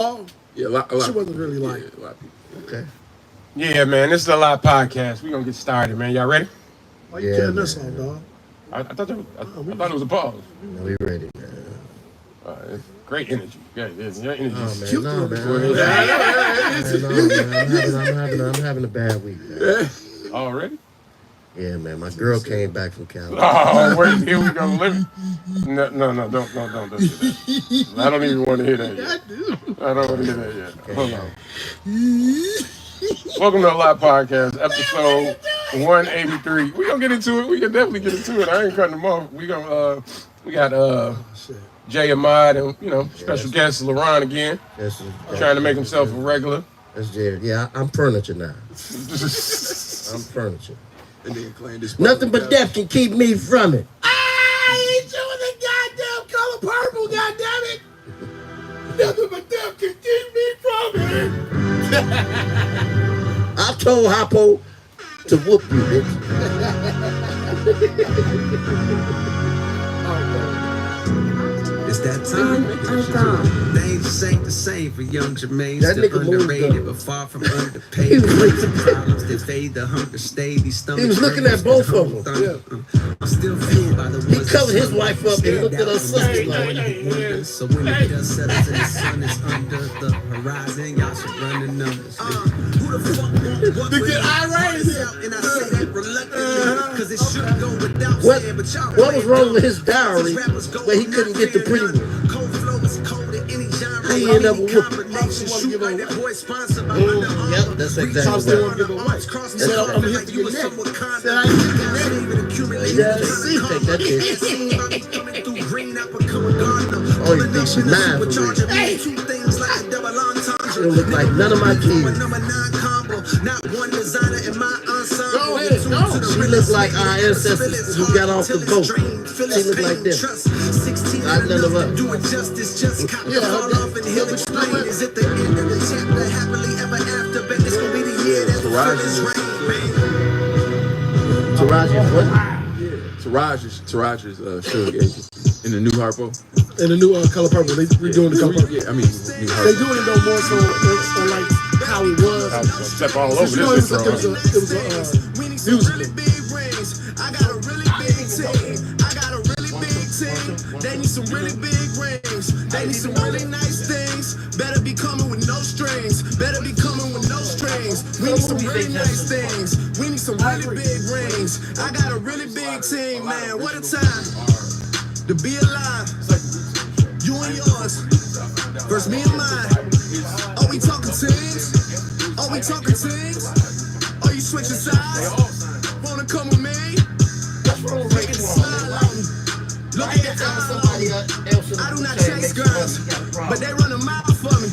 Yeah, a lot. She wasn't really like. Yeah, a lot of people. Okay. Yeah, man, this is the ALOT Podcast. We're going to get started, man. Y'all ready? Why you killing this song, dog? I thought it was a pause. No, we ready, man. Great energy. Yeah, your energy is cute. No, man. I'm having a bad week, man. Already? Yeah, man. My girl came back from California. Oh, wait, here we go. No, don't do that. I don't even want to hear that yet. I don't want to hear that yet. Okay. Hold on. Welcome to ALOT Podcast, episode 183. We're going to get into it. We can definitely get into it. I ain't cutting them off. We got Jay Ahmad and, special guest LaRon again. Trying to make himself a regular. That's Jay. Yeah, I'm furniture now. I'm furniture. And then claim this. Nothing but death can keep me from it. I ain't doing the goddamn color purple, goddammit. Nothing but death can keep me from it. I told Hoppo to whoop you, bitch. It's that time. Things just ain't the same for young Jermaine. Still underrated, but far from underpaid. Problems that fade, the hunger stayed. These he was looking at both of them. Yeah. I'm still fueled by the He covered his wife up and looked at her sister like. So when the dust settles and the sun is under the horizon, y'all should run the numbers. Who the fuck won't get irate? And I say that reluctantly, because it should go without saying, but y'all what was wrong with his diary where he couldn't get the pretty one? Cold flow is cold in any genre. He ended up with Yep, that's exactly what. I'm here to get neck. Said I ain't Take that bitch. Oh, you think she's mine for me? She don't look like none of my kids. Go ahead, go. She looks like our ancestors who got off the boat. She look like them. Not none of us. Yeah, Is it the end of the chapter? Happily ever after, bet it's gonna be the year that Taraji what? Taraj is Suge agent in the new Harpo. In the new color purple, they redoing the color purple. Yeah, I mean, new Harpo. They doing it though more so like how it was. Step all over this It was a musical. I got a really big team. They need some really big rings. They need some really nice things. Better be coming with no strings. We need some really nice things. We need some really big rings. I got a really big team, man. What a time to be alive. You and yours versus me and mine. Are we talking teams? Are you switching sides? Wanna come with me? Make it smile on me. Look at the eye. I do not chase girls, but they run a mile for me.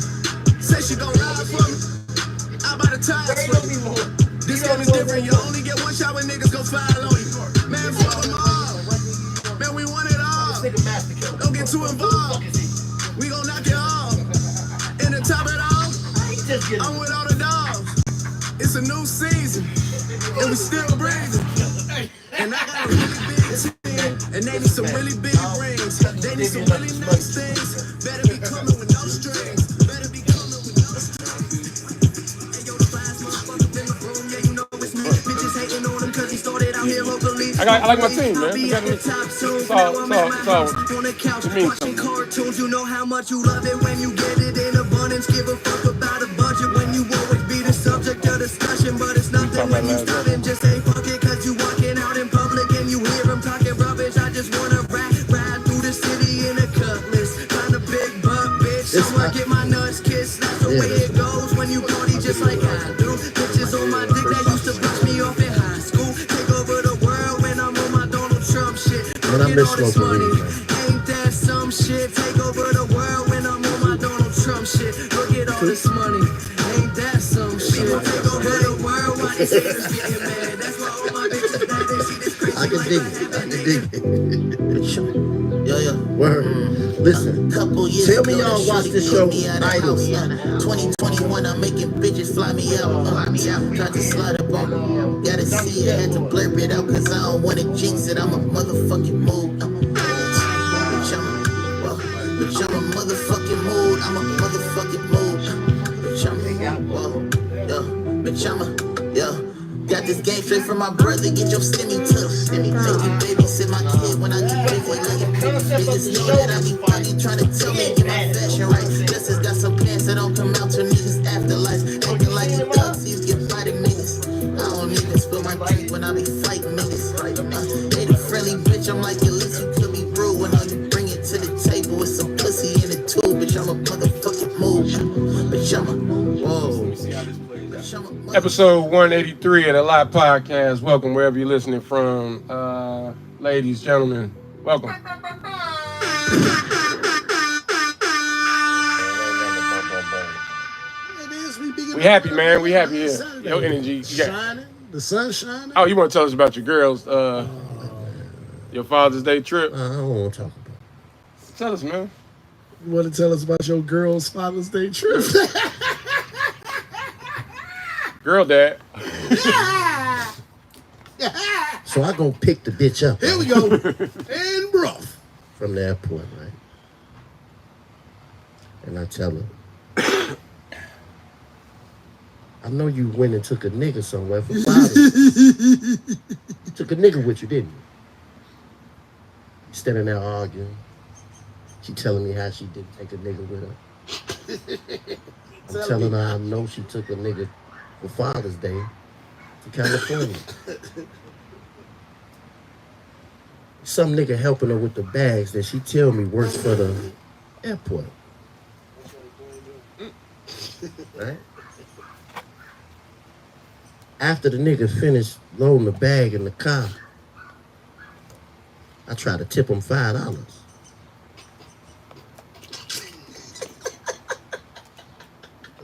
Say she gon' ride for me. I buy the tires for you. This game is different. You only get one shot when niggas go file on you. Man, fuck them all. Man, we want it all. Don't get too involved. We gon' knock it off. And to top it off, I'm with all the dogs. It's a new season, and we still breathing. And I got a really big team, and they need some really big rings. They need some really nice things. Better be coming with no strings. Hey, yo, the flyest motherfucker in the room, yeah, you know it's me. Bitches hating on him because he started out here locally. I like my team, man. It's all to me. Cartoons, you know how much you love it when you get it in abundance. Give a fuck about a budget when you always be the subject of discussion, but it's nothing when you starting. Just say fuck it because you walking out in public and you hear them talking rubbish. I just wanna ride through the city in a cutlass, find a big buck, bitch. Someone get my nuts kissed. That's the way it goes when you party just like I do. Bitches on my dick that used to push me off in high school. Take over the world when I'm on my Donald Trump shit. Look at all this money. Ain't that some shit? Take over the world when I'm on my Donald Trump shit. Look at all this money. Ain't that some shit? Take over the world while these haters getting mad. That's why all my bitches that they see this crazy. I can dig it. Yeah. Word. Listen, tell me y'all watch this show, Idols. 2021, I'm making bitches fly me out. Tried to slide up on them. Gotta see it, had to blurb it out, cause I don't wanna jinx it. I'm a motherfucking mood. Bitch, I'm a motherfucking mood. I'm a motherfucking mood. Bitch, got this game straight from my brother. Get your stimmy took. Make you babysit my kid when I get busy. Niggas know that I be funny trying to tell me get my fashion right. Justice got some pants that don't come out to niggas afterlife. Acting like a thug, sees get fighting niggas. I don't even spill my drink when I be fighting niggas. Ain't a friendly bitch, I'm like, at least you could be rude. When all you bring it to the table with some pussy in it too. Bitch, I'm a motherfucking move. Bitch, I'm a, whoa. Episode 183 of the ALOT Podcast. Welcome wherever you're listening from. Ladies, gentlemen, welcome. We happy, man. We happy here. Your energy. Shining. The sun shining. Oh, you want to tell us about your girls, your Father's Day trip? I don't want to talk about it. Tell us, man. You want to tell us about your girl's Father's Day trip? Girl dad. So I go pick the bitch up. Here we go. And rough. From the airport, right? And I tell her, I know you went and took a nigga somewhere for Father's Day. You took a nigga with you, didn't you? Standing there arguing. She telling me how she didn't take a nigga with her. I'm telling her I know she took a nigga for Father's Day to California. Some nigga helping her with the bags that she tell me works for the airport. Right? After the nigga finished loading the bag in the car, I tried to tip him $5.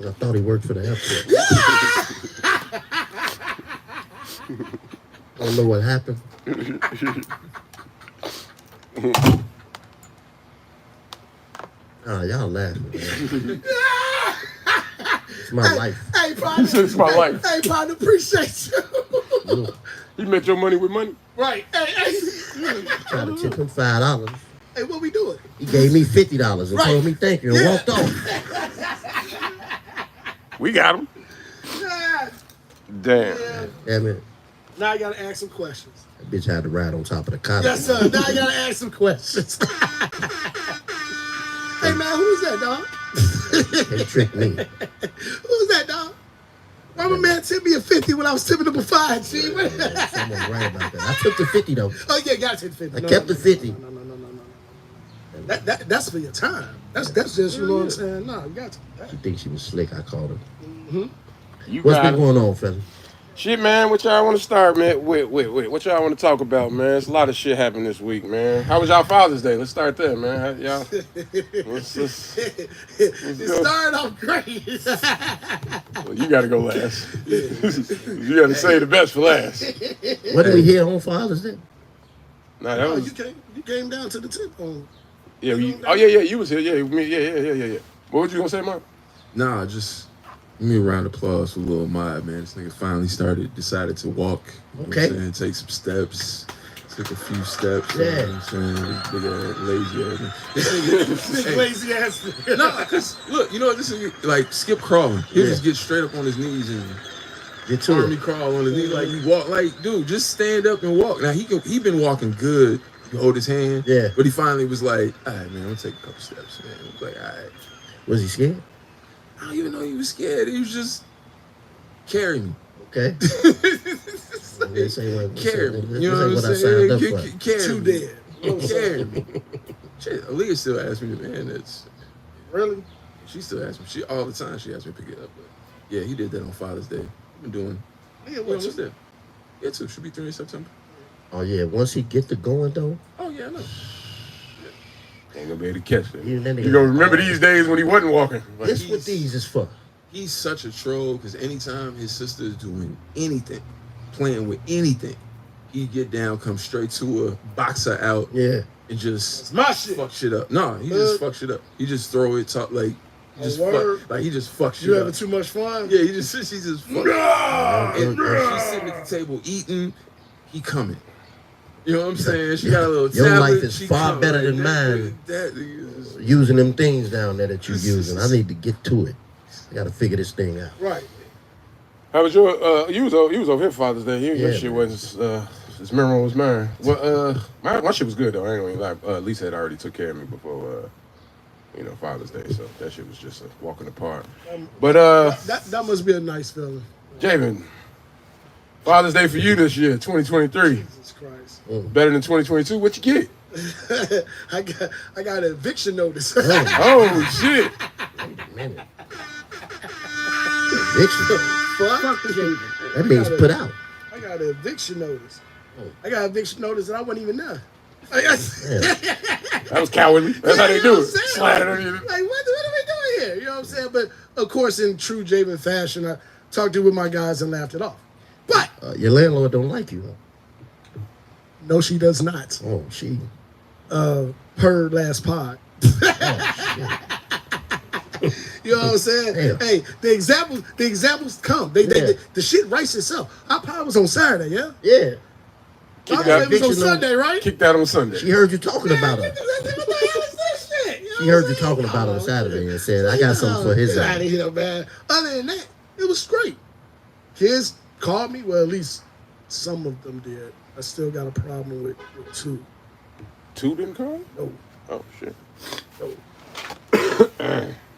I thought he worked for the airport. Don't know what happened. Y'all laughing, man. It's my life. Hey, partner. It's my life. Hey, partner, appreciate you. You met your money with money? Right. Hey. Tried to tip him $5. Hey, what we doing? He gave me $50 and told me thank you and walked off. We got him. Yeah. Damn. Damn it. Now I gotta ask some questions. That bitch had to ride on top of the car. Yes, sir. Now I gotta ask some questions. Hey, man, who's that, dog? They tricked me. Who's that, dog? Why my man tipped me a 50 when I was tipping him a 5, G? Someone's right about that. I took the 50 though. Oh, yeah, got to take the 50. I kept the 50. No. That's for your time. That's just, you know what I'm saying? No, you got to. She thinks she was slick. I called her. Mm-hmm. What's been going on, fella? Shit, man, what y'all want to start, man? Wait. What y'all want to talk about, man? There's a lot of shit happened this week, man. How was y'all Father's Day? Let's start there, man. Y'all. It started off great. Well, you got to go last. You got to say the best for last. What did we hear on Father's Day? Nah, that was. You came down to the tip on. Yeah. Yeah. You was here. Yeah. Yeah. What was you gonna say, Mark? Nah, just give me a round of applause for Lil Mod, man. This nigga finally decided to walk. You Okay. know what I'm saying? Take some steps. Took a few steps. Yeah. You know what I'm saying? Big ass lazy ass. This nigga, Big lazy ass. no, cause look, you know what this nigga like skip crawling. He'll just get straight up on his knees and Get to army it. crawl on his knees like he walk. Like, dude, just stand up and walk. Now he been walking good. You hold his hand. Yeah. But he finally was like, all right, man, I'm gonna take a couple steps, man. He was like, all right. Was he scared? I don't even know he was scared. He was just carry me. Okay. This ain't what, Carry me. this You know ain't what I'm I signed up saying? for. Carry Too me. dead. Carry me. Shit, Aaliyah still asks me to man. That's Really? she still asks me. She all the time. She asks me to pick it up. But yeah, he did that on Father's Day. Been doing. Yeah, What's that? Yeah, too. Should be 3 in September. Oh yeah, once he get to going though, Oh yeah, I know. Ain't gonna be able to catch that. even then You gonna remember these days when he wasn't walking. Like, this what these is for. He's such a troll because anytime his sister is doing anything, playing with anything, he get down, come straight to her, box her out, Yeah. and just My shit. fuck shit up. No, he just fuck shit up. He just throw it, talk like, just word? fuck, like he just fuck shit You up. having too much fun? Yeah, she just fuck. And she's sitting at the table eating, he coming. You know what I'm saying? She got a little Your tablet, life is she far coming. better than That mine. nigga- That nigga is- Using them things down there that you using. I need to get to it. I gotta figure this thing out. Right. How was your? You was over here Father's Day. Your Yeah, shit man. wasn't as memorable as mine. Well, my shit was good though. I ain't gonna lie. Lisa had already took care of me before. Father's Day, so that shit was just a walk in the park. But that must be a nice feeling. Javen, Father's Day for you this year, 2023. Jesus Christ. Better than 2022. What you get? I got an eviction notice. Oh shit! Wait a minute. Eviction. Fuck. That means put out. I got an eviction notice. Oh. I got an eviction notice and I wasn't even there. That was cowardly. That's how they do it. Slide it on you. Like, what are we doing here? You know what I'm saying? But, of course, in true Javen fashion, I talked to it with my guys and laughed it off. But Your landlord don't like you, huh? no, she does not. Oh, she. Per last pod. You know what I'm saying? Damn. Hey, the examples come. The shit writes itself. Our pod was on Saturday, yeah? Yeah. My that pod was on eviction Sunday, right? Kicked out on Sunday. She heard you talking about her. What the hell is this shit? You know She what heard I'm you saying? talking about her on Saturday and said, I got something for his Get out ass. of here, man. Other than that, it was great. Kids called me. Well, at least some of them did. I still got a problem with two. Two didn't call? No. Oh shit.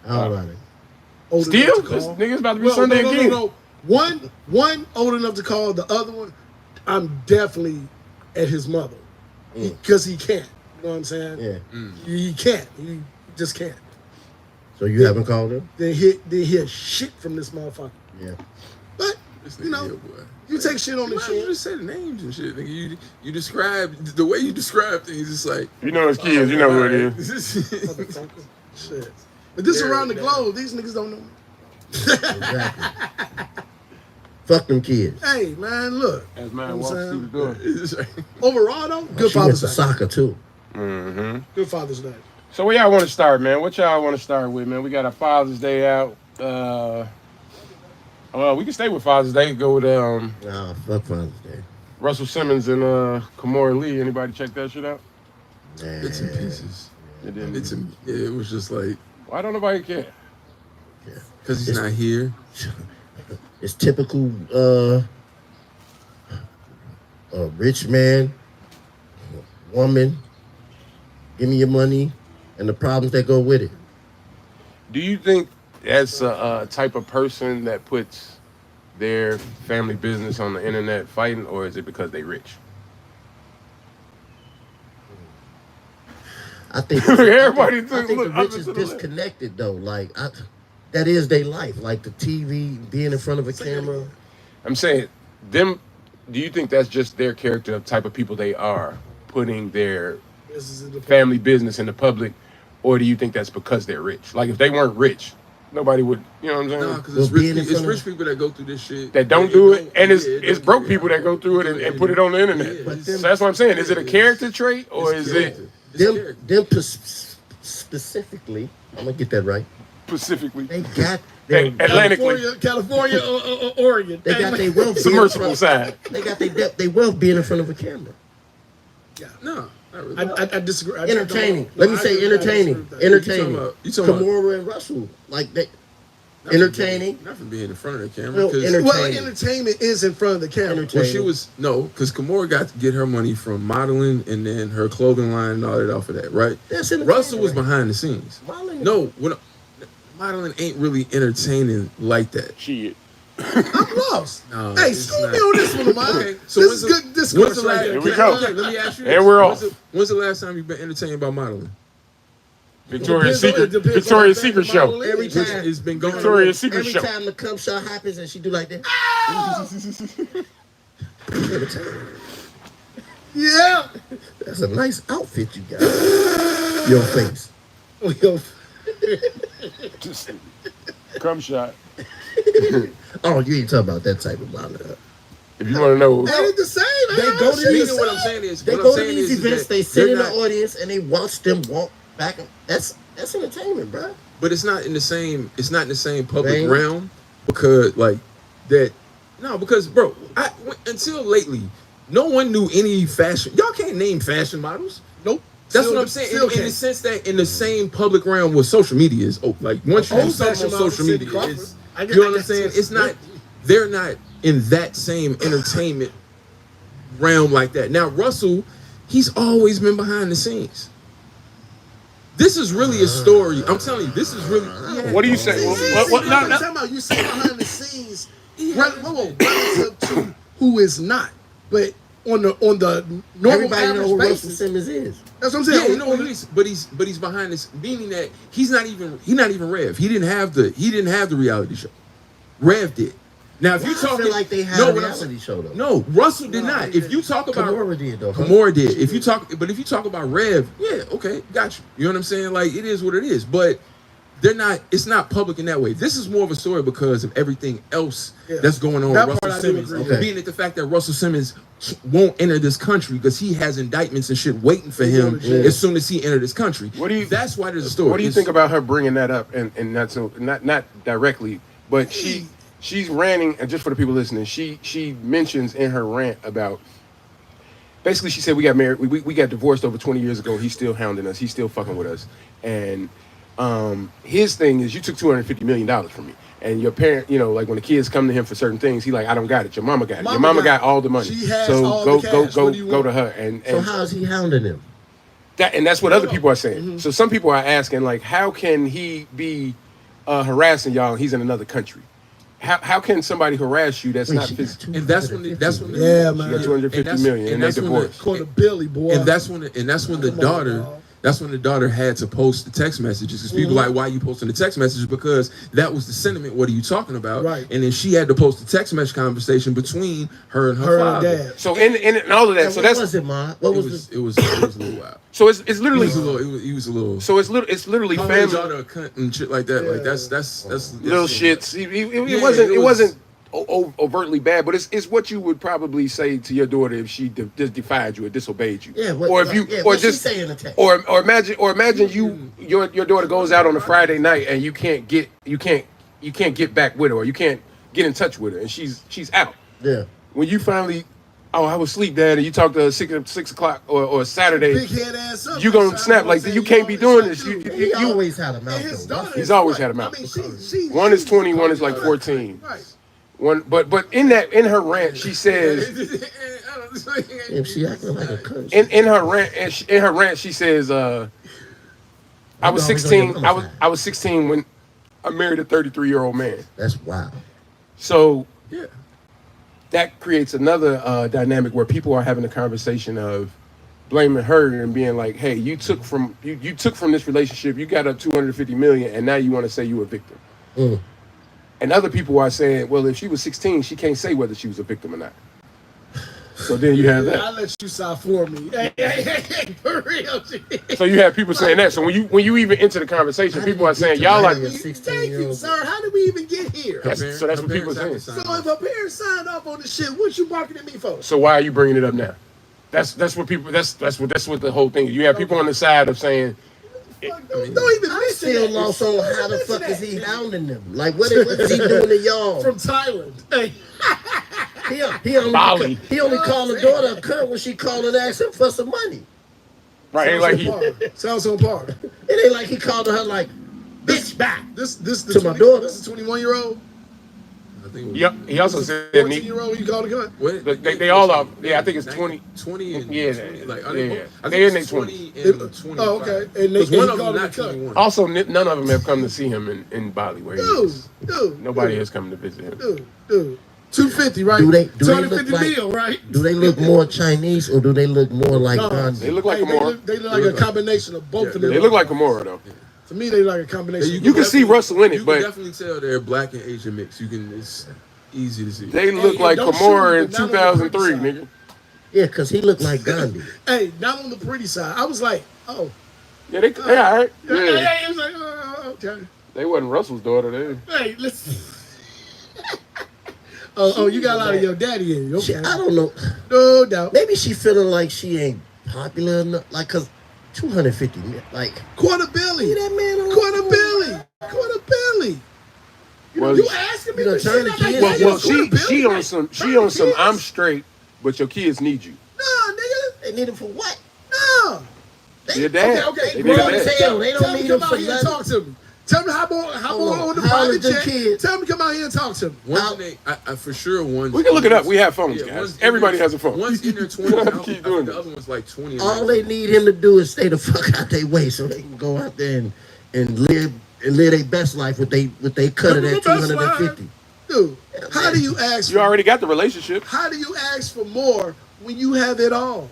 All right. Old Still? enough to This call. nigga's about to be Sunday again. No. One old enough to call. The other one, I'm definitely at his mother because he can't. You know what I'm saying? Yeah. He can't. He just can't. So you haven't called her? They hear shit from this motherfucker. Yeah. But This you nigga know, here, boy. you take shit on the Why don't you chin. just say the names and shit, nigga? You describe the way you describe things. It's like You know his kids. You know who it is. Motherfucker. Shit. But this around the globe, these niggas don't know me. Exactly. Fuck them kids. Hey man, look. As man You know walks what I'm through the door. It's like, Overall though, good She went Father's to Day. soccer too. Mm-hmm. Good Father's Day. So where y'all want to start, man? What y'all want to start with, man? We got our Father's Day out. Well, we can stay with Father's Day. Go with Nah, fuck Father's Day. Russell Simmons and Kamora Lee. Anybody check that shit out? Nah. bits and pieces. It didn't. It was just like Why don't nobody care? because he's not here. It's typical rich man, woman, give me your money, and the problems that go with it. Do you think that's a type of person that puts their family business on the internet fighting, or is it because they rich? I think Everybody I think look the up rich is into the left. disconnected though. Like that is their life. Like the TV, being in front of a camera. I'm saying them. Do you think that's just their character, the type of people they are, putting their This is the family business in the public, or do you think that's because they're rich? Like if they weren't rich, nobody would. You know what I'm saying? No, because Well, it's rich, being in it's front of- rich people that go through this shit. That don't They do it, and it's yeah, it's don't broke do people that go through it and put it on the internet. Yeah, But it's- them- So that's what I'm saying. Is it a character trait, or it's is character. it It's character. Them specifically, I'm gonna get that right. specifically They got Hey, their Atlantically California, Oregon. they got their wealth. being in submersible front- side? They got their wealth being in front of a camera. No, not really. I disagree. I Entertaining. don't- Let me no, I say disagree with that. entertaining. I Entertaining. You talking about- Kamora and Russell, like they Not for entertaining. being- Not for being in front of the camera. Well, 'cause- Well, entertainment is in front of the camera. Entertainment. Well, she was because Kamora got to get her money from modeling and then her clothing line and all that off of that, right? That's entertaining, Russell was right? behind the scenes. Modeling- No, modeling ain't really entertaining like that. Shit. I'm lost. No, Hey, it's school not. me on this one, man. Okay, so this when's is the- good When's discourse the right last? here. Here we go. Okay, let me ask you. And this. we're When's off. when's the last time you've been entertained by modeling? Victoria's Depends on- Secret. it depends on Victoria's the Secret bag of show. modeling. Every Which time, has been going Victoria's Secret every show. time the cum shot happens and she do like that. Entertaining. Yeah. That's a nice outfit you got. Your face. Yo, Just cum shot. Oh, you ain't talking about that type of modeling. If you want to know, ain't it the same? They man? go to Shit, these- the What I'm same. saying is, They what go I'm to saying these is events, that they sit they're in the not- audience and they watch them walk back. That's entertainment, bro. But it's not in the same. It's not in the same public Vein? realm because like that. No, because bro, until lately, no one knew any fashion. Y'all can't name fashion models. Nope. That's Still- what I'm saying. still In the can't. sense that in the same public realm with social media is like once you do Old something fashion on model, social Cindy media, Crawford. it's, I you get- know I what I'm guess saying? it's- It's not they're not in that same entertainment realm like that. Now, Russell, he's always been behind the scenes. This is really a story. I'm telling you, this is really. What do you say? What? No. Talking about you say behind the scenes, relative to who is not, but on the normal Everybody know who Russell basis. Simmons is. That's what I'm saying. Yeah, you know what it is, but he's behind this, meaning that he's not even Rev. He didn't have the reality show. Rev did. Now, if you talk, I feel like they had a reality show though. No, Russell did not. If you talk about Kimura did though. Kimura did. If you talk about Rev, yeah, okay, got you. You know what I'm saying? Like, it is what it is. But they're not. It's not public in that way. This is more of a story because of everything else that's going on with Russell Simmons. Being at the fact that Russell Simmons won't enter this country because he has indictments and shit waiting for him as soon as he entered this country. That's why there's a story. What do you think about her bringing that up and not directly, but she's ranting, and just for the people listening, she mentions in her rant about, basically she said we got married, we got divorced over 20 years ago. He's still hounding us. He's still fucking with us. And his thing is, you took $250 million from me. And your parent, you know, like when the kids come to him for certain things, he like, I don't got it. Your mama got it. Your mama got all the money. She has so all go the cash. go to her. And So how is he hounding him? That's what other people are saying. So some people are asking, like, how can he be harassing y'all and he's in another country? How can somebody harass you that's not physical? And that's when she got $250 million and they divorced. Called a Billy boy. And that's when the daughter had to post the text messages because people like, why are you posting the text messages? Because that was the sentiment. What are you talking about? Right. And then she had to post the text message conversation between her and her father. And dad. So in all of that, so what that's was it, Ma? It was a little wild. so it's literally He was a little. so it's literally Call family his daughter a cunt and shit like that. Like that's little shits. It wasn't overtly bad, but it's what you would probably say to your daughter if she just defied you or disobeyed you. Yeah, or if you or what just she say in the text? or imagine your daughter goes out on a Friday night and you can't get back with her, or you can't get in touch with her, and she's out. Yeah. When you finally, I was asleep, Dad, and you talk to her 6 o'clock or Saturday, Big head ass up. you gonna snap like you can't be doing this. He always had a mouth though. He's always had a mouth. One is 20, one is like 14. Right. But in her rant, she says If she acting like a cunt. in her rant she says I was 16. I was 16 when I married a 33-year-old man. That's wild. So Yeah. that creates another dynamic where people are having a conversation of blaming her and being like, "Hey, you took from this relationship. You got up $250 million, and now you want to say you a victim." And other people are saying, well, if she was 16, she can't say whether she was a victim or not. So then you have that. I let you side for me. Hey, for real. So you have people saying that. So when you even enter the conversation, people are saying, y'all like, Thank you, sir. How did we even get here? so that's what people are saying. So if a parent signed off on the shit, what you barking at me for? So why are you bringing it up now? That's what people. That's what the whole thing is. You have people on the side of saying, Don't even I'm mention still that. lost on how the fuck is he hounding them? Like, what is he doing to y'all? From Thailand. Hey. He only Bali. He only called the daughter a cunt when she called and asked him for some money. right? Ain't like he. Sounds on par. It ain't like he called her like, bitch, back. This To my daughter. This is 21-year-old. I think it was, Yep. He also said 14-year-old. You called a gun. what? they all are. Yeah, I think it's 20. 20 and Yeah, 20, like yeah. I think They're in it's their 20 and 25. Oh, okay. And they Because one of called them him not a cunt. 21. Also, none of them have come to see him in Bali, where he is. Dude. Nobody has come to visit him. Dude. 250, right? Do they look 250 like? bill, right? Do they look more Chinese or do they look more like Gandhi? They look like Hey, Kimura. They look like a combination of both of them. They look like Kimura, though. To me, they look like a combination. You can see Russell in it, You but- can definitely tell they're black and Asian mix. It's easy to see. They look like don't Kimura in shoot me, but not on the 2003, pretty nigga. Yeah, because he looked like Gandhi. Hey, not on the pretty side. I was like, oh. Yeah, they all right. Yeah. Hey, it was like, okay. They wasn't Russell's daughter. They. Hey, listen. Oh, you got a lot of your daddy in you. She, Okay. I don't know. No doubt. Maybe she feeling like she ain't popular enough. Like, cause 250, like Quarter Billy. that man on Quarter Billy. Quarter Billy. Well, You asking me you done for turned shit? the I'm kids like, well, Quarter Billy? she on some. She on some. I'm straight, but your kids need you. Nah, nigga. they need him for what? Nah. Your dad. Okay. They grown need as your dad. hell. They don't Tell me need to him come for out here and nothing. talk to me. Tell me how more on the How private old is the check. kid? Tell me come out here and talk to me. For sure, one. We can look it up. We have phones, Yeah, guys. one's in Everybody their- has a phone. One's in their 20s. Keep I doing think it. the other one's like 20. All they need him to do is stay the fuck out their way so they can go out there and live their best life with they cut it at 250. Dude, how do you ask? You already got the relationship. How do you ask for more when you have it all?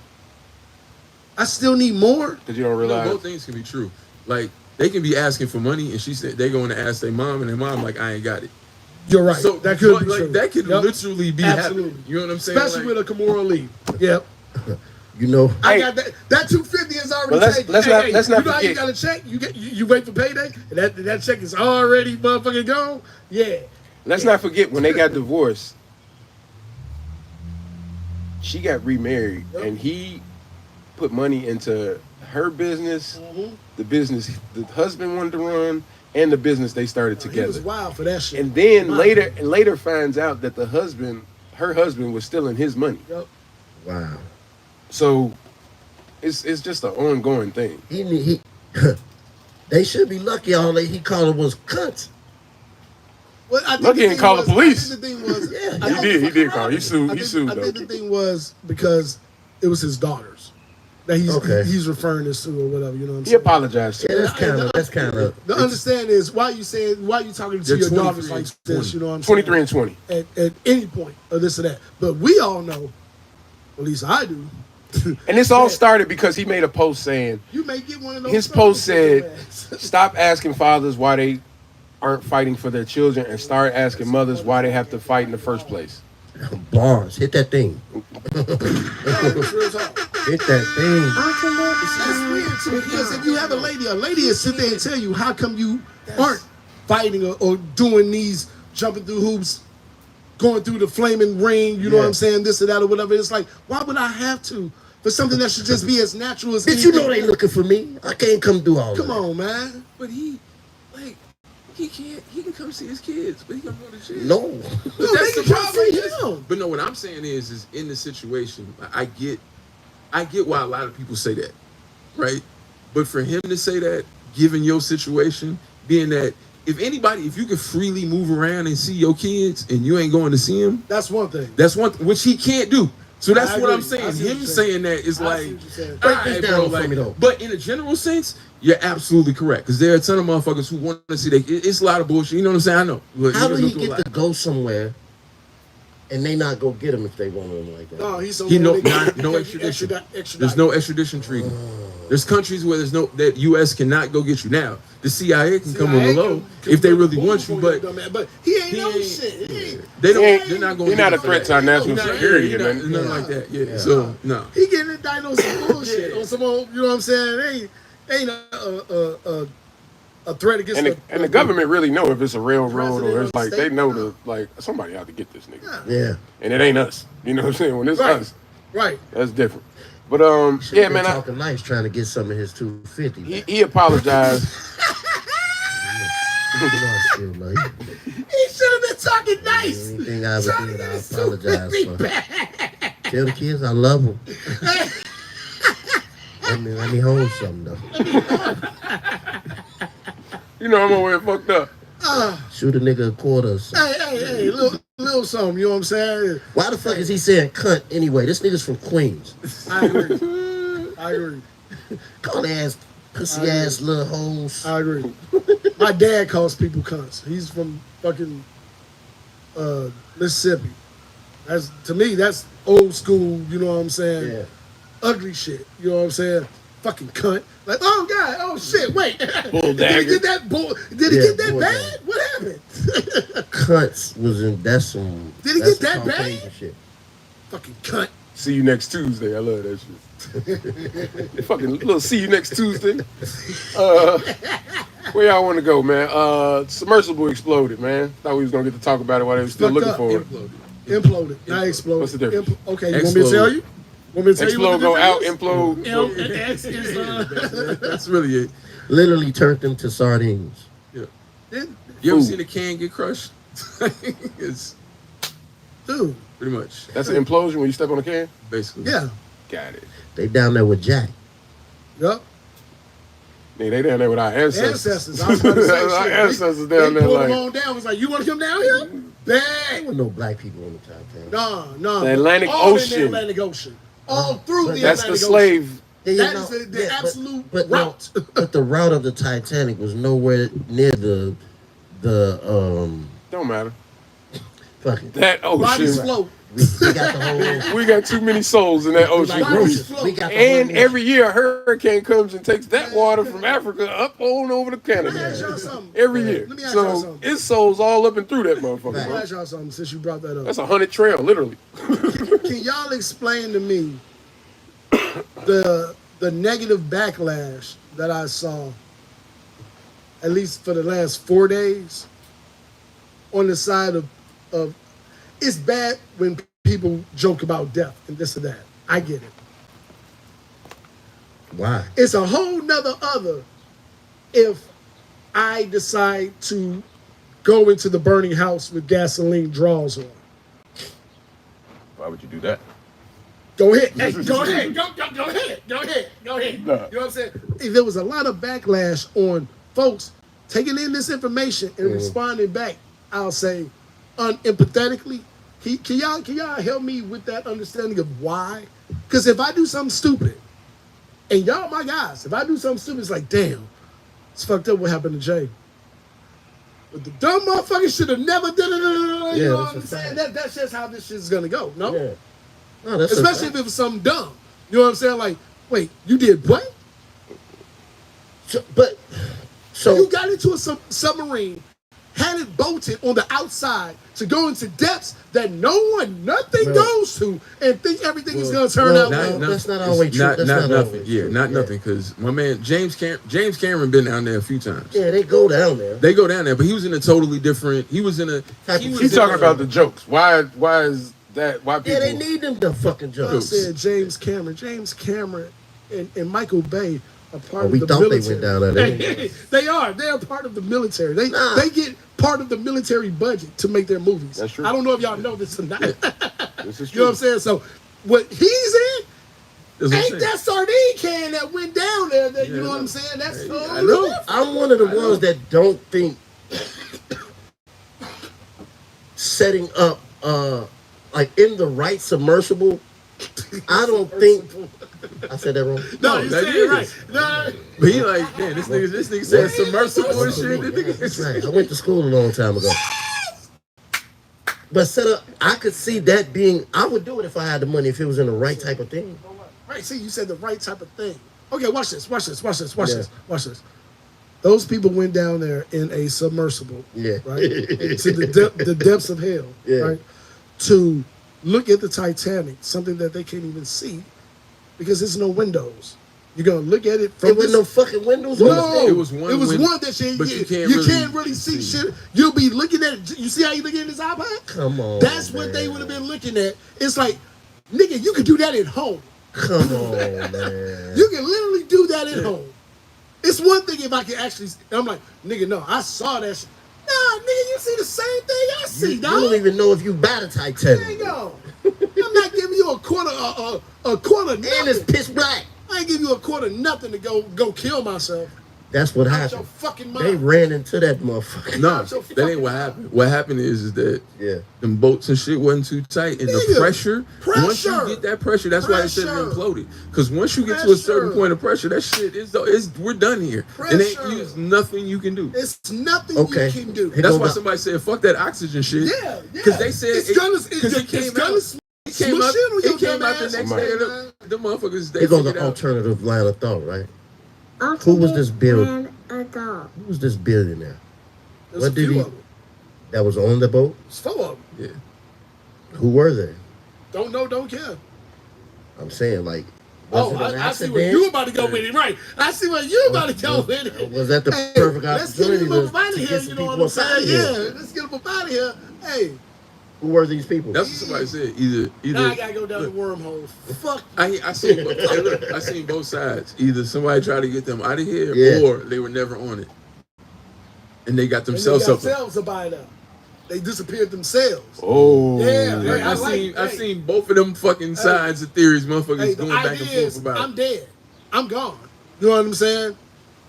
I still need more. Because you don't You know, realize. both things can be true. Like, they can be asking for money, and she said they're going to ask their mom, and their mom like, I ain't got it. You're right. So that could be like true. that could Yep. literally be Absolutely. happening. You know what I'm saying? Especially Like, with a Kimura Lee. Yep. You know, I Hey. got that. That 250 is already But taken. let's not you know how you forget. got a check? You wait for payday, and that check is already motherfucking gone. Yeah. Let's not forget when they got divorced, she got remarried, and he put money into her business, the business the husband wanted to run, and the business they started He was together. wild for that shit. And then Wow. later finds out that her husband was stealing his money. Yep. wow. So it's just an ongoing thing. He they should be lucky all he called it was cunts. Well, I think Lucky he didn't call the police. I think the thing was, Yeah, I He think- did call. He sued. I He think- sued I though. think the thing was because it was his daughters that he's referring this to or whatever. You know what I'm He saying? apologized to Yeah, her. that's kind of. The understand is why you talking to They're your 23 daughters like and this. 20. You know what I'm saying? 23 and 20. At any point of this or that. But we all know, at least I do. And this all started because he made a post saying, You may get one of those. his songs post with your said, ass. stop asking fathers why they aren't fighting for their children and start asking mothers why they have to fight in the first place. Bars. Hit that thing. Real talk. Hit that thing. That's weird to me because if you have a lady will sit there and tell you how come you aren't fighting or doing these jumping through hoops, going through the flaming ring, you know what I'm saying, this or that or whatever. It's like, why would I have to for something that should just be as natural as Bitch, you know anything? they looking for me. I can't come do all Come that. on, man. but he can come see his kids, but he can go to jail. No. No, that's they the can try problem. for him. But no, what I'm saying is in the situation, I get why a lot of people say that, right? But for him to say that, given your situation, being that if you can freely move around and see your kids and you ain't going to see them, That's one thing. that's one which he can't do. So that's I what I'm agree. I saying. see what Him you're saying that is I like, see what you're saying. Break all this right, down bro, for like, me, though. but in a general sense, you're absolutely correct. Because there are a ton of motherfuckers who want to see that. It's a lot of bullshit. You know what I'm saying? I know. Look, How do goes he through a get lot. to go somewhere and they not go get him if they want him like that? No, he's so He no extradition. extradition. There's no extradition treaty. There's countries where that U.S. cannot go get you. Now the CIA can come on the low if they really want you, but he ain't no ain't- shit. He ain't- they don't. He ain't- They're not going. He not a threat to our national security. He or not, nothing. nothing like that. Yeah. So no. He getting indicted on some bullshit, on some old, you know what I'm saying? Ain't a threat against And the government really know if it's a railroad or it's like they President know of the the like somebody out to get this nigga. Yeah. And it ain't us. You know what I'm saying? When it's Right. us, Right. that's different. But Should've yeah, been man, talking nice trying to get some of his 250. he apologized. You know I still love you. He should have been talking nice. Anything I ever Trying to did, get I his apologize 250 for. back. Tell the kids I love them. Let me hold something though. You know I'm over here fucked up. Shoot a nigga a quarter or something. Hey, little something, you know what I'm saying? Why the fuck is he saying cunt anyway? This nigga's from Queens. I agree. Call their ass pussy ass little hoes. I agree. My dad calls people cunts. He's from fucking Mississippi. To me, that's old school, you know what I'm saying? Yeah. Ugly shit, you know what I'm saying? Fucking cunt. Like, oh God, oh shit, wait. Bull Did he dagger. get that Did he Yeah, get that bull bad? dagger. What happened? Cunts was in that's some. Did he that's get some that Caucasian bad? Shit. Fucking cunt. See you next Tuesday. I love that shit. Fucking little see you next Tuesday. Where y'all want to go, man? Submersible exploded, man. Thought we was gonna get to talk about it while they were still Fucked looking up. for it. Imploded. Not exploded. What's the difference? Okay, you want me to tell you? Want me to tell you Explode, what the go out, difference is? implode. X is, That's really it. Literally turned them to sardines. Yeah. Dude, You ever Ooh. seen a can get crushed? It's pretty much That's an implosion when you step on a can. basically. yeah. Got it. They down there with Jack. Yup. Yeah, they down there with our ancestors. I was about to say, our shit. ancestors They down there pulled like them on down. Was like, you want to come down here? There Bang. were no black people on the Titanic. No. The Atlantic all Ocean. In the Atlantic Ocean. All through the that's Atlantic the slave. Yeah, That is the absolute route. But the route of the Titanic was nowhere near the Don't matter. fucking That Bodies ocean. float. we got the whole We got too many souls in that ocean. like Bodies roaches. float. We got the And whole every year a hurricane comes and takes that water from Africa up on over to Let me ask y'all Canada. something. Every year. Let me ask y'all So something. it's souls all up and through that motherfucker. Let me bro. ask y'all something since you brought that up. That's 100 trail, literally. Can y'all explain to me the negative backlash that I saw, at least for the last 4 days, on the side of it's bad when people joke about death and this and that. I get it. Why? It's a whole nother other if I decide to go into the burning house with gasoline draws on. Why would you do that? Go ahead. Hey, go ahead. Go ahead. Go ahead. Go ahead. Nah. You know what I'm saying? If there was a lot of backlash on folks taking in this information and responding back, I'll say unempathetically. Can y'all help me with that understanding of why? Because if I do something stupid, and y'all my guys, if I do something stupid, it's like, damn, it's fucked up what happened to Jay. But the dumb motherfucker should have never did it. You know what I'm saying? That's just how this shit's gonna go. No? Yeah. No, that's Especially if it was something dumb. You know what I'm saying? Like, wait, you did what? So You got into a submarine, had it bolted on the outside to go into depths that nothing goes to, and think everything is going to turn out well. that's not always true. Not That's nothing. always Yeah, true. not nothing. Because my man James Cameron been down there a few times. Yeah, they go down there. They go down there, but he was in a totally different. He was in a. He's talking about the jokes. Why is that? Why people? Yeah, they need them to fucking I jokes. said James Cameron and Michael Bay are part We of the thought military. they went down there. They are. They are part of the military. They get part of the military budget to make their movies. That's true. I don't know if y'all know this or not. This is You know what true. I'm saying? So what he's in That's what I'm ain't saying. that sardine can that went down there. That, you Yeah, know what no. I'm saying? That's I totally know. different. I'm one of the ones that don't think setting up like in the right submersible. I don't think I said that wrong. No, No, you that said it is. right. No, But he like, man, this nigga said submersible and shit. That's right. I went to school a long time ago. But set up, I could see that being. I would do it if I had the money, if it was in the right type of thing. right. See, you said the right type of thing. Okay, watch this. Those people went down there in a submersible. Yeah. Right. To the depths of hell. Yeah. Right. To look at the Titanic, something that they can't even see because there's no windows. You're gonna look at it from There was no fucking windows on the No, thing. It was one It was window, one that you but you can't can't really really see see. shit. You'll be looking at it. You see how you looking at his iPad? Come on. That's what they would have been looking at. It's like, nigga, you could do that at home. Come on, man. You can literally do that at home. It's one thing if I can actually. I'm like, nigga, no, I saw that shit. Nah, nigga, you see the same thing I see, You dog. don't even know if you buy the Titanic. Nigga, I'm not giving you a quarter, a quarter And it's nothing. pitch black. I ain't give you a quarter nothing to go kill myself. That's what Out your happened. fucking They mind. ran into that motherfucker. No, Out your that ain't what fucking happened. What happened is that Yeah. them boats and shit wasn't too tight, and the Nigga, pressure. Once you pressure. get that pressure, that's why they said it Pressure. imploded. Because once you get to a certain Pressure. point of pressure, that shit is we're done here. And ain't Pressure. there's nothing you can do. It's nothing Okay. you can do. Hey, That's go why back. somebody said fuck that oxygen shit. Yeah, Because they said it's gonna, because it came out. It came smush out. in on your It came dumb out the ass. next Somebody. day. The motherfuckers they Here goes figured an out. alternative line of thought, right? Who was this bill? Who was this billionaire? There's What a did few he? of them. That was on the boat? It's four of them. Yeah. Who were they? Don't know, don't care. I'm saying, like, was Oh, it an I see where accident? you about to go with it, right? I see where you about to go with it. Was that the Hey, perfect let's get opportunity him to, up out of to here. get You some know people what I'm up out of saying? here? Yeah, let's get him up out of here. Hey, Who were these people? That's what somebody said. now I gotta go down the wormhole. Fuck. I seen hey, look, I seen both sides. Either somebody tried to get them out of here, Yeah. or they were never on it, and they got They themselves got up. there. themselves about it. They disappeared themselves. Oh. Yeah, Like, I I've seen both of them fucking sides of theories, motherfuckers Hey, the going back and idea forth is, about. I'm dead. I'm gone. You know what I'm saying?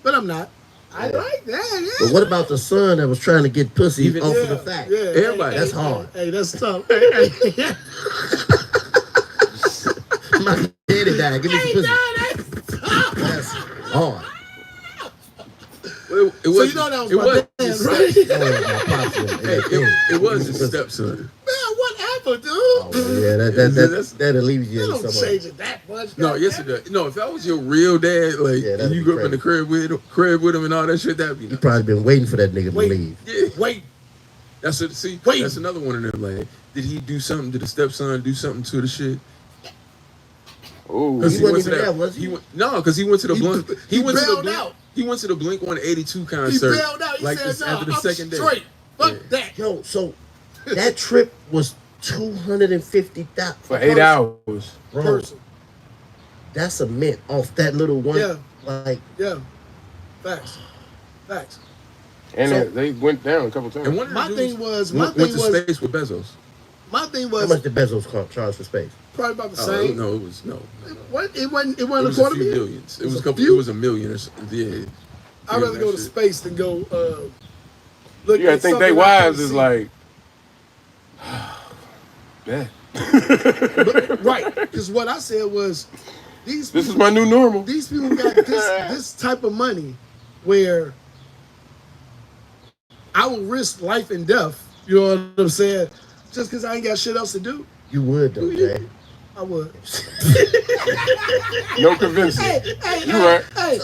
but I'm not. I like that. Yeah. But what about the son that was trying to get pussy Even- off of the fact? Yeah, Everybody. That's hard. Hey, that's tough. Hey. My daddy died. Give me some pussy. That's hard. Well, So you know that was my dad, right? That was my pops. It was his stepson. Man, whatever, dude. Oh, yeah, that alleviates You don't some of change it. it that much. No, yes it does. No, if that was your real dad, like, Yeah, and that'd you be grew up in the crib with him and all that shit, that'd be You nice. probably been waiting for that nigga to Wait. leave. Yeah, Wait. that's it. See, Wait. that's another one of them. Like, did he do something? Did the stepson do something to the shit? Oh, He wasn't even there, was he? Because he went to the Blink. he went to the bailed Blink. out. He went to the Blink 182 He concert. bailed out. He like said, this, no, after the I'm second day. straight. Fuck Yeah. that. Yo, so that trip was $250 for 8 hours. Bro, Person. that's a mint off that little one. Yeah. Like, Yeah. Facts. And So- they went down a couple times. And one of the My dudes thing was went to space with Bezos. my thing how was much did Bezos charge for space? probably about the Oh, same. no, it was no. What? It wasn't It a was a quarter few million. billions. It was a couple. few? It was a million or something. Yeah. I'd rather go to Shit. space than go look You gotta at think they something I wives can't is see. like, man, Right. Because what I said was these this is my new normal. these people got this type of money where I will risk life and death, you know what I'm saying, just because I ain't got shit else to do. You would though, Jay. I would. No convincing. Hey, You right. Hey,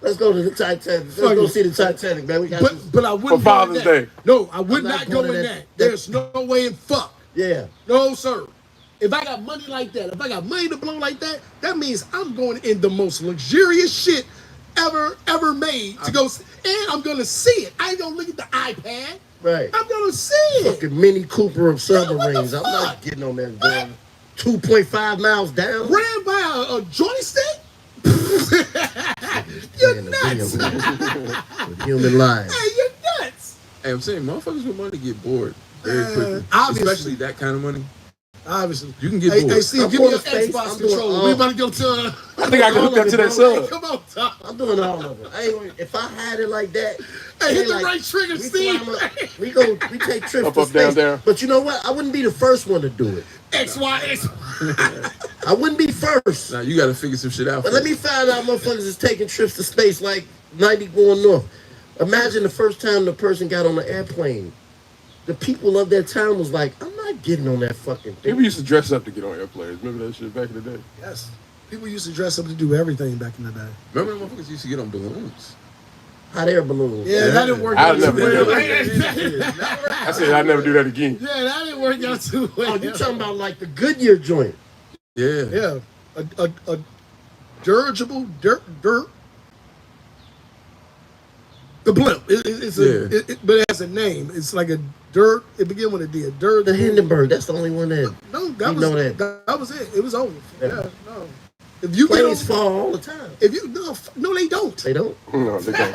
Let's go to the Titanic. Let's Fuck go it. see the Titanic, man. We got but I wouldn't For go in Father's that. Day. No, I would I'm not not go going in to that. that. There's no way in fuck. Yeah. No, sir. If I got money like that, if I got money to blow like that, that means I'm going in the most luxurious shit ever made to go, and I'm gonna see it. I ain't gonna look at the iPad. Right. I'm gonna see it. Fucking Mini Cooper of submarines. what the I'm not fuck? getting on that going 2.5 miles down. Ran by a joystick. Man, You're the nuts. video with human lives. Hey, you're nuts. Hey, I'm saying, motherfuckers with money get bored very quickly. Obviously. Especially that kind of money. Obviously. You can get Hey, bored. Steve, I'm give me going your to space. Xbox I'm doing controller. all- We about to go to. I think I can hook up to that sub. Come on, Tom. I'm doing all of it. If I had it like that, Hey, hit they the like, right trigger, we Steve. climb up, we take trips Up, to up, down, space. down. But you know what? I wouldn't be the first one to do it. X, Y, X. I wouldn't be first. Now you got to figure some shit out. But let me find out motherfuckers is taking trips to space like 90 going north. Imagine the first time the person got on the airplane. The people of that town was like, I'm not getting on that fucking thing. People used to dress up to get on airplanes. Remember that shit back in the day? Yes. People used to dress up to do everything back in the day. Remember the motherfuckers used to get on balloons? Hot air balloons. Yeah, that didn't work I'd out too never do well. that. I said I'd never do that again. Yeah, that didn't work out too well. Oh, you talking about like the Goodyear joint? Yeah. Yeah, a dirigible dirt. The blimp. It's but it has a name. It's like a dirt. It began with a D. A dirt. The Hindenburg. That's the only one that No, that you was know that. that was it. It was over. Yeah. Yeah, no. If you get planes on, fall all the time. if you no, they don't. They don't. No, they don't.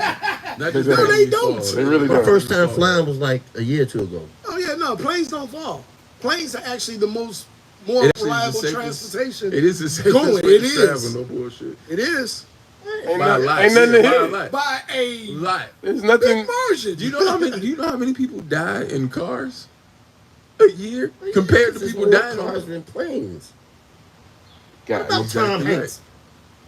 Not just No, that they you don't. fall. They really My don't. first time flying was like a year or two ago. Oh yeah, no, planes don't fall. Planes are actually the more It actually is the reliable safest- transportation. It is the safest Going. way It to is. travel. No bullshit. It is Ain't, By a lot. ain't nothing to By a hit. lot. by a Lot. There's nothing. big margin. Do you know how many? Do you know how many people die in cars a year compared to There's people more dying cars on? than planes. God, About Tom exactly Hanks.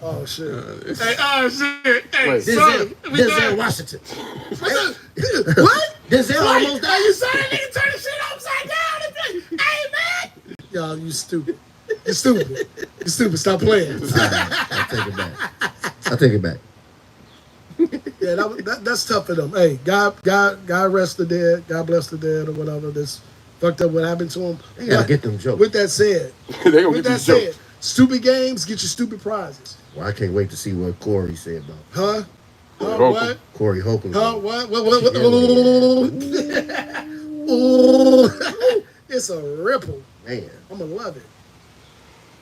Oh shit! Hey, Hey, oh shit! Hey, Wait. son, we Denzel done. Washington. What? Denzel What? almost Hey, died. you saw that nigga turn the shit upside down? Hey man! Y'all, you stupid. You stupid. You stupid. Stop playing. I'll take it back. I'll take it back. Yeah, that's tough for them. Hey, God rest the dead. God bless the dead or whatever. This fucked up what happened to them. You gotta get them jokes. With that said, they gonna with get that these said, jokes. stupid games get you stupid prizes. Well, I can't wait to see what Corey said about Huh? Huh? Holcomb. What? Corey Holcomb. Huh? What? It's a ripple. Man, I'm gonna love it.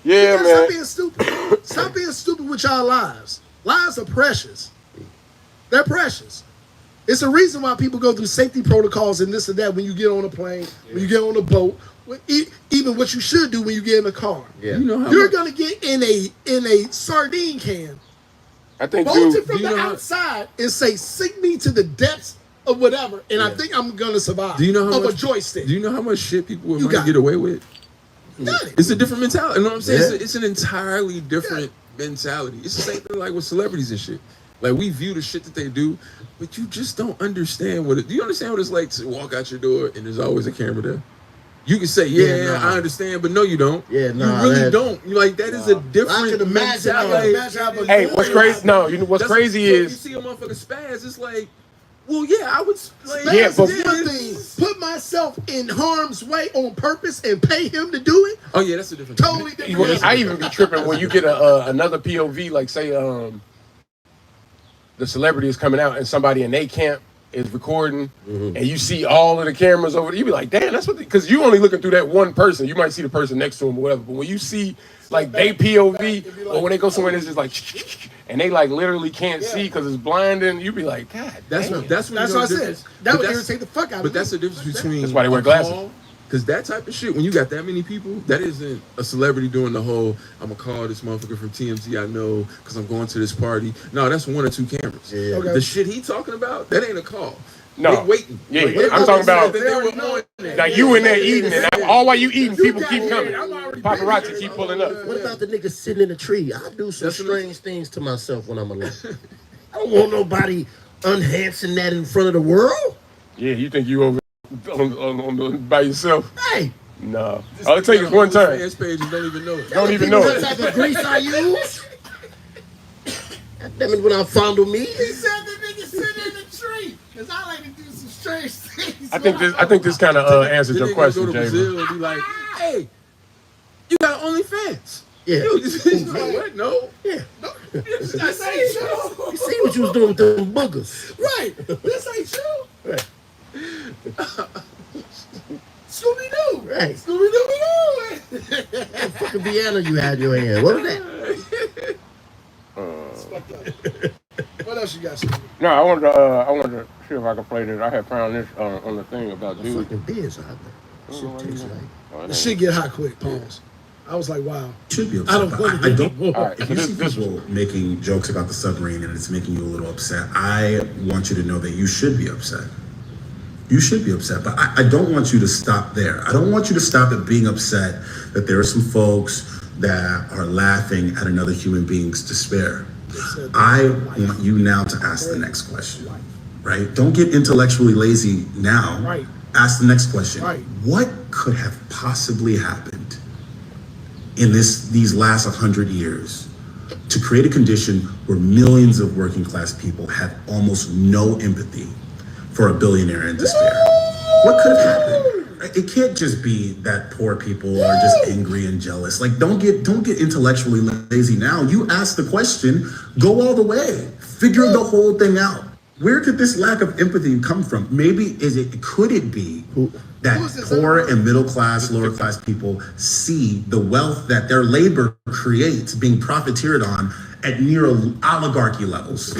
Yeah, Stop man. being stupid. Stop being stupid with y'all lives. Lives are precious. They're precious. It's the reason why people go through safety protocols and this and that when you get on a plane, when you get on a boat, even what you should do when you get in a car. yeah. You know how You're much- gonna get in a sardine can I think bolted from the outside and say, "Sink me to the depths of whatever," and I think I'm gonna survive. Do you know how much a joystick? Do you know how much shit people would get away with? It's a different mentality. You know what I'm saying? It's an entirely different mentality. It's the same thing like with celebrities and shit. Like we view the shit that they do, but you just don't understand what it. Do you understand what it's like to walk out your door and there's always a camera there? You can say, I understand, but no, you don't. Yeah, no, you really don't. You like that is a different. I can imagine. Hey, what's crazy? No, you know what's crazy is you see a motherfucker spaz. It's like, well, yeah, I would. Like, but one thing, put myself in harm's way on purpose and pay him to do it. Oh yeah, that's a different. Totally different. I even be tripping when you get another POV, like say the celebrity is coming out and somebody in their camp is recording, and you see all of the cameras over there, you be like, damn, that's what, because you only looking through that one person. You might see the person next to him or whatever, but when you see like they POV, or when they go somewhere and it's just like, and they like literally can't see because it's blinding, you be like, God, that's what I said. That would irritate the fuck out of me. But that's the difference between. That's why they wear glasses. Because that type of shit, when you got that many people, that isn't a celebrity doing the whole, I'm going to call this motherfucker from TMZ I know because I'm going to this party. No, that's 1 or 2 cameras. Yeah. Okay. The shit he talking about, that ain't a call. No. They waiting. Yeah, I'm talking about like you in there eating, and all while you eating, people keep coming. Paparazzi keep pulling up. What about the nigga sitting in a tree? I do some strange things to myself when I'm alone. I don't want nobody enhancing that in front of the world. Yeah, you think you over on by yourself? Hey. No. All it takes is one time. Fans page and don't even know it. Don't even know What it. type of grease I use? God damn it, when I fondle me. He said the nigga sitting in the tree. Because I like to do some strange things. I think this kind of answers your question, go to James. Brazil and be like, hey, you got OnlyFans. Yeah. He's like, what? No. Yeah. This ain't true. You see what you was doing with them boogers. Right. This ain't true. Right. Scooby-Doo. Right. Scooby-Doo. What fucking piano you had in your hand? What was that? What else you got, Scooby? No, I wanted to see if I could play this. I had found this on the thing about dude. Fucking beers out there. Shit tastes like. The shit get hot quick. Pause. I was like, wow. Should be upset. I don't want to I get don't. more. Right, If you see people making jokes about the submarine and it's making you a little upset, I want you to know that you should be upset. You should be upset, but I don't want you to stop there. I don't want you to stop at being upset that there are some folks that are laughing at another human being's despair. I want you now to ask the next question, right? Don't get intellectually lazy now. Right. Ask the next question. Right. What could have possibly happened in these last 100 years to create a condition where millions of working class people have almost no empathy for a billionaire in despair? What could have happened? It can't just be that poor people are just angry and jealous. Like, don't get intellectually lazy now. You ask the question, go all the way, figure the whole thing out. Where could this lack of empathy come from? Could it be that poor and middle class, lower class people see the wealth that their labor creates being profiteered on at near oligarchy levels?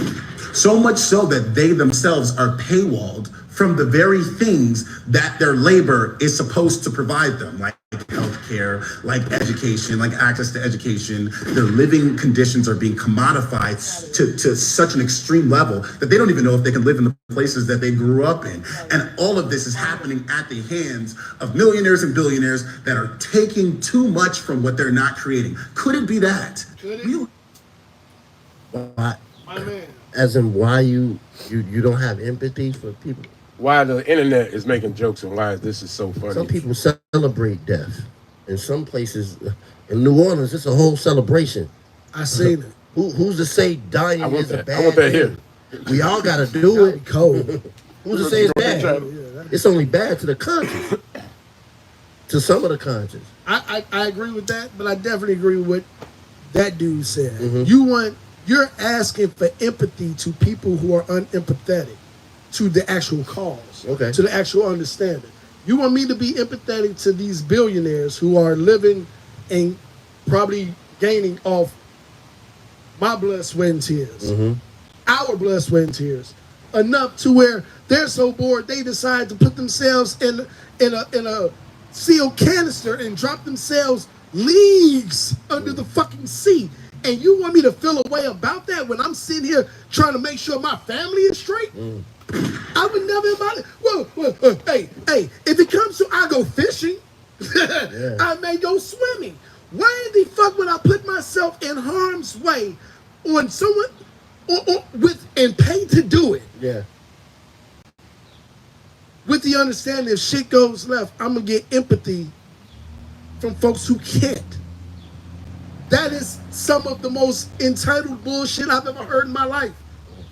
So much so that they themselves are paywalled from the very things that their labor is supposed to provide them, like healthcare, like education, like access to education. Their living conditions are being commodified to such an extreme level that they don't even know if they can live in the places that they grew up in. And all of this is happening at the hands of millionaires and billionaires that are taking too much from what they're not creating. Could it be that? Why? My man. As in why you don't have empathy for people? Why the internet is making jokes and why this is so funny. Some people celebrate death. In some places, in New Orleans, it's a whole celebration. I seen it. Who's to say dying is a bad I want that thing? here. We all got to do it. Cold. Who's to say it's bad? It's only bad to the conscious. To some of the conscious. I agree with that, but I definitely agree with what that dude said. Mm-hmm. You're asking for empathy to people who are unempathetic to the actual cause, Okay. to the actual understanding. You want me to be empathetic to these billionaires who are living and probably gaining off my blood, sweat, and tears, our blood, sweat, and tears, enough to where they're so bored they decide to put themselves in a sealed canister and drop themselves leagues under the fucking sea And you want me to feel a way about that when I'm sitting here trying to make sure my family is straight? I would never about it. Well, hey, if it comes to I go fishing, I may go swimming. Why the fuck would I put myself in harm's way on someone with and pay to do it? Yeah. With the understanding if shit goes left, I'm gonna get empathy from folks who can't. That is some of the most entitled bullshit I've ever heard in my life.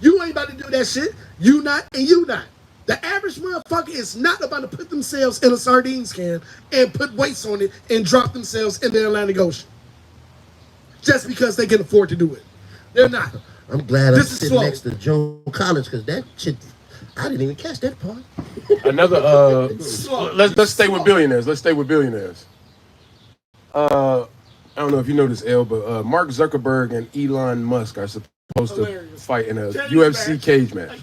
You ain't about to do that shit. You not, and you not. The average motherfucker is not about to put themselves in a sardines can and put weights on it and drop themselves in the Atlantic Ocean. Just because they can afford to do it. They're not. I'm glad I'm This is sitting slow. next to Joe Collins because that shit, I didn't even catch that part. Another let's stay with billionaires. Let's stay with billionaires. I don't know if you know this, L, but Mark Zuckerberg and Elon Musk are supposed to fight in a UFC cage match.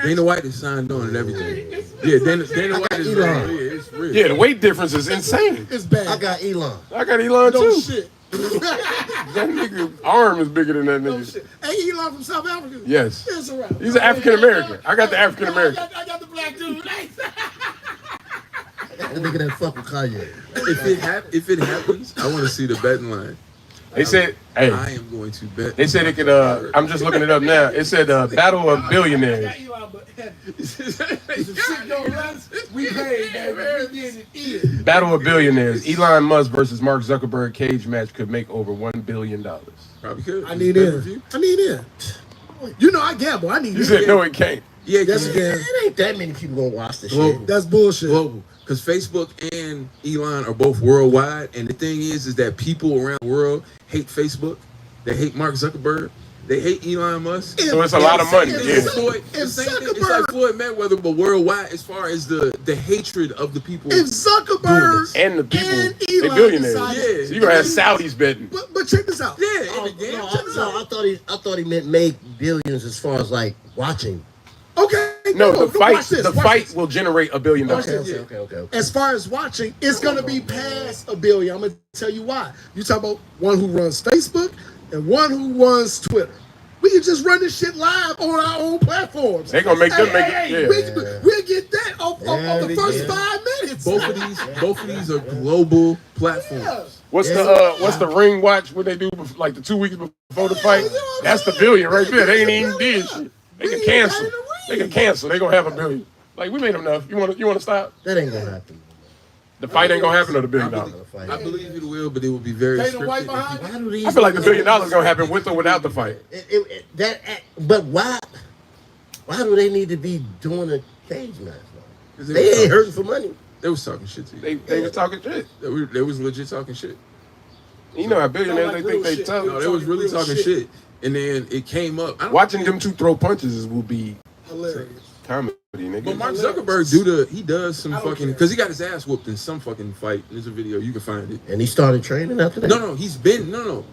Dana White is signed on and everything. Yeah, Dana White is Elon. real. Yeah, it's real. Yeah, the weight difference is insane. It's bad. I got Elon. I got Elon No too. shit. That nigga arm is bigger than that No nigga. shit. Hey, Elon from South Africa? Yes. It's a wrap. He's an African American. I got the African American. I got the black dude. The nigga that fuck with Kanye. If it happens, I want to see the betting line. They said, hey, I am going to bet. they said it could, I'm just looking it up now. It said Battle of Billionaires. We paid, baby. We did it. Battle of Billionaires. Elon Musk versus Mark Zuckerberg cage match could make over $1 billion. Probably could. I need in. You know I gamble. I need You in. said, no, it can't. Yeah, Yes, because again. It ain't that many people gonna watch this Well, shit. That's bullshit. global. Because Facebook and Elon are both worldwide, and the thing is that people around the world hate Facebook. They hate Mark Zuckerberg. They hate Elon Musk. So it's a lot of money. If Yeah. Floyd, the same thing, it's like Floyd Mayweather, but worldwide as far as the hatred of the people. If Zuckerberg And the people, and they Elon billionaires. decided- So you gonna have Saudis betting. But check this out. Yeah, Oh, in the game. no, I thought he meant make billions as far as like watching. Okay. No, the watch fight, this, the watch fight this. will generate $1 billion. Okay. As far as watching, it's gonna be past $1 billion. I'm gonna tell you why. You talk about one who runs Facebook and one who runs Twitter. We can just run this shit live on our own platforms. They gonna make them make it. Yeah. We'll get that off the Yeah, first yeah. 5 minutes. Both of these are global platforms. Yeah. What's the ring watch? What they do like the 2 weeks before the fight? That's the billion right there. They ain't even did shit. They can cancel. They can cancel. They gonna have $1 billion. Like we made enough. You want to stop? That ain't gonna happen. The fight ain't gonna happen or the $1 billion. I believe it will, but it will be very Ain't no white scripted. behind Why do these? I feel like the $1 billion gonna happen with or without the fight. But why? Why do they need to be doing a cage match? Because They ain't hurting for money. They was talking shit to you. They was talking shit. They was legit talking shit. You know how billionaires Like they think real they shit. tough. No, they was really real talking shit. And then it came up. I don't Watching them two throw punches will be Hilarious. comedy, nigga. But Mark Zuckerberg he does some fucking, because he got his ass whooped in some fucking fight. There's a video, you can find it. And he started training after that. No,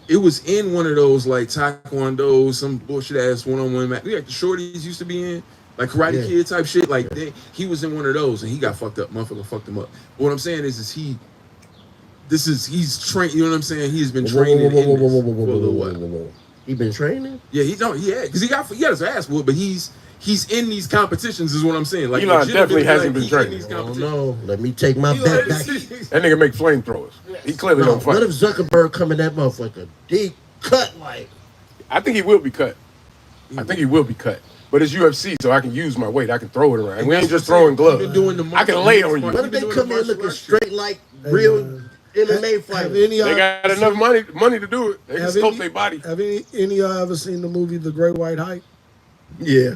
it was in one of those like Taekwondo, some bullshit ass one-on-one match. Like the shorties used to be in, like Karate Kid type shit. Like he was in one of those and he got fucked up. Motherfucker fucked him up. But what I'm saying is he's trained. You know what I'm saying? He's been training in this for a little while. He been training? Yeah, because he got his ass whooped, but he's in these competitions, is what I'm saying. Like Elon definitely hasn't been he's in training. these Oh competitions. no, let me take my bet back. That nigga make flamethrowers. He clearly No, don't fight. what if Zuckerberg come in that motherfucker deep cut like? I think he will be cut. But it's UFC, so I can use my weight. I can throw it around. We ain't just throwing gloves. I can lay on you. What if they come in looking straight like real MMA fighters? They got enough money to do it. They can sculpt their body. Have any of y'all ever seen the movie The Great White Hype? Yeah.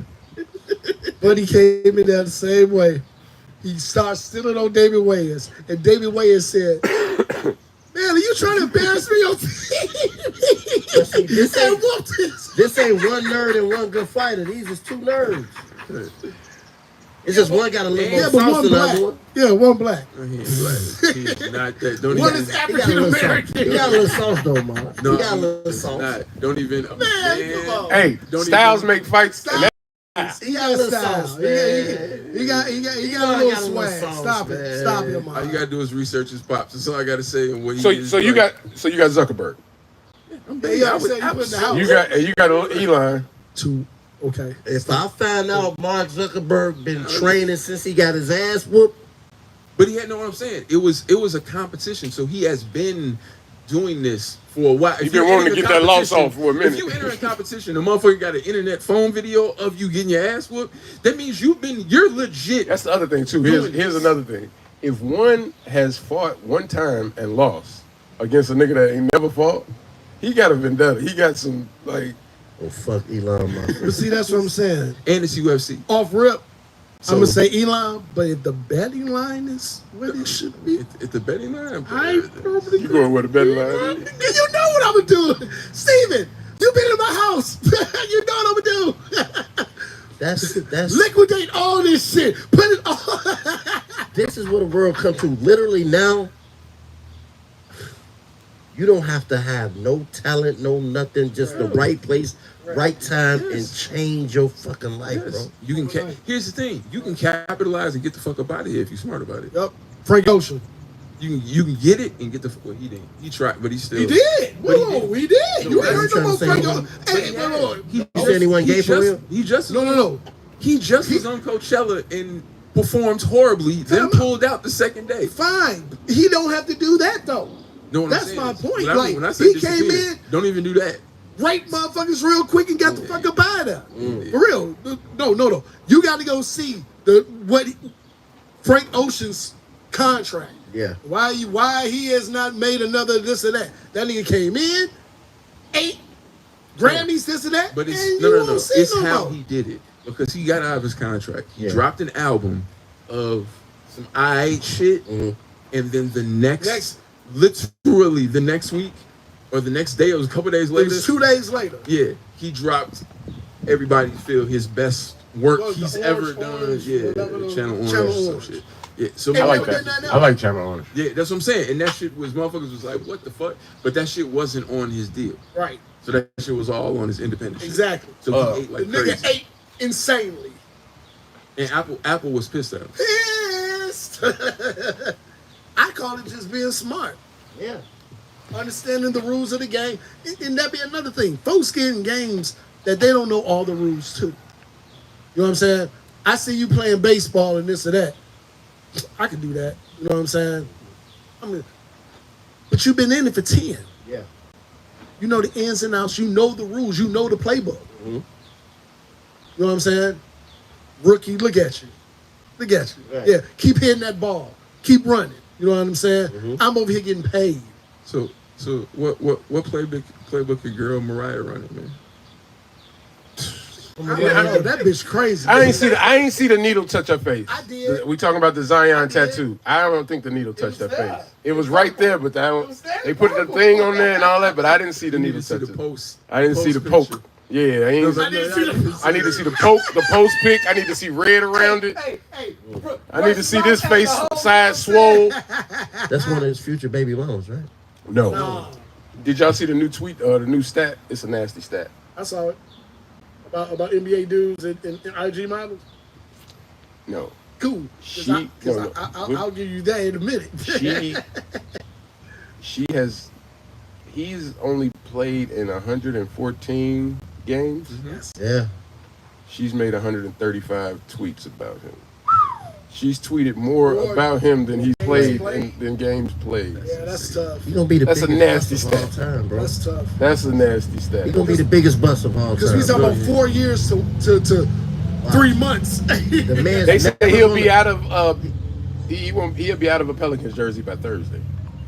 But he came in there the same way. He started stealing on David Wayans. And David Wayans said, man, are you trying to embarrass me on But see, this ain't one nerd and one good fighter. These is two nerds. It's just one got a little more sauce than the other one. Yeah, one black. He ain't black. He's not that. Don't One even. is He got a African little sauce. American. He got a little sauce though, man. No, He got a little he's sauce. not. Don't even. Man, come on. Hey, Don't Styles even- make fights. And He got a little sauce, style. man. He got a got little a little swag. sauce, Stop it. man. Stop him, All you man. gotta do is research his pops. That's all I gotta say. And what he so is, you like, got Zuckerberg. I'm Yeah, big. you I know would what I'm saying? You put in the house. You got Elon. Okay. If I find out Mark Zuckerberg been training since he got his ass whooped, But he had, know what I'm saying? It was a competition, so he has been doing this for a while. He's been wanting to get that loss off for a minute. If you enter a competition, the motherfucker got an internet phone video of you getting your ass whooped, that means you're legit. That's the other thing too. Here's another thing. If one has fought one time and lost against a nigga that ain't never fought, he got a vendetta. He got some like. oh fuck Elon Musk. But see, that's what I'm saying. And it's UFC. Off rip, So- I'm gonna say Elon, but if the betting line is what it should be, It's the betting line. I probably You going with a betting line? You know what I'm gonna do, Steven. You been in my house. You know what I'm gonna do. That's Liquidate all this shit. Put it all. this is what the world come to. Literally now, you don't have to have no talent, no nothing, just the right place, right time, and change your fucking life, Yes. bro. You can. Here's the thing: you can capitalize and get the fuck up out of here if you're smart about it. Yep. Frank Ocean. You can get it and get the. Well, he didn't. He tried, but he still. He did. But he Whoa, did. he did. You what ain't are heard you no more trying to Frank say, Ocean. Hey, wait, wait. He You said anyone gay for real? He just No. He just was on Coachella and performed horribly, then pulled out the second day. Fine. He don't have to do that though. No, what I'm That's saying my is, point. when I Like, say he came disappear, in, don't even do that. raped motherfuckers real quick and got the fuck up out of there. For real. No. You got to go see Frank Ocean's contract. Yeah. Why he has not made another this or that. That nigga came in, 8 Grammys, this and that. But it's and no. you won't see It's no how more. he did it because he got out of his contract. He Yeah. dropped an album of some aight shit, and then the next, literally the next week or the next day, it was a couple days It later. was 2 days later. Yeah, he dropped. Everybody feel his best work What was he's the ever Orange, done. Yeah, whatever, Channel Orange, Channel some Orange. shit. Yeah, so Hey, I like never done that. that I like Channel Orange. yeah, that's what I'm saying. And that shit was motherfuckers was like, what the fuck? But that shit wasn't on his deal. Right. So that shit was all on his independent shit. Exactly. So he ate The like nigga crazy. ate insanely. And Apple was pissed at him. Pissed. I call it just being smart. Yeah. Understanding the rules of the game. And that be another thing. Folks get in games that they don't know all the rules too. You know what I'm saying? I see you playing baseball and this or that. I can do that. You know what I'm saying? But you've been in it for 10. Yeah. You know the ins and outs. You know the rules. You know the playbook. You know what I'm saying? Rookie, look at you. Look at you. Right. Yeah, keep hitting that ball. Keep running. You know what I'm saying? I'm over here getting paid. So what playbook your girl Mariah running, man? I don't know. That bitch crazy. I ain't see the needle touch her face. I did. We talking about the Zion did. tattoo. I don't think the needle touched her was there. face. It was right there, but they put the thing on there and all that, but I didn't see the You need needle to see touch the it. post. I didn't see the post poke. picture. Yeah, I didn't see the. I need to see the post pic. I need to see red around it. Hey, bro, I need to see this face side swole. That's one of his future baby mamas, right? No. Nah, Did y'all see the new tweet or the new stat? It's a nasty stat. I saw it. About NBA dudes and IG models. No. Cool. She- no. I'll give you that in a minute. He's only played in 114 games. Yeah. She's made 135 tweets about him. She's tweeted more about him than he's played than games played. Yeah, that's tough. He gonna be the That's a biggest nasty bust of all stat. time, bro. That's tough. That's a nasty He stat. gonna be the biggest bust of all time. Because we talking about bro. 4 years to 3 months. The man's They say never he'll be gonna- out of he'll be out of a Pelicans jersey by Thursday.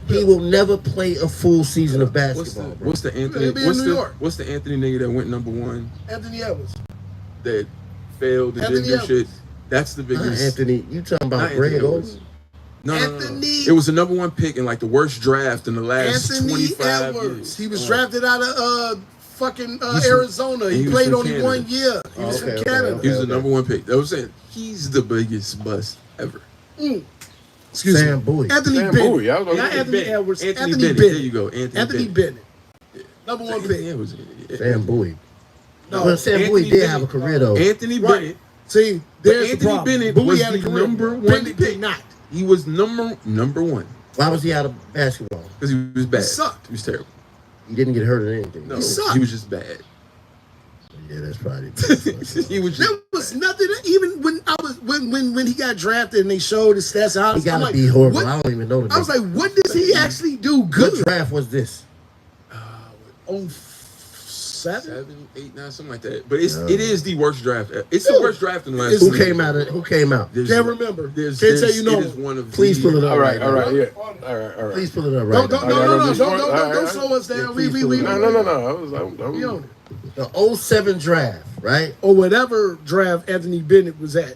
He will never play a full season of basketball, bro. What's the Anthony? He'll be in New York. What's the Anthony nigga that went #1 Anthony Edwards. that failed and Anthony didn't do shit? Edwards. That's the Not biggest. Anthony, you talking Not about Anthony Greg Edwards. Oden? No. Anthony- It was the #1 pick in like the worst draft in the last Anthony 25 Edwards. years. He was drafted out of He's from- Arizona. He he was played from only Canada. 1 year. He was Okay, from okay, Canada. He was the Okay. #1 pick. I was saying he's the biggest bust ever. Excuse Sam me. Bowie. Anthony Sam Bennett. Bowie, I was gonna Not say Anthony Bennett. Edwards. Anthony Anthony Bennett. Bennett. There you go. Anthony Bennett. #1 pick. Yeah, it was, Sam Bowie. No. Well, Sam Anthony Bowie did Bennett. have a career though. Anthony Right. Bennett. See, But there's the Anthony problem. Bennett Bowie was had a the career. #1 Bennett pick. did not. He was number 1 Why was he out of basketball? because he was bad. sucked. He was terrible. He didn't get hurt or anything. No, sucked. he was just bad. Yeah, that's probably. He was There was nothing. Even when he got drafted and they showed his stats, He gotta be horrible. I don't even know the I was like, what does he actually do good? What draft was this? 07? 8, 9, something like that. But it is the worst draft. It's the worst draft in the last. Who came out? Who came out? Can't remember. Can't tell you no. It is one of Please pull it up. All right, now. all right, yeah. All right. Please pull it up right now. Don't slow us down. We No. The 07 draft, right? or whatever draft Anthony Bennett was at,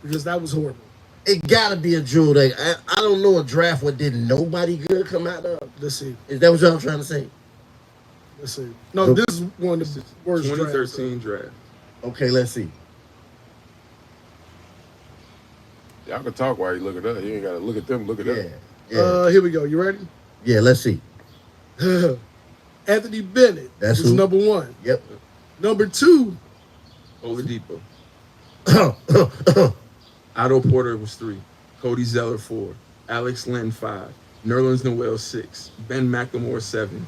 because that was horrible. It gotta be a jewel. I don't know a draft where didn't nobody good come out of. Let's see. Is that what y'all trying to say? Let's see. No, this is one of the worst 2013 draft. Okay, let's see. Y'all can talk while you look it up. You ain't gotta look at them. Look it up. Yeah. Here we go. You ready? Yeah, let's see. Anthony Bennett That's was who? number 1. Yep. Number 2, Oladipo. Otto Porter was 3. Cody Zeller 4. Alex Len 5. Nerlens Noel 6. Ben McLemore 7.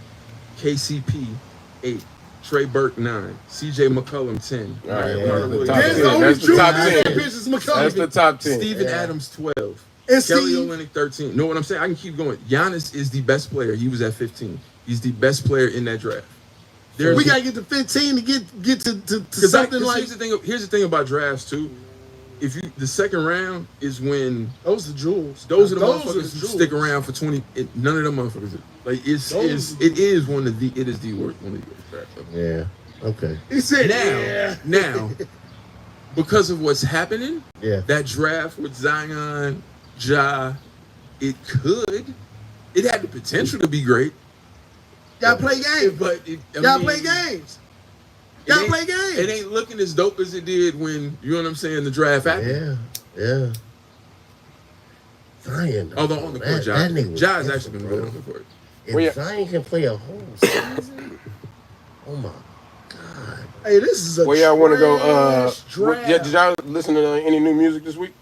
KCP 8. Trey Burke 9. CJ McCollum 10. All right, Carter Williams, That's the 10. top 10. That's the top 10. Steven Adams 12. And Kelly Steve- Olynyk 13. Know what I'm saying? I can keep going. Giannis is the best player. He was at 15. He's the best player in that draft. we gotta get to 15 to get to something like. Here's the thing about drafts too. If you the second round is when Those are jewels. those are the Those motherfuckers who jewels. stick around for 20. None of them motherfuckers. Like it is one of the worst one of the worst drafts ever. Yeah. Okay. He said, Now, because of what's happening, Yeah. that draft with Zion, Ja, it had the potential to be great. Y'all play games. But Y'all play games. Y'all play games. It ain't looking as dope as it did when, you know what I'm saying, the draft happened. Yeah. Zion. Although on the court, Ja's actually been good on the court. If Zion can play a whole season, oh my God. Hey, this is a Where y'all want to go? draft. Did y'all listen to any new music this week?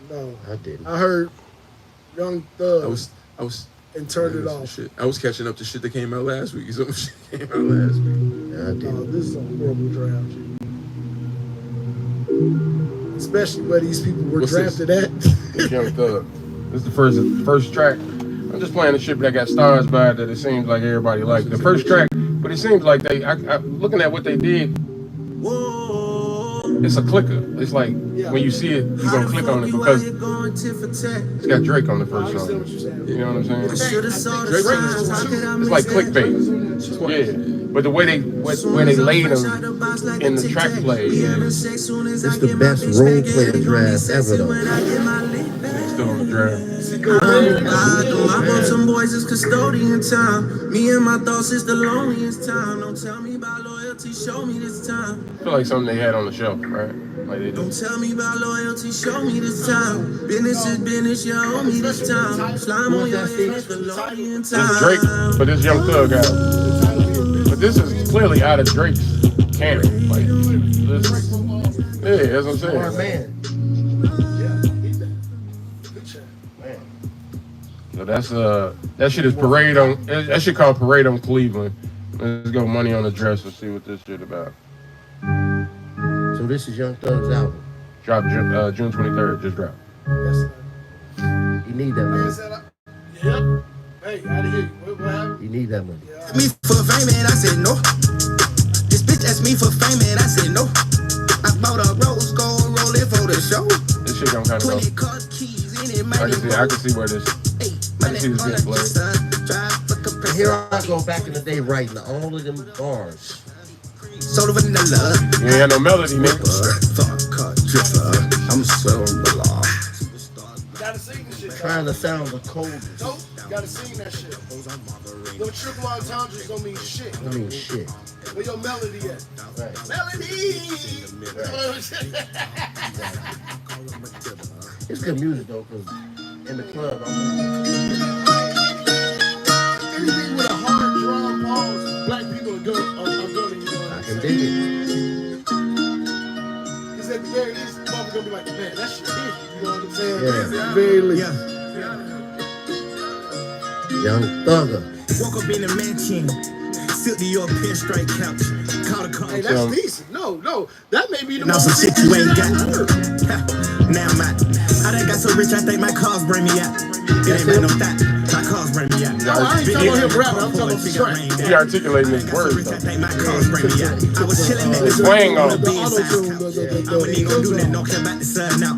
No, I didn't. I heard Young Thug I was and turned it some off. shit. I was catching up to shit that came out last week. Some shit came out last week. Yeah, I No, didn't. this is a horrible draft. Especially where these people were What's drafted at. It's Young Thug. This is the first track. I'm just playing the shit that got stars by it that it seems like everybody liked. The first track, but it seems like I looking at what they did, it's a clicker. It's like when you see it, you gonna click on it because it's got Drake on the I first understand song. what you're saying. You know what I'm saying? Drake It's like clickbait. Yeah, but the way they laid them in the track play, It's the best role player draft ever, though. still on the draft. I want some boys, it's custodian time. Me and my thoughts is the loneliest time. Don't tell me about loyalty, show me this time. I feel like something they had on the shelf, right? Like they Don't do. tell me about loyalty, show me this time. Business is business, you owe me this time. Slime on your head, it's the loneliest This is Drake, time. but this Young Thug out. But this is clearly out of Drake's canon. Like, this, yeah, that's what I'm saying. Smart man. So that's that shit is Parade on. That shit called Parade on Cleveland. Let's go Money on the Dresser. See what this shit about. So this is Young Thug's album. Dropped June 23rd. Just dropped. You need that money. Yep. Hey, out of here. What happened? You need that money. Me for fame and I said no. This bitch asked me for fame and I said no. I bought a rose gold rolling for the show. This shit gonna kind of go. 20 car keys in it, I can see where this. I can see this getting played. Here I go back in the day writing all of them bars. Soda vanilla. You ain't had no melody, nigga. I'm so below. Gotta sing this shit. Trying to sound the coldest. Nope. Gotta sing that shit. No triple entendres don't mean shit. I mean, shit. Where your melody at? Right. Melody! It's good music though, cause in the club, Anything with a hard drum pause, black people are going to I can dig it. Because at the very least, motherfuckers gonna be like, man, that shit hit. You know what I'm saying? Yeah. At the very least. Young Thugger. Woke up in a mansion, silk to your pinstripe couch. Call the car. Hey, that's decent. No, that may be the Now most some shit you ain't got. heard. Now I'm out. I done got so rich, I think my cars bring me out. It ain't been no thought. My cars bring me out. No, I ain't talking about him rapping. I'm talking about the track. He articulating his words though. I think my cars bring me out. I was chilling at the Swing on. The auto-tune, I wouldn't even do that, don't care about the sun now.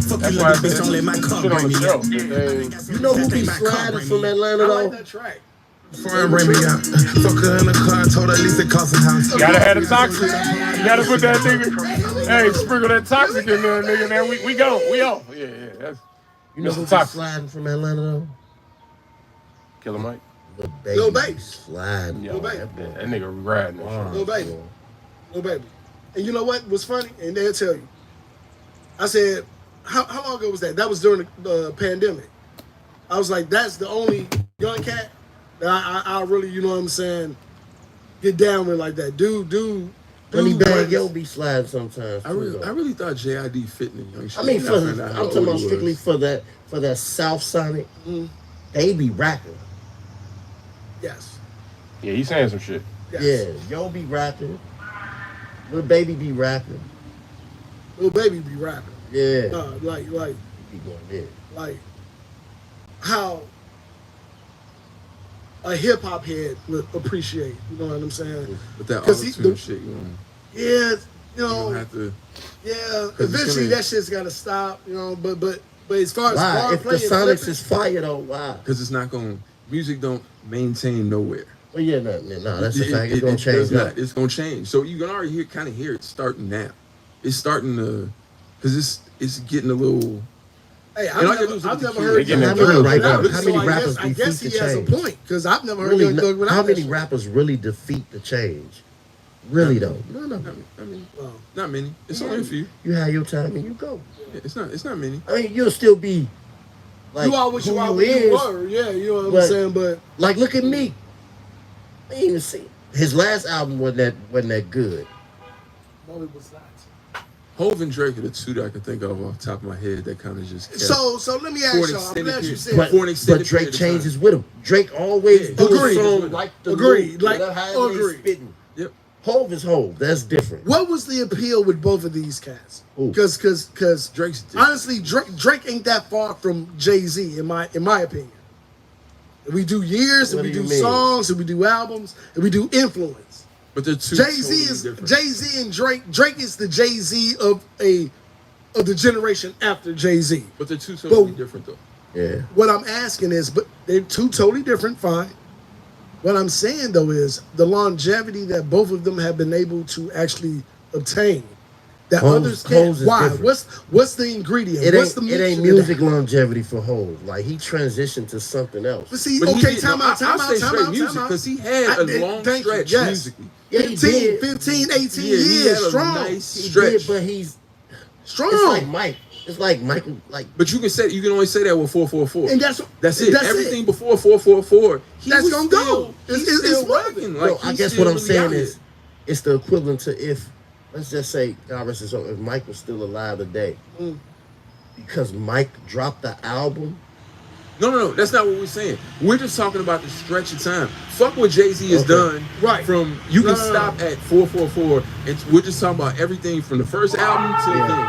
Fuck That's you, why I little bitch, said don't let my car shit on bring the me show. out. Hey, You know who be sliding from Atlanta I though? like that track. Friend bring me out. Fuck her in the car, told her at least it cost a house. gotta have the toxic. You gotta put that nigga. Hey, sprinkle that toxic in there, nigga. Now we go. We on. Yeah. That's You know who Mr. be Toxic. sliding from Atlanta though? Killer Mike. Lil Baby. sliding. Yo, Lil Baby. that nigga riding that shit. Lil Baby. Lil Baby. And you know what was funny? And they'll tell you. I said, how long ago was that? That was during the pandemic. I was like, that's the only young cat that I really, you know what I'm saying, get down with like that. Dude. Money Bag brings- Yo be sliding sometimes. I too, though. really thought JID fit in the young shit. I mean, Then for found out how I'm talking old about he strictly was. for that South Sonic. Mhm. They be rapping. Yes. Yeah, he's saying some shit. Yes. Yeah, Yo be rapping. Lil Baby be rapping. Lil Baby be rapping. Yeah, Like be going there. like how a hip hop head would appreciate. You know what I'm saying? But that 'Cause auto-tune the- shit, you Yeah, you don't know, have to. yeah. 'cause it's Eventually, gonna- that shit's got to stop. You know, but as far as Why? bar If the playing, Sonics flipping, is fire though, why? Because it's not going. Music don't maintain nowhere. Well, yeah, no, that's a fact. It's gonna does change. not. It's gonna change. So you can already kind of hear it starting now. It's starting to, because it's getting a little. hey, and all you do is I've look at never the heard kids. They getting Young that Thug right now. without it. How So many I rappers guess, I guess defeat he the has a change? point because I've never heard Really, Young Thug without how that many shit. rappers really defeat the change? Really though, no. I mean, Wow. not many. It's only a few. You have your time and you go. Yeah, it's not many. I mean, you'll still be like You are what who you are you what you is. were. Yeah, you know what I'm But- saying? But Like, look at me. I ain't even see his last album wasn't that good. no, it was not. Hov and Drake are the two that I can think of off the top of my head that kind of just. kept So let me ask for an y'all. I'm extended glad you period. said But, For an extended but Drake period of time. changes with him. Drake always Yeah, do agreed. a song like the Agreed. Loop, Like, whatever, however they agreed. spitting. Yep. Hov is Hov. That's different. What was the appeal with both of these cats? Who? Because Drake's different. honestly, Drake ain't that far from Jay-Z in my opinion. If we do years, What and we do do you mean? songs, and we do albums, and we do influence. But they're two. Jay-Z and Drake. Drake is the Jay-Z of the generation after Jay-Z. But they're two totally But- different though. Yeah. What I'm asking is, but they're two totally different, fine. What I'm saying though is the longevity that both of them have been able to actually obtain. That Hov's- others can't. Hov's is Why? different. What's the ingredient? It What's ain't, the it ain't mixture to music that? longevity for Hov. Like, he transitioned to something else. But see, But he okay, did- time no, out, I'll say straight music time out. because he had a long thank you, stretch yes. musically. Yeah, he 15, did. 15, 18 Yeah, he years had a strong. nice He stretch. did, but he's Strong. it's like Mike. It's like Michael. Like, But you can only say that with 444. And that's it. that's Everything before 444, That's gonna go. He's It's still relevant. rocking. no, Like, I he's guess still what I'm really saying out is, here. it's the equivalent to if, let's just say, God rest his soul, if Mike was still alive today, because Mike dropped the album. No, that's not what we're saying. We're just talking about the stretch of time. Fuck what Jay-Z has Okay. done. Right. From you can No. stop at 444, and we're just talking about everything from the first album to Yeah. the thing.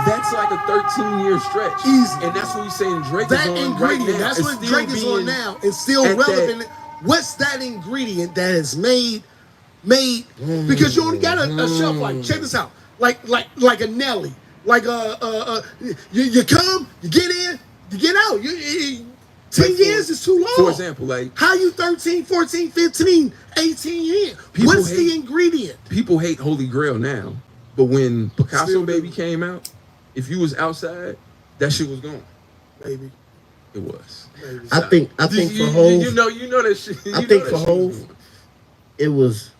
That's like a 13-year stretch. Easy. And that's what we're saying Drake that is on ingredient. right now. That's It's what still Drake is on being now. It's still at relevant. What's that ingredient that has made because you only got a shelf life. Check this out. Like a Nelly. Like you come, you get in, you get out. 10 Like years is too long. For example, like How you 13, 14, 15, 18 years? People What's hate- the ingredient? people hate Holy Grail now, but when Picasso Still Baby do. came out, if you was outside, that shit was gone. Baby. It was. I think for Hov, you know that shit. I you think know for that shit was Hov, gone. it was.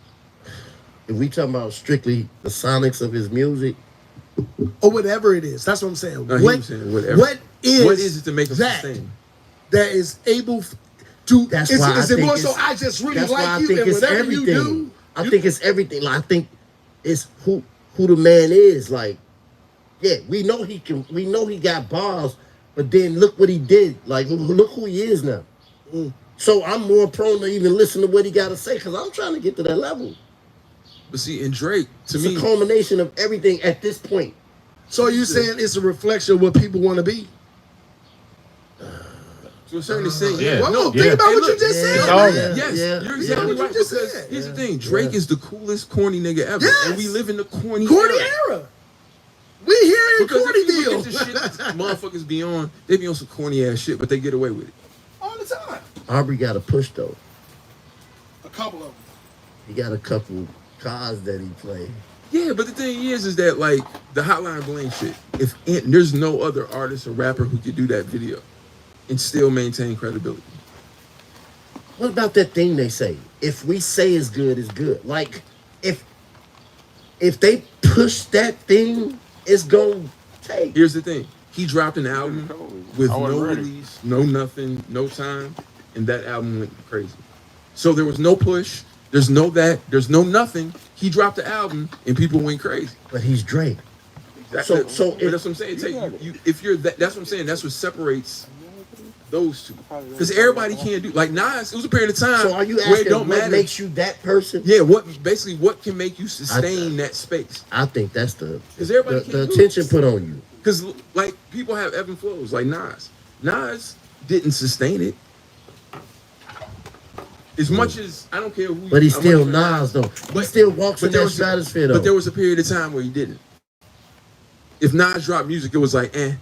If we talking about strictly the sonics of his music, Or whatever it is. That's what I'm saying. No, he was saying whatever. What is it to make us that sustain? that is able to That's is, why is I it think more so it's- I just really that's why I like you think and it's whatever everything. you do? I think it's everything. Like, I think it's who the man is. Like, yeah, we know he can. We know he got bars, but then look what he did. Like, look who he is now. So I'm more prone to even listen to what he got to say because I'm trying to get to that level. But see, and Drake, to It's me, a culmination of everything at this point. So you saying it's a reflection of what people want to be? to a certain extent, Yeah. Well, No, think about hey, what look, you just said. it's all man. Yes, you're exactly what you right. just Because said. here's the thing: Drake is the coolest corny nigga ever, Yes. and we live in the corny era. We here in Because corny if you deal look at the shit motherfuckers be on, they be on some corny ass shit, but they get away with it. all the time. Aubrey got a push though. A couple of them. He got a couple cars that he played. Yeah, but the thing is that like the Hotline Bling shit. There's no other artist or rapper who could do that video and still maintain credibility. What about that thing they say? If we say it's good, it's good. Like if they push that thing, it's gonna take. Here's the thing: he dropped an album with I wasn't no ready. release, no nothing, no time, and that album went crazy. So there was no push. There's no that. There's no nothing. He dropped the album and people went crazy. But he's Drake. That's So what I'm saying. If you're that, that's what I'm saying. That's what separates those two. Because everybody can't do like Nas. It was a period of time So are you where it asking don't what matter. makes you that person? Yeah, what can make you sustain that space? I think that's the 'Cause everybody the can't do attention it. put on you. Because like people have ebb and flows. Like Nas didn't sustain it. As much as I don't care who. But he's I'm still not even- Nas though. He still walks in there that was stratosphere though. But there was a period of time where he didn't. If Nas dropped music, it was like, I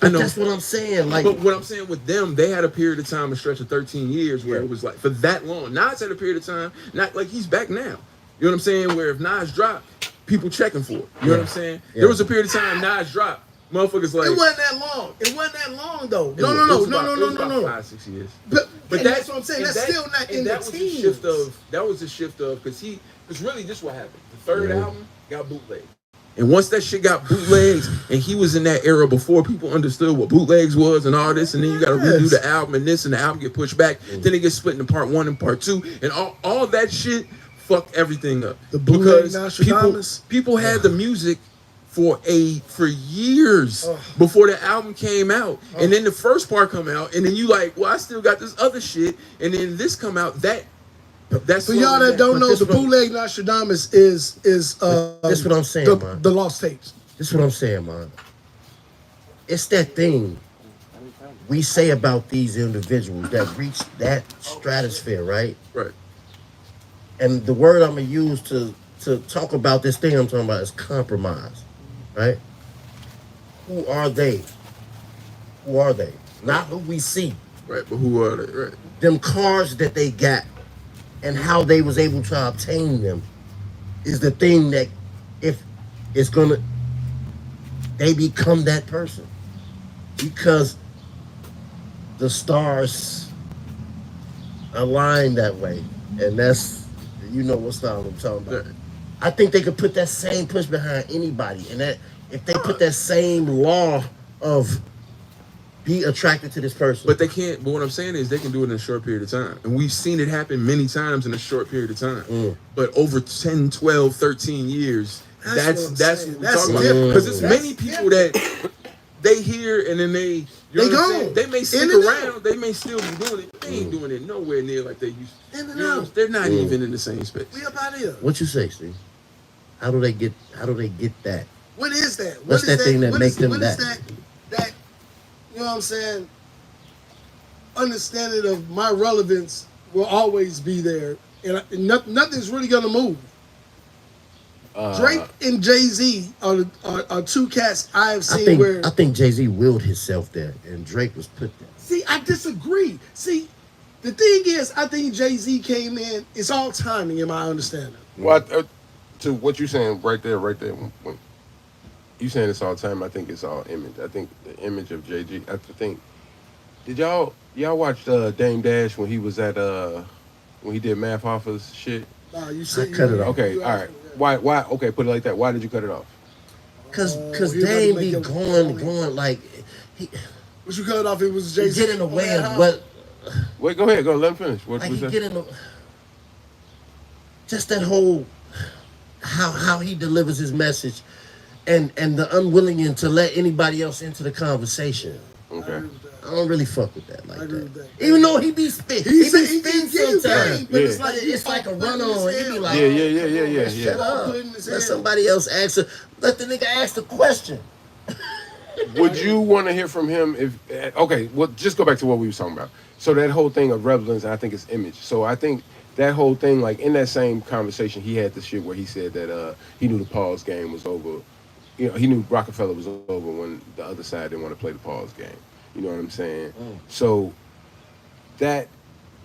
But know. that's what I'm saying. Like But what I'm saying with them, they had a period of time, a stretch of 13 years where it was like, for that long. Nas had a period of time, not like he's back now. You know what I'm saying? Where if Nas dropped, people checking for it. You know what I'm saying? Yeah. There was a period of time Nas dropped. Motherfuckers like. It wasn't that long. It wasn't that long though. it No. was about 5-6 years. But But that's what I'm saying. and That's still not in the that was teens. that was a shift of because really this what happened. The third album got bootlegged. And once that shit got bootlegs, and he was in that era before people understood what bootlegs was and all this, and then you got to redo the album and this, and the album get pushed back. Then it gets split into part 1 and part 2, and all that shit fucked everything up. The bootleg because Nostradamus. people had the music for years before the album came out, and then the first part come out, and then you like, well, I still got this other shit, and then this come out that's For y'all that don't know, the bootleg Nostradamus is that's what I'm saying, man. the lost tapes. This is what I'm saying, man. It's that thing we say about these individuals that reach that stratosphere, right? Right. And the word I'm gonna use to talk about this thing I'm talking about is compromise, right? Who are they? Who are they? Not who we see. Right, but who are they? Right. Them cars that they got and how they was able to obtain them is the thing that if it's gonna they become that person because the stars align that way, and that's what style I'm talking about. Yeah. I think they could put that same push behind anybody, and that if they put that same law of be attracted to this person. But they can't. But what I'm saying is they can do it in a short period of time. And we've seen it happen many times in a short period of time. But over 10, 12, 13 years, that's what we're talking about. Because it's many people that they hear and then they go. They may stick around. They may still be doing it. They ain't doing it nowhere near like they used to. In and out. They're not even in the same space. We up out here. What you say, Steve? How do they get that? What is that? What's that thing that makes them what that? is that? You know what I'm saying? Understanding of my relevance will always be there, and nothing's really gonna move. Drake and Jay-Z are two cats I have seen I think Jay-Z willed himself there, and Drake was put there. See, I disagree. See, the thing is, I think Jay-Z came in. It's all timing, in my understanding. Well, to what you're saying right there. When you saying it's all time, I think it's all image. I think the image of JG. I think. Did y'all watch Dame Dash when he was at when he did Math Hoffa's shit? Nah, you said cut it off. Okay, all right. Why? Okay, put it like that. Why did you cut it off? Cause he about to Dame make be him going like he What you cut it off? It was Jay-Z. get in the way of what Wait, go ahead. Go. Let him finish. What like was he that? get in the just that whole how he delivers his message and the unwilling to let anybody else into the conversation. Okay. I don't really fuck with that like I agree that. with that. Even though he be spit. He He said be he spitting give you sometimes. game, but Yeah. it's like It's like a run on. He be like, Yeah. shut up. Let somebody else answer. Let the nigga ask the question. Would you want to hear from him if? Okay, well, just go back to what we were talking about. So that whole thing of relevance, I think, is image. So I think that whole thing, like in that same conversation, he had the shit where he said that he knew the pause game was over. You know, he knew Rockefeller was over when the other side didn't want to play the pause game. You know what I'm saying? So that,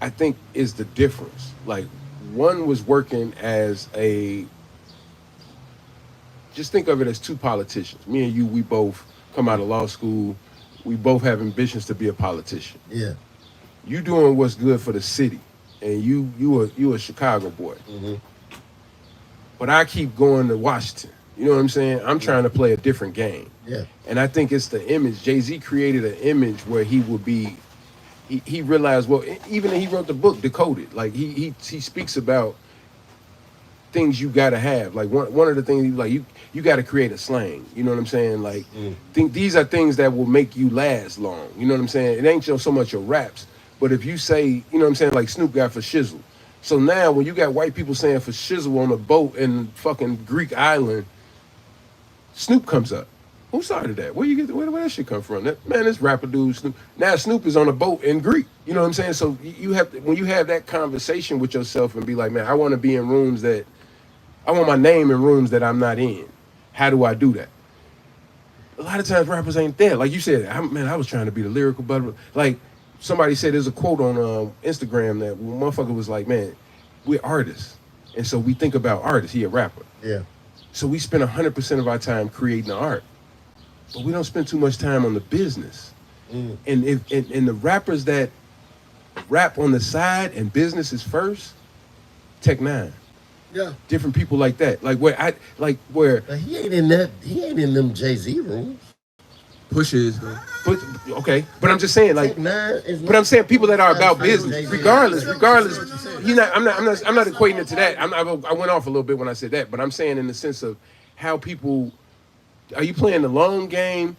I think, is the difference. Like, one was working as just think of it as two politicians. Me and you, we both come out of law school. We both have ambitions to be a politician. Yeah. You doing what's good for the city, and you a Chicago boy. Mm-hmm. But I keep going to Washington. You know what I'm saying? I'm trying to play a different game. Yeah. And I think it's the image. Jay-Z created an image where he would be, he realized, well, even he wrote the book, Decoded. Like, he speaks about things you gotta have. Like, one of the things, like, you gotta create a slang. You know what I'm saying? Like, think these are things that will make you last long. You know what I'm saying? It ain't just so much your raps, but if you say, you know what I'm saying, like Snoop got for shizzle. So now when you got white people saying for shizzle on a boat in fucking Greek island, Snoop comes up. Who started that? Where that shit come from? This rapper dude, Snoop. Now Snoop is on a boat in Greek. You know what I'm saying? So you have to, when you have that conversation with yourself and be like, man, I want to be in rooms that, I want my name in rooms that I'm not in. How do I do that? A lot of times rappers ain't there. Like you said, I was trying to be the lyrical butter. Like somebody said, there's a quote on Instagram that motherfucker was like, man, we're artists. And so we think about artists. He a rapper. Yeah. So we spend 100% of our time creating the art, but we don't spend too much time on the business. And the rappers that rap on the side and business is first, Tech Nine. Yeah. Different people like that. Where But he ain't in them Jay-Z rooms. Pusha is though. But I'm just saying, like, but I'm saying people that are about business, regardless. I'm not equating it to that. I went off a little bit when I said that, but I'm saying in the sense of how people, are you playing the long game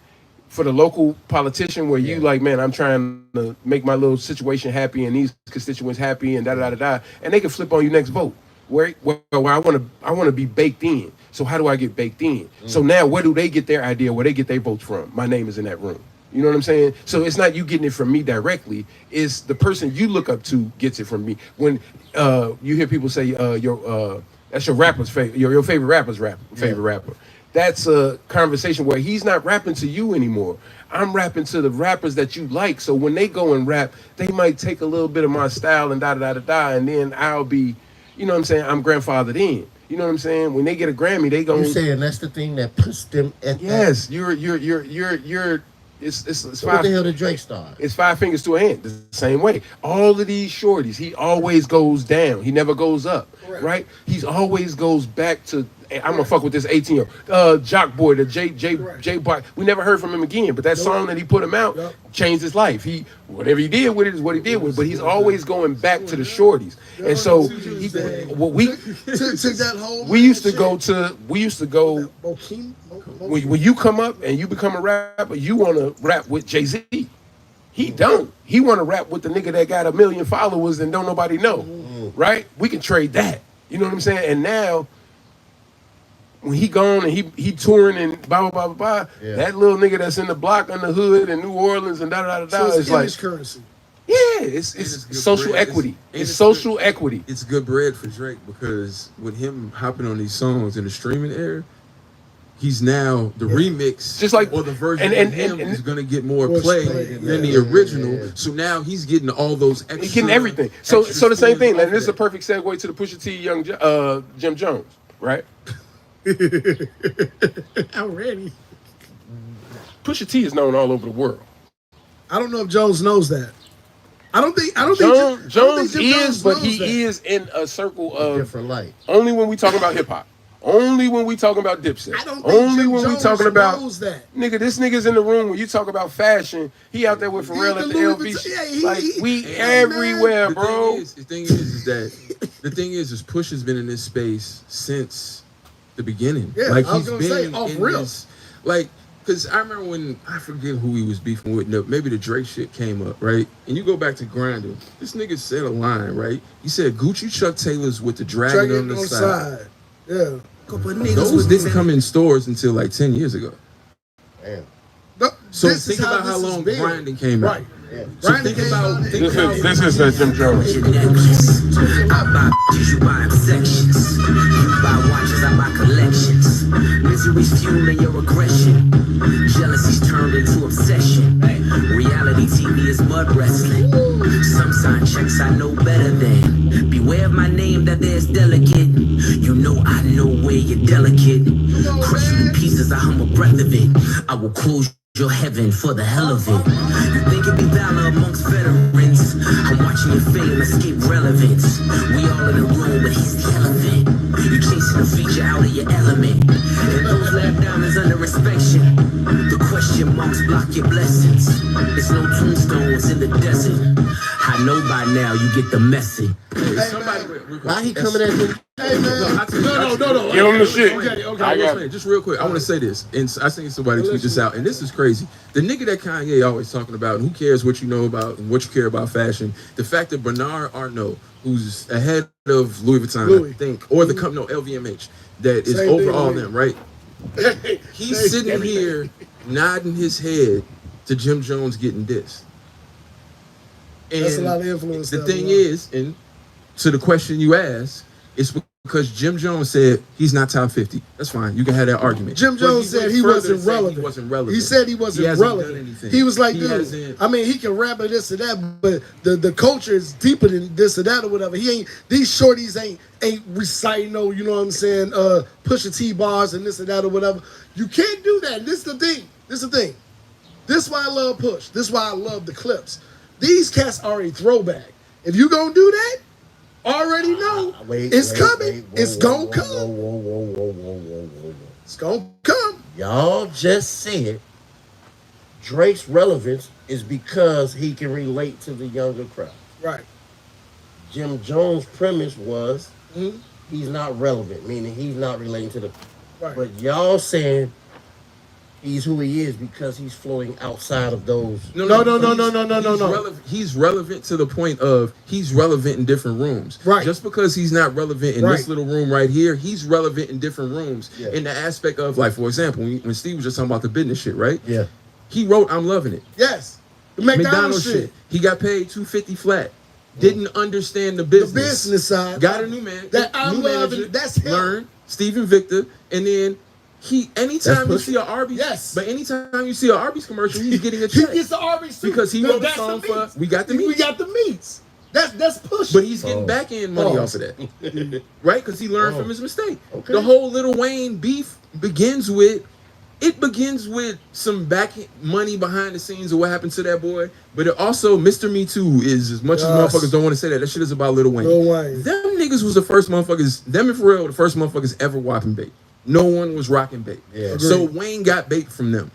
for the local politician where you like, man, I'm trying to make my little situation happy and these constituents happy and da-da-da-da-da, and they can flip on you next vote. Where I want to be baked in. So how do I get baked in? So now where do they get their idea, where they get their votes from? My name is in that room. You know what I'm saying? So it's not you getting it from me directly. It's the person you look up to gets it from me. When you hear people say that's your rapper's favorite, your favorite rapper's favorite rapper. That's a conversation where he's not rapping to you anymore. I'm rapping to the rappers that you like. So when they go and rap, they might take a little bit of my style and da-da-da-da-da, and then I'll be, you know what I'm saying, I'm grandfathered in. You know what I'm saying? When they get a Grammy, they go. You saying that's the thing that puts them at yes, that? you're it's So five. what the hell did Drake start? It's 5 fingers to a hand. The same way. All of these shorties, he always goes down. He never goes up. Right? He's always goes back to, I'm gonna fuck with this 18-year-old. Jock Boy, the J Boy. We never heard from him again, but that song that he put him out changed his life. Whatever he did with it is what he did with it, but he's always going back to the shorties. And so we used to go when you come up and you become a rapper, you want to rap with Jay-Z. He don't. He want to rap with the nigga that got 1 million followers and don't nobody know. Right? We can trade that. You know what I'm saying? And now when he gone and he touring and blah, blah, blah, blah, that little nigga that's in the block in the hood in New Orleans and da-da-da-da, so it's like currency. Yeah, it's social equity. It's social equity. It's good bread for Drake because with him hopping on these songs in the streaming era, he's now the remix, just like, or the version of him is going to get more play than the original. Yeah. So now he's getting all those extra. He's getting everything. So the same thing. And this is a perfect segue to the Pusha T Young Jim Jones, right? Already. Pusha T is known all over the world. I don't know if Jones knows that. I don't think Jones is, but he is in a circle of different light. Only when we talking about hip hop. Only when we talking about Dipset. I don't think only Jim when Jones we talking about knows that. Nigga, this nigga's in the room when you talk about fashion. He out there with Pharrell at the LV. We everywhere, bro. The thing is that Push has been in this space since the beginning. Yeah, like I was he's gonna been say, off in real. this, like because I remember when, I forget who he was beefing with, maybe the Drake shit came up, right? And you go back to Grindr, this nigga said a line, right? He said Gucci Chuck Taylors with the dragon on the side. Yeah. Those didn't come in stores until like 10 years ago. Damn. So think about how long grinding came out. Right. Yeah. So think about This is Jim Jones. I buy bitches, you buy sections. You buy watches, I buy collections. Misery's fueling your aggression. Jealousy's turned into obsession. Reality TV is mud wrestling. Some sign checks I know better than. Beware of my name that there's delicate. You know I know where you're delicate. Crush you in pieces, I hum a breath of it. I will close your heaven for the hell of it. You think it be valor amongst veterans? I'm watching your fame escape relevance. We all in the room, but he's the elephant. You chasing a feature out of your element. And those lab diamonds under inspection. The question marks block your blessings. There's no tombstones in the desert. I know by now you get the message. Why he coming at me? Hey, man. No. Give him the shit. Okay. I got it. Just real quick, I want to say this, and I seen somebody tweet this out, and this is crazy. The nigga that Kanye always talking about, and who cares what you know about and what you care about fashion, the fact that Bernard Arnault, who's ahead of Louis Vuitton, I think, or the company, no, LVMH, that is Same over thing, all man. them, right? He's sitting here nodding his head to Jim Jones getting dissed. And That's a lot of influence. the thing is, and to the question you asked, it's because Jim Jones said he's not top 50. That's fine. You can have that argument. Jim Jones said he wasn't relevant. He wasn't relevant. He said he wasn't relevant. He was like, dude, I mean, he can rap or this or that, but the culture is deeper than this or that or whatever. He ain't, these shorties ain't reciting no, you know what I'm saying, Pusha T bars and this and that or whatever. You can't do that. This is the thing. This is why I love Push. This is why I love the clips. These cats are a throwback. If you gonna do that, already know it's coming. It's gonna come. Whoa. It's gonna come. Y'all just said Drake's relevance is because he can relate to the younger crowd. Right. Jim Jones' premise was he's not relevant, meaning he's not relating to the. Right. But y'all saying he's who he is because he's floating outside of those. No. He's relevant to the point of he's relevant in different rooms. Right. Just because he's not relevant in this little room right here, he's relevant in different rooms. Yeah. In the aspect of, like, for example, when Steve was just talking about the business shit, right? Yeah. He wrote "I'm Loving It." Yes. The McDonald's shit. He got paid $250 flat. Didn't understand the business. The business side. Got a new man. That I'm new loving. manager, That's him. Learn Steven Victor, and then anytime you see an Arby's, anytime you see an Arby's commercial, he's getting a check. He gets the Arby's too. Because he wrote the song for We Got the Meats. We got the meats. That's Push. But he's getting back end money off of that, right? Because he learned from his mistake. Okay. The whole Lil Wayne beef begins with some back money behind the scenes of what happened to that boy. But it also, Mr. Me Too is, as much as motherfuckers don't want to say that shit is about Lil Wayne. Them niggas was the first motherfuckers, them and Pharrell were the first motherfuckers ever whopping bait. No one was rocking bait. Yeah. So Wayne got bait from them.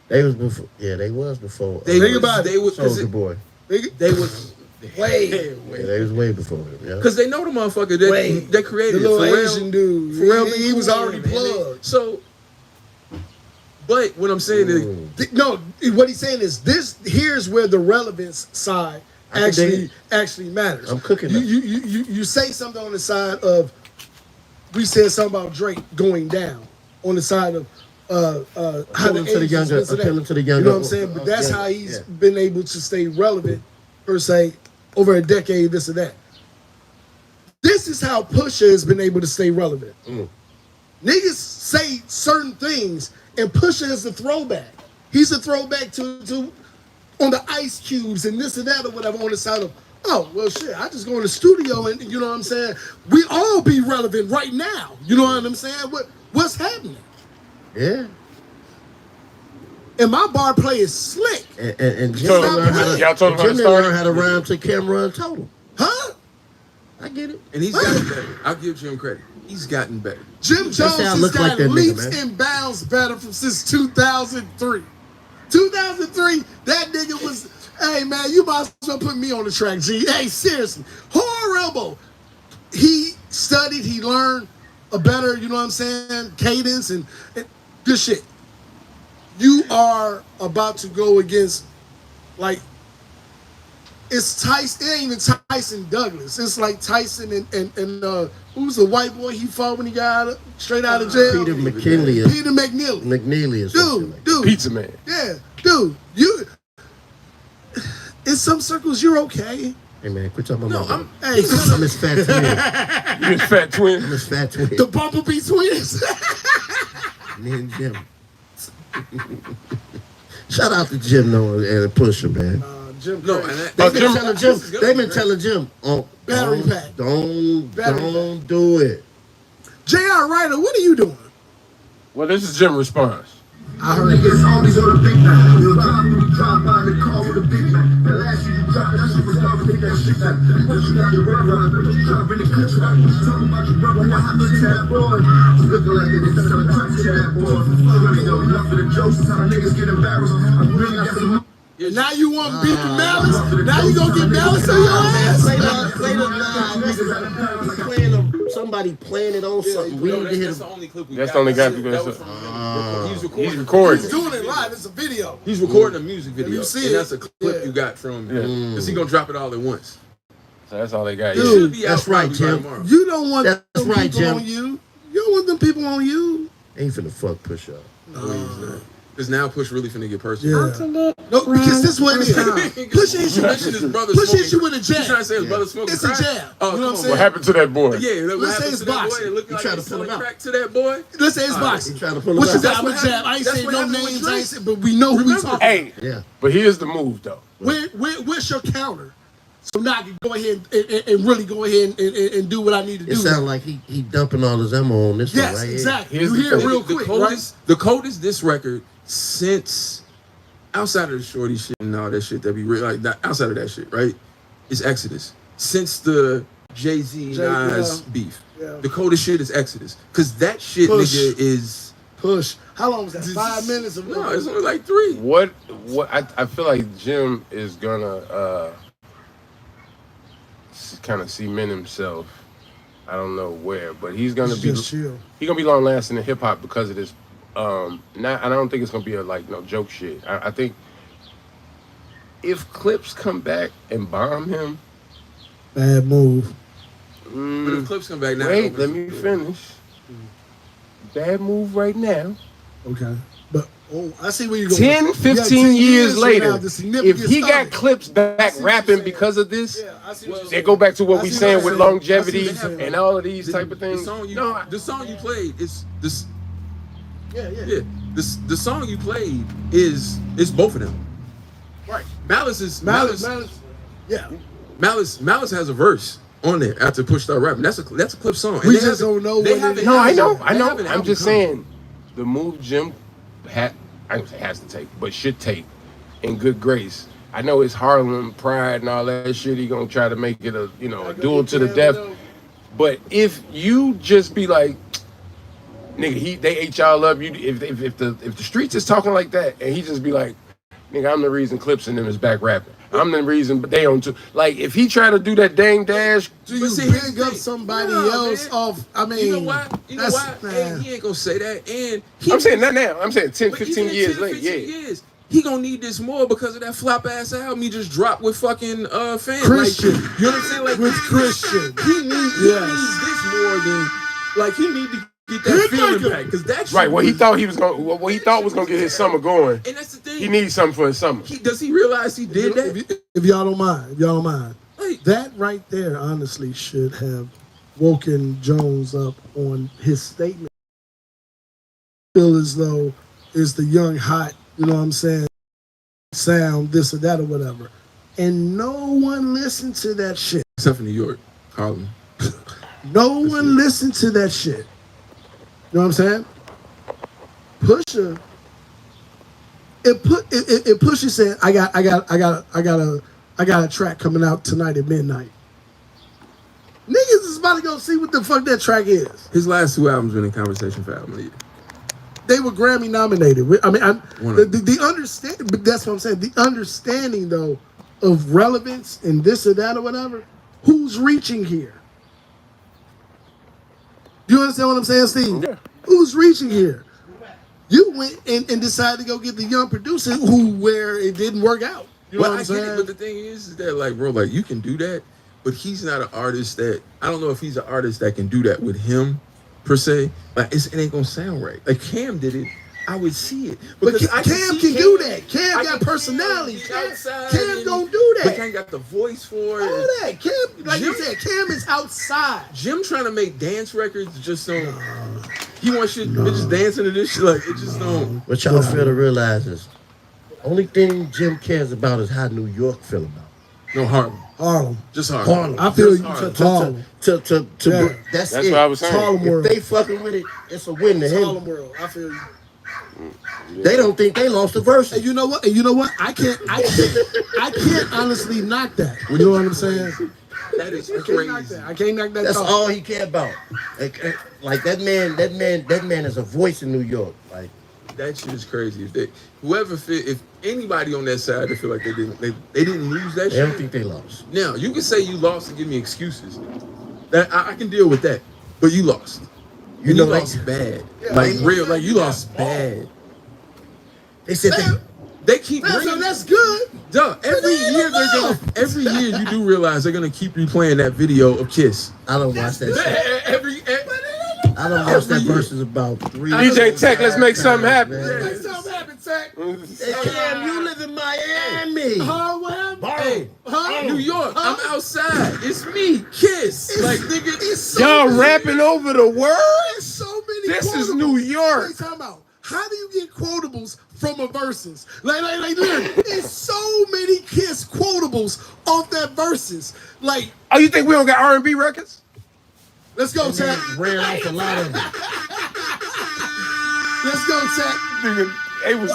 They was before. Yeah, they was before. They was Soulja Boy. They was way. Yeah, they was way before him. Yeah. Because they know the motherfucker that created the little it. Asian dude. Pharrell, he was already plugged. So, but what I'm saying is, no, what he's saying is this. Here's where the relevance side actually matters. I'm cooking. You say something on the side of. We said something about Drake going down on the side of appealing to the younger. You know what I'm saying? But that's how he's been able to stay relevant, per se, over a decade, this or that. This is how Pusha has been able to stay relevant. Niggas say certain things, and Pusha is a throwback. He's a throwback to on the Ice Cubes and this and that or whatever on the side of, oh, well, shit, I just go in the studio and, you know what I'm saying? We all be relevant right now. You know what I'm saying? What's happening? Yeah. And my bar play is slick. And Jim learned how to rhyme to Camera and Total. Huh? I get it. And he's gotten better. I'll give Jim credit. He's gotten better. Jim Jones has gotten leaps and bounds better since 2003. 2003, that nigga was, hey man, you might as well put me on the track, G. Hey, seriously. Horrible. He studied, he learned a better, you know what I'm saying, cadence and good shit. you are about to go against, like, it's Tyson. It ain't even Tyson Douglas. It's like Tyson and who's the white boy he fought when he got straight out of jail? Peter McKinley. Peter McNeely. McNeely is Dude. Pizza Man. Yeah, dude. You. In some circles, you're okay. Hey man, quit talking about my Hey, I'm his fat twin. You his fat twin. I'm his fat twin. the Bumblebee twins. Me and Jim. Shout out to Jim though and Pusher, man. Jim. No, Craig. and They've Jim- been telling Jim, oh, Battery pack. don't Battery do it. J.R. Ryder, what are you doing? Well, this is Jim response. I heard It's always on the big night. We'll drop by the car with a big night. The last year you dropped, that shit was hard to take that shit back. But you got your brother, you trying to bring the country back. Talking about your brother, what happened to that boy? Looking like they just selling crack to that boy. Really don't enough for the jokes, how niggas get embarrassed. I really got some. now you want beef and Malice? Now you gonna get Malice on your ass? Somebody playing it on something. We need to hit That's the him. only clip we That's got. the only guy That we was got. from he's He's recording. He's doing it live. It's a video. He's recording a music video. you see and it? that's a clip you got from him. Because he gonna drop it all at once. So that's all they got. Dude, Yeah. Should be out that's right, probably by Jim. tomorrow. You don't want That's them right, people Jim. on you. You don't want them people on you. Ain't finna fuck push up. No, he's not. Because now Push really finna get personal. Yeah. No, because this what it is. Push hit you. Mention his brother Push hit smoking. you with a He's trying jab. to say his brother smoking It's a crack. jab. Oh, You know what I'm come saying? What happened to that boy? Yeah, Let's what say happened it's to that boy? boxing. It looked You like try he to was pull him selling out. crack to that boy. Let's say it's boxing. He trying to pull What him you out. say? That's I'm what a jab. happened- I ain't that's saying what no happened with names. I ain't Drake. say, but we know who we talking. Hey, Yeah. but here's the move though. Where's your counter? So now I can go ahead and really go ahead and do what I need to do. It sounds like he dumping all his ammo on this one Yes, right exactly. Here's You the hear it thing. real The quick, coldest, the coldest this record since outside of the shorty shit and all that shit that we like that, outside of that shit, right? Is Exodus. Since the Jay-Z Nas beef. Yeah. The coldest shit is Exodus. Cause that shit Push. nigga is Push. How long was that? 5 minutes? Of no, it's only like 3. What I feel like Jim is gonna kind of cement himself. I don't know where, but he's gonna be Just chill. he's gonna be long lasting in hip hop because of this. I don't think it's gonna be a no joke shit. I think if Clips come back and bomb him, Bad move. But if Clips come back now, wait, let me finish. Bad move right now. Okay. But I see where you're going. 10, 15 years from later, now, the significance if he got started. Clips back what rapping you're because of this, Yeah, I see what you're they saying. go back to what I we see saying what with you're saying. longevity I see what you're saying. and all of these type of things. The song you played is this. Yeah. Yeah, the song you played is both of them. Right. Malice is Malice. Yeah. Malice has a verse on there after Push Start Rapping. That's a Clip song. And We they just haven't- don't know they what it haven't is. No, I had- know. they haven't I'm just album saying the move Jim has to take, but should take in good grace. I know it's Harlem pride and all that shit. He gonna try to make it a duel to the death. But if you just be like, nigga, they ate y'all up. If the streets is talking like that, and he just be like, nigga, I'm the reason Clips and them is back rapping. I'm the reason, but they on too. Like if he try to do that dang dash, Do you see, here's big the up thing. somebody No, else man. off? I mean, You know why? that's- And he ain't gonna say that. And I'm saying not now. I'm saying 10, but 15 even years 10, later. 15 Yeah. years, he gonna need this more because of that flop ass album he just dropped with fucking fans. Christian. Like, you know what I'm saying? Like With Christian. he needs this more than like he need to get that feeling back because that's Right. What he thought was gonna get his summer going. And that's the thing. He needs something for his summer. Does he realize he did that? If y'all don't mind, Like, that right there honestly should have woken Jones up on his statement. Feel as though it's the young hot, you know what I'm saying, sound, this or that or whatever. And no one listened to that shit. except for New York, Harlem. No one listened to that shit. You know what I'm saying? Pusha. It Pusha said, I got a track coming out tonight at midnight. Niggas is about to go see what the fuck that track is. His last 2 albums been in conversation for album of the year. They were Grammy nominated. I mean, One of the understanding, but that's what I'm saying. The understanding though of relevance and this or that or whatever. Who's reaching here? Do you understand what I'm saying, Steve? Yeah. Who's reaching here? You went and decided to go get the young producer where it didn't work out. You know what I'm saying? But the thing is that, like, bro, like, you can do that, but he's not an artist that, I don't know if he's an artist that can do that with him, per se. Like, it ain't gonna sound right. Like, Cam did it, I would see it. But Cam can do that. Cam got personality. Cam don't do that. But Cam got the voice for it. All that. Cam, like you said, Cam is outside. Jim trying to make dance records just don't. He wants shit, bitches dancing to this shit. Like, it just don't. What y'all fail to realize is, only thing Jim cares about is how New York feel about it. No, Harlem. Harlem. Just Harlem. I feel you. Harlem. That's it. what I was saying. Harlem world. If they fucking with it, it's a win to him. Harlem world. I feel you. They don't think they lost the verse. And you know what? I can't honestly knock that. You know what I'm saying? That is I can't knock crazy. that. I can't knock that. That's thought. all he care about. Like that man is a voice in New York. Like That shit is crazy. If anybody on that side that feel like they didn't lose that they don't shit. think they lost. Now you can say you lost and give me excuses. That I can deal with that. But you lost. You lost bad. Like real. Like you lost bad. They said they keep bringing. That's good. Duh. Every year you do realize they're gonna keep replaying that video of Kiss. I don't watch that shit. I don't watch that versus about 3 DJ Tech, let's make something happen. Make something happen, Tech. Hey, Cam, you live in Miami. Huh? New York. I'm outside. It's me, Kiss. Like nigga, It's so Y'all many- rapping over the words? There's so many. This is quotables. New York. Wait, time out. How do you get quotables from a verses? Like, there's so many Kiss quotables off that verses. Like, Oh, you think we don't got R&B records? let's go, Tech. Ran off a lot of them. Let's go, Tech. Nigga, it was,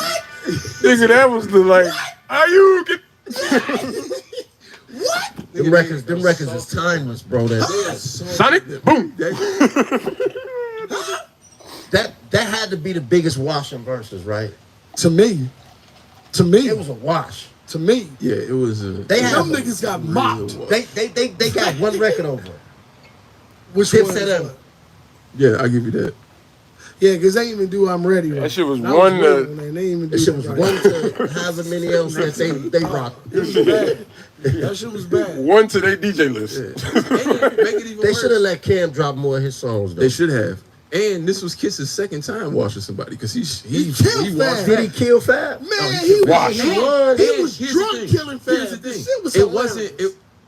nigga, that was the like, are you get? What? Them records is timeless, bro. Sonic, boom. That had to be the biggest wash in verses, right? To me, It was a wash. to me, yeah, it was. They had them niggas got mopped. They got one record over it. Which Tip one? said that. Yeah, I'll give you that. Yeah, because they didn't even do I'm Ready. Right? That shit was That one. weird, man. They didn't even do That shit was right. one to however many else that they rocked. It was bad. That shit was bad. One to their DJ list. And make it even They worse. should have let Cam drop more of his songs, though. They should have. And this was Kiss's second time washing somebody because he killed washed. Fab. Did he kill Fab? Man, he he washed. was drunk. He was Here's the drunk thing. killing Fab. Here's the thing. This shit was It wasn't.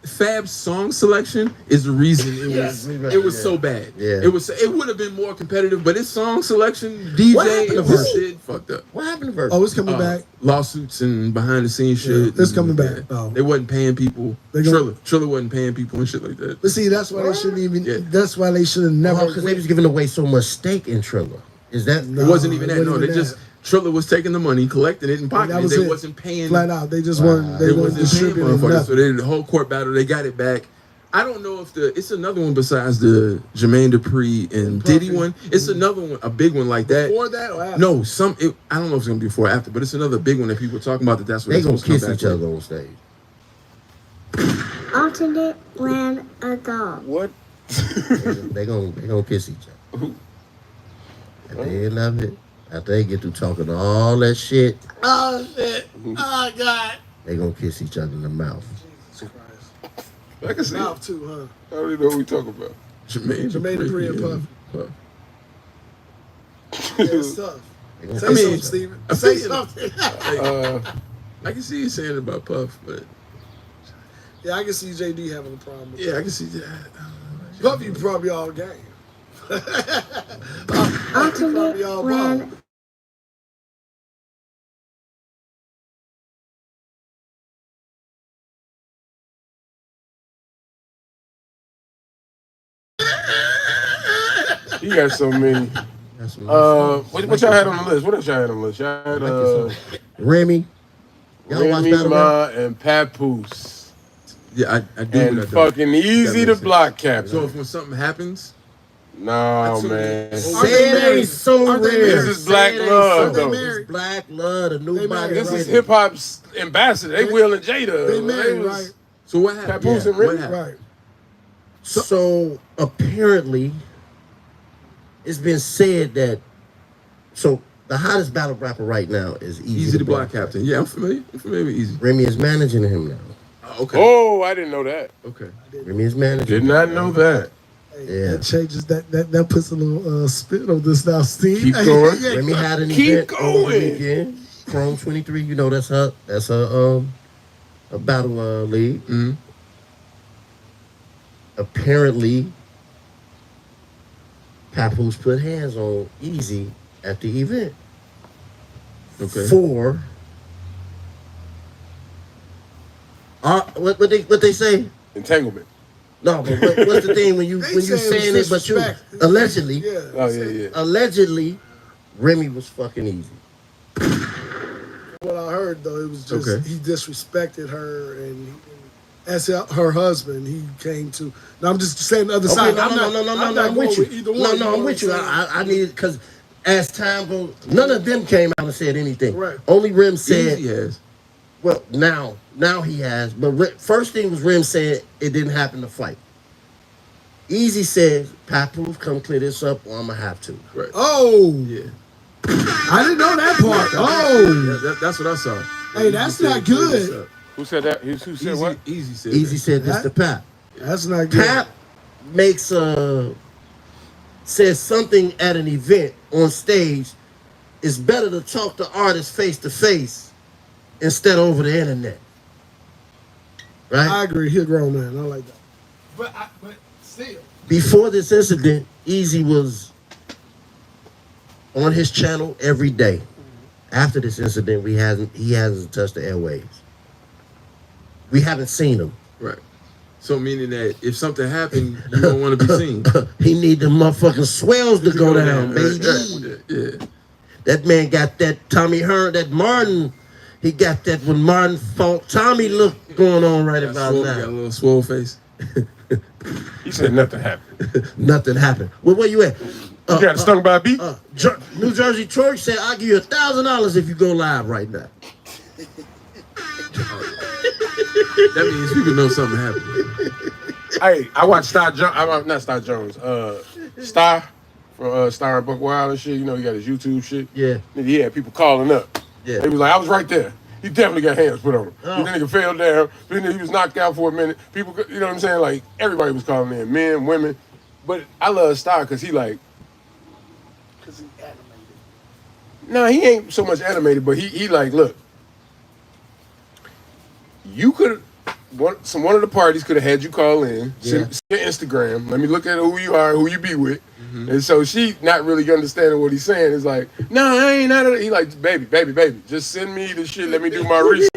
Fab's song selection is the reason it was so bad. Yeah. It would have been more competitive, but his song selection, DJ, happened to and his Verse? shit fucked up. What happened to Verse? Oh, it's coming back. Lawsuits and behind the scenes shit. it's coming back. Oh. They wasn't paying people. They gonna- Triller wasn't paying people and shit like that. But see, that's why they shouldn't even. Yeah. That's why they should have never. Because they was giving away so much stake in Triller. Is that It wasn't even it that. No, wasn't they even just Triller was taking the money, collecting it, and pocketing it. was They it. wasn't paying. flat out. They just weren't. They They weren't wasn't paying distributing motherfuckers. So nothing. they did the whole court battle. They got it back. I don't know if it's another one besides the Jermaine Dupri and Diddy Puffy. one. It's another one, a big one like that. Before that or after? No, I don't know if it's gonna be before or after, but it's another big one that people are talking about. That's what they they're gonna supposed to kiss come each back other with. on stage? Alternate land ago. What? They gonna kiss each other. At the end of it, after they get through talking all that shit, Oh shit! Oh god! they gonna kiss each other in the mouth. Jesus Christ! I can see. I Mouth too, huh? don't even know what we talking about. Jermaine Dupri and Puff. Yeah, it's tough. They gonna Say I mean, something, Steven. I Say feel- something. I can see you saying it about Puff, but Yeah, I can see JD having a problem with yeah, I can see that. that. Puffy probably all game. Puffy Alternate probably all ball. land You got so many. That's some What y'all had on the list? What else y'all had on the list? Y'all had Remy. Y'all watch Remy Battle Rap? Ma and Papoose. Yeah, I do. And but I don't. fucking Easy That to makes Block Cap. So if when something happens, No, tune man. in. Say it ain't so Aren't they rare. married? This is Black Say it ain't Love, so though. rare. This is Black Love, the new They body. married, This is ready. hip hop's ambassador. They Will and Jada. They married, was- right? so what happened? Papoose and what Remy? happened? Right. So apparently, it's been said that. So The hottest battle rapper right now is Easy the Block Captain. Yeah, I'm familiar. I'm familiar with Easy. Remy is managing him now. Okay. Oh, I didn't know that. Okay. Remy is managing. Did not know that. Yeah. That changes that puts a little spin on this now, Steve. Keep going. Remy had an Keep event going. over the weekend. Chrome 23, you know that's her a battle league. Mm-hmm. Apparently, Papoose put hands on Easy at the event. Okay. For what they say? Entanglement. No, but what's the thing when you saying it, but you allegedly? Yeah. Oh yeah. Allegedly, Remy was fucking Easy. What I heard though, it was just he disrespected her, and as her husband, he came to. No, I'm just saying the other side. No, I'm with you. No, I'm with you. I need because as time goes, none of them came out and said anything. Right. Only Rim said. Easy has. Well, now he has. But first thing was Rim said it didn't happen to fight. Easy says, Papoose, come clear this up or I'm going to have to. Right. Oh. Yeah. I didn't know that part. Oh. Yeah, that's what I saw. Hey, that's not good. Who said that? Who said what? Easy said Easy said this to Pap. That's not good. Pap makes says something at an event on stage. It's better to talk to artists face to face instead of over the internet. Right? I agree. He's a grown man. I like that. But still. Before this incident, Easy was on his channel every day. After this incident, he hasn't touched the airwaves. We haven't seen him. Right. So meaning that if something happened, you don't want to be seen. He need the motherfucking swells to go down, baby. Yeah. That man got that Tommy Hearn, that Martin. He got that when Martin fought Tommy look going on right about now. Got a little swole face. He said nothing happened. Nothing happened. Well, where you at? You got stung by a bee? New Jersey Troy said, I'll give you $1,000 if you go live right now. That means people know something happened. Hey, I watched Star Jones. Not Star Jones. Star from Star and Buck Wild and shit. You know, he got his YouTube shit. Yeah. He had people calling up. Yeah. They was like, I was right there. He definitely got hands put on him. Oh. The nigga fell down. Then he was knocked out for a minute. People, you know what I'm saying? Like, everybody was calling in. Men, women. But I love Star because he like. Because he's animated. No, he ain't so much animated, but he like, look. You could one of the parties could have had you call in, send your Instagram. Let me look at who you are, who you be with. Mm-hmm. And so she not really understanding what he's saying. It's like, no, I ain't not. He like, baby, just send me the shit. Let me do my research.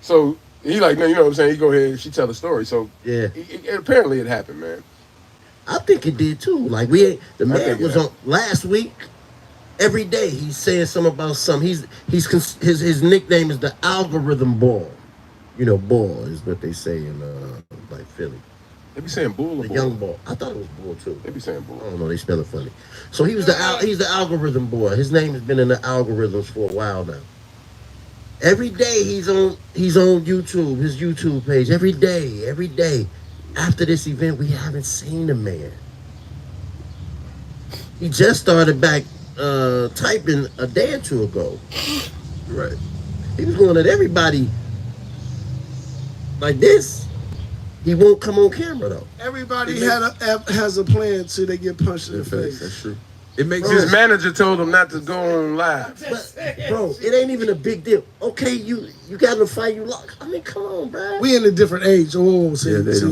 So he like, no, you know what I'm saying? He go ahead and she tell the story. So yeah, apparently it happened, man. I think it did too. Like the man was on last week. Every day he's saying something about something. His nickname is the algorithm ball. You know, ball is what they say in like Philly. They be saying bull or the bull? Young ball. I thought it was bull too. They be saying bull. I don't know. They spell it funny. So he's the algorithm boy. His name has been in the algorithms for a while now. Every day he's on YouTube, his YouTube page. Every day. After this event, we haven't seen the man. He just started back typing a day or two ago. Right. He was going at everybody like this. He won't come on camera though. Everybody has a plan until they get punched in the face. That's true. It makes his manager told him not to go on live. But, bro, it ain't even a big deal. Okay, you got to fight. You lock. I mean, come on, bro. We in a different age. Oh, so, yeah, so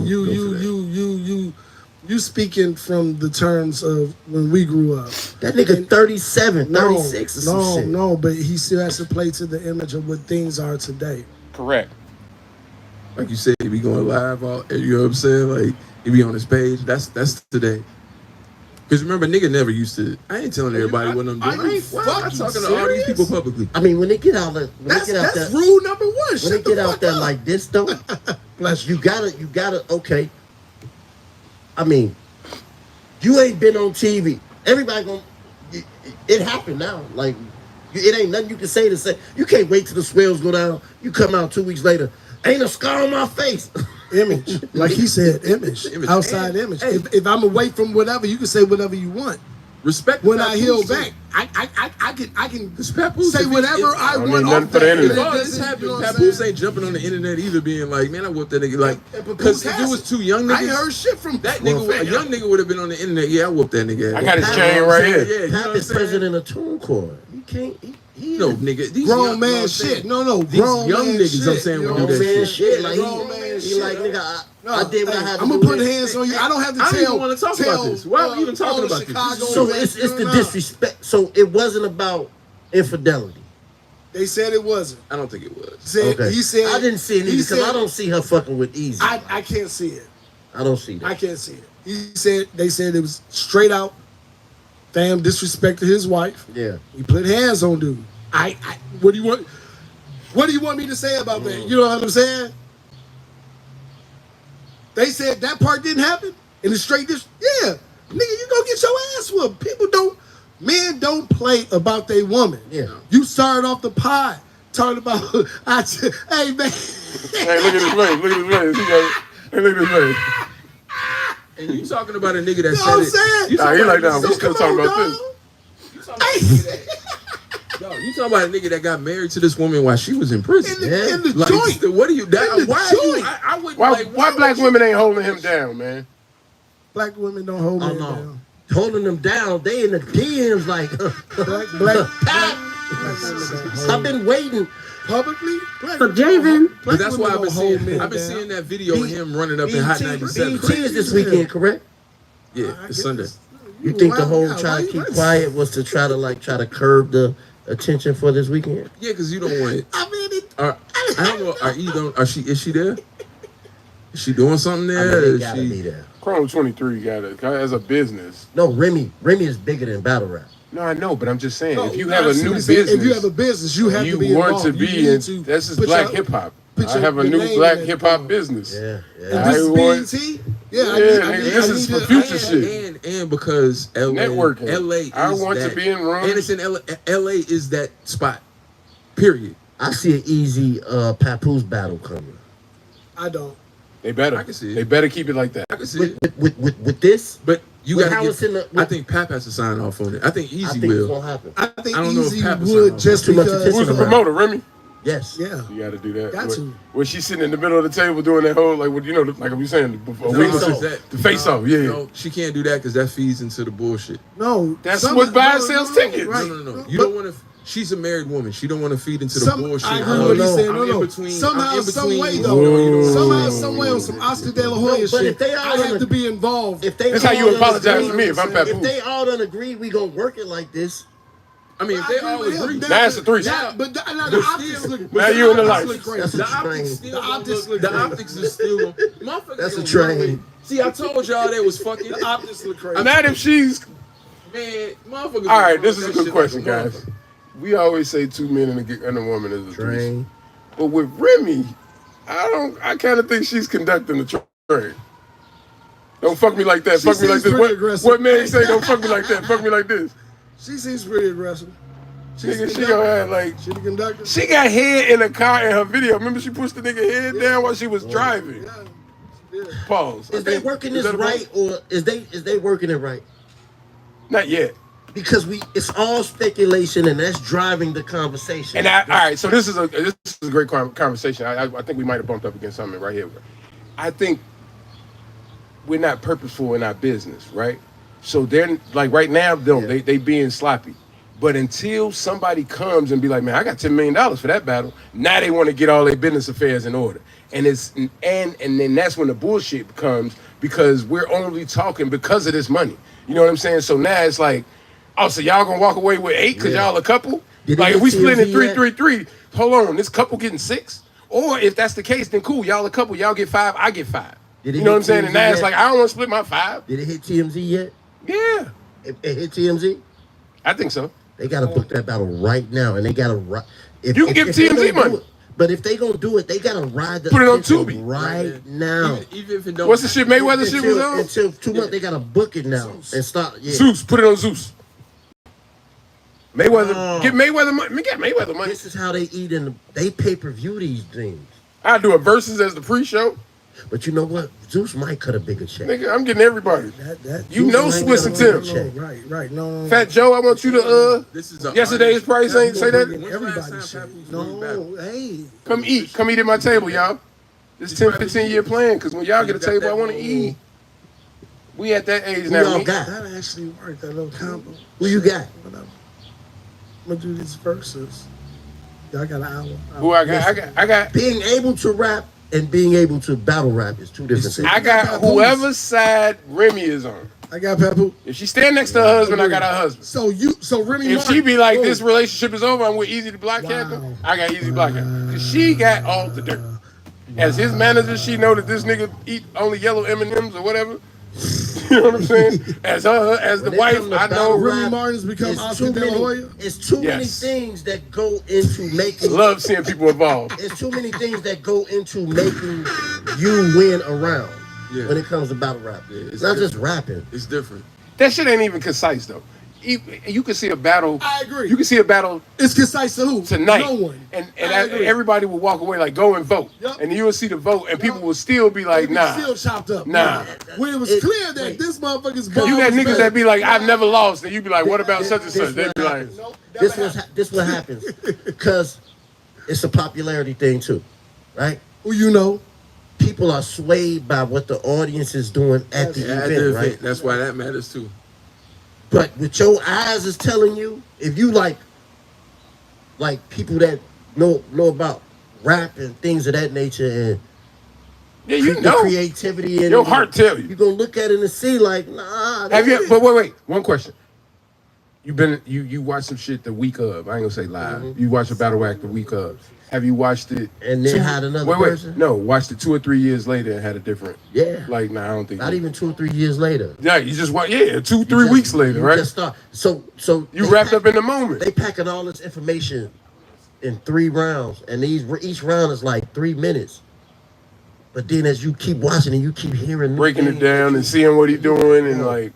you speaking from the terms of when we grew up. That nigga 37, 36 or some shit. No, but he still has to play to the image of what things are today. Correct. Like you said, he be going live, you know what I'm saying? Like, he be on his page. That's today. Because remember, nigga never used to. I ain't telling everybody what I'm doing. I'm talking to all these people publicly. I mean, when they get out, that's rule number one. When they get out there like this, though, you gotta. Okay. I mean, you ain't been on TV. Everybody gonna. It happened now. Like, it ain't nothing you can say to say. You can't wait till the swells go down. You come out 2 weeks later. Ain't a scar on my face. Image. Like he said, image. Outside image. If I'm away from whatever, you can say whatever you want. Respect when the I heal Papoose back. I can This Papoose, say whatever I don't want need nothing off for the that. internet. If all this happened, Papoose ain't jumping on the internet either, being like, man, I whooped that nigga. Like, And Papoose because if it has was two young niggas, I ain't heard shit from that nigga, a young nigga would have been on the internet. Yeah, I whooped that nigga. I got his Pat- chain right here. Yeah, you know Pap what I'm is saying? president of TuneCore. He can't. He No, nigga, these grown young, man you know what I'm shit. saying? No, These grown young man niggas, shit. I'm saying, would grown do that man shit. shit. Like Grown man he shit. like nigga. No, I did what I had to I'm do. gonna put hands on you. I don't have to I don't tell. even want to talk about this. Why are we even talking about this? So it's the disrespect. So it wasn't about infidelity. They said it wasn't. I don't think it was. He said I didn't see it he either because said- I don't see her fucking with Easy. I can't see it. I don't see that. I can't see it. They said it was straight out. Fam disrespected his wife. Yeah. He put hands on dude. What do you want? What do you want me to say about that? You know what I'm saying? They said that part didn't happen in the straight dish. Yeah, nigga, you gonna get your ass whooped. Men don't play about their woman. Yeah. You started off the pod talking about, hey man. Hey, look at his face. Look at his face. Hey, look at his face. And you talking about a nigga that You know said what I'm it. saying? You Nah, talking he about like, a nah, nigga- we still talking about this. You talking about a nigga that- Yo, you talking about a nigga that got married to this woman while she was in prison? In the Like, joint. what are you? In the Why? Are you, joint. I wouldn't. Why like, black would you- women ain't holding him down, man? Black women don't hold Oh men no. down. Holding them down, they in the DMs like Black I've been waiting. publicly. Black For Javen. But that's why I've been hold seeing. men I've been down. seeing that video of him running up in Hot 97. BET is this weekend, correct? Yeah, it's Sunday. You think the whole Why try to you keep like- quiet was to try to curb the attention for this weekend? Yeah, because you don't want it. I mean, I don't know. Is she there? Is she doing something I there? mean, they Is gotta she- be there. Chrome 23 got it as a business. No, Remy is bigger than battle rap. No, I know, but I'm just saying, no, if you have a see new what I'm saying? business, if you have a business, you have to be want involved. to You be need in. to This is put black your- hip hop. put I your- have a your new name black in hip hop that. business. Yeah. And I this want- BET, Yeah, this is for future shit. And because LA, Networking. LA is I want to that, be in rooms. and it's in LA. LA is that spot. Period. I see an easy Papoose battle coming. I don't. They better. I can see it. They better keep it like that. I can see it. With this, But you With got how to it's in get. the- I think Pap has to sign off on it. I think Easy I think it's will. gonna happen. I think I don't know if Easy Pat was would on. just Too much because. attention Who's the around. promoter, Remy? Yes. Yeah. You got to do that. Got to. When she's sitting in the middle of the table doing that whole, like, what you know, like I was saying before, No, week face or off. two, the face off, yeah. No, she can't do that because that feeds into the bullshit. No. That's what buys sells tickets. Right. No. You don't want to. She's a married woman. She don't want to feed into the bullshit. I agree I with what don't he's saying. I'm No, in no. between- Somehow, I'm in some between- way, Whoa. though. Somehow, some way on some Oscar De La Hoya No, but shit. if they I all have in to a- be involved. If they That's how you all apologize agree- to me if I'm If Papoose. they all don't agree, we gonna work it like this. I mean, if they all agree. Now it's a threesome. But the optics look. Now you in the life. look crazy. That's a The train. optics still The gonna optics look- look the crazy. optics is still gonna. Motherfuckers That's a gonna train. do it. See, I told y'all they was fucking. The optics look crazy. Not if she's. Man, motherfuckers. All right, gonna this fuck is a that good shit question, like a guys. motherfucker. We always say 2 men and a woman is a threesome. Train. But with Remy, I kind of think she's conducting the train. Don't fuck me like that. She Fuck me like seems this. pretty aggressive. What man say? Don't fuck me like that. Fuck me like this. She seems pretty aggressive. Nigga, she gonna have like. She the conductor. She got head in a car in her video. Remember, she pushed the nigga head down while she was driving. Yeah. Pause. Is they working this that a right, pause? or is they working it right? Not yet. Because it's all speculation, and that's driving the conversation. And all right, so this is a great conversation. I think we might have bumped up against something right here. I think we're not purposeful in our business, right? So they're like right now, they being sloppy. But until somebody comes and be like, man, I got $10 million for that battle, now they want to get all their business affairs in order. And then that's when the bullshit comes, because we're only talking because of this money. You know what I'm saying? So now it's like, oh, so y'all gonna walk away with 8 because y'all a couple? Did Like they if we get split in TMZ 3-3-3, hold on, this couple getting 6? Or if that's the case, then cool, y'all a couple, y'all get 5, I get 5. Did it You know hit what I'm saying? And TMZ now it's yet? like, I don't want to split my 5. Did it hit TMZ yet? Yeah, It hit TMZ? I think so. They gotta book that battle right now, and they gotta ride. You can give they TMZ gonna do money. it- But if they gonna do it, they gotta ride the Put it on attention Tubi. right now. Even if it don't. What's the shit Mayweather shit was on? Until 2 months, they gotta book it now and start. Yeah. Zeus, put it on Zeus. Mayweather, get Mayweather money. Get Mayweather money. This is how they eat in. They pay per view these things. I'll do a versus as the pre-show. But you know what? Zeus might cut a bigger check. Nigga, I'm getting everybody. You Zeus know might Swiss and cut a Tim. bigger check. Right. No. Fat Joe, I want you to This is a yesterday's price ain't say that. Everybody shit. No, hey. Come eat at my table, y'all. This 10-15 year plan, because when y'all get a table, I want to eat. We at that age Who now. y'all got? That actually worked, that little combo. Who you got? Whatever. I'm gonna do these verses. Y'all got an hour. Who I got. Being able to rap and being able to battle rap is two different things. I got whoever's side Remy is on. I got Papoose. If she stand next to her husband, I got her husband. So Remy If Martin, she be like, this relationship is over, I'm with Easy the Block Captain, I got Easy Block Captain. Because she got all the dirt. As his manager, she know that this nigga eat only yellow M&Ms or whatever. You know what I'm saying? As the wife, I know Remy Martin's become Oscar De La Hoya. It's too many things that go into making. Love seeing people involved. It's too many things that go into making you win a round when it comes to battle rap. It's not just rapping. It's different. That shit ain't even concise though. You can see a battle. I agree. You can see a battle. It's concise to who? Tonight. No one. And everybody will walk away like, go and vote. Yep. And you will see the vote, and people will still be like, nah. Still chopped up. Nah. When it was clear that this motherfucker's ball You got was niggas better. that be like, I've never lost, and you be like, what about such and such? They be like, This what happens because it's a popularity thing too, right? Who you know? People are swayed by what the audience is doing at the event, right? That's why that matters too. But what your eyes is telling you, if you like people that know about rap and things of that nature and you the know creativity and your heart tell you. You're gonna look at it and see like, nah. Have you? But wait. One question. You watched some shit the week of. I ain't gonna say live. You watched a battle act the week of. Have you watched it? And then had another person? No, watched it 2 or 3 years later and had a different. Yeah. Like, nah, I don't think. Not even 2 or 3 years later. Yeah, you just watch. Yeah, 2-3 weeks later, right? Just start. So you wrapped up in the moment. They packing all this information in 3 rounds, and each round is like 3 minutes. But then as you keep watching and you keep hearing, breaking it down and seeing what he's doing and like.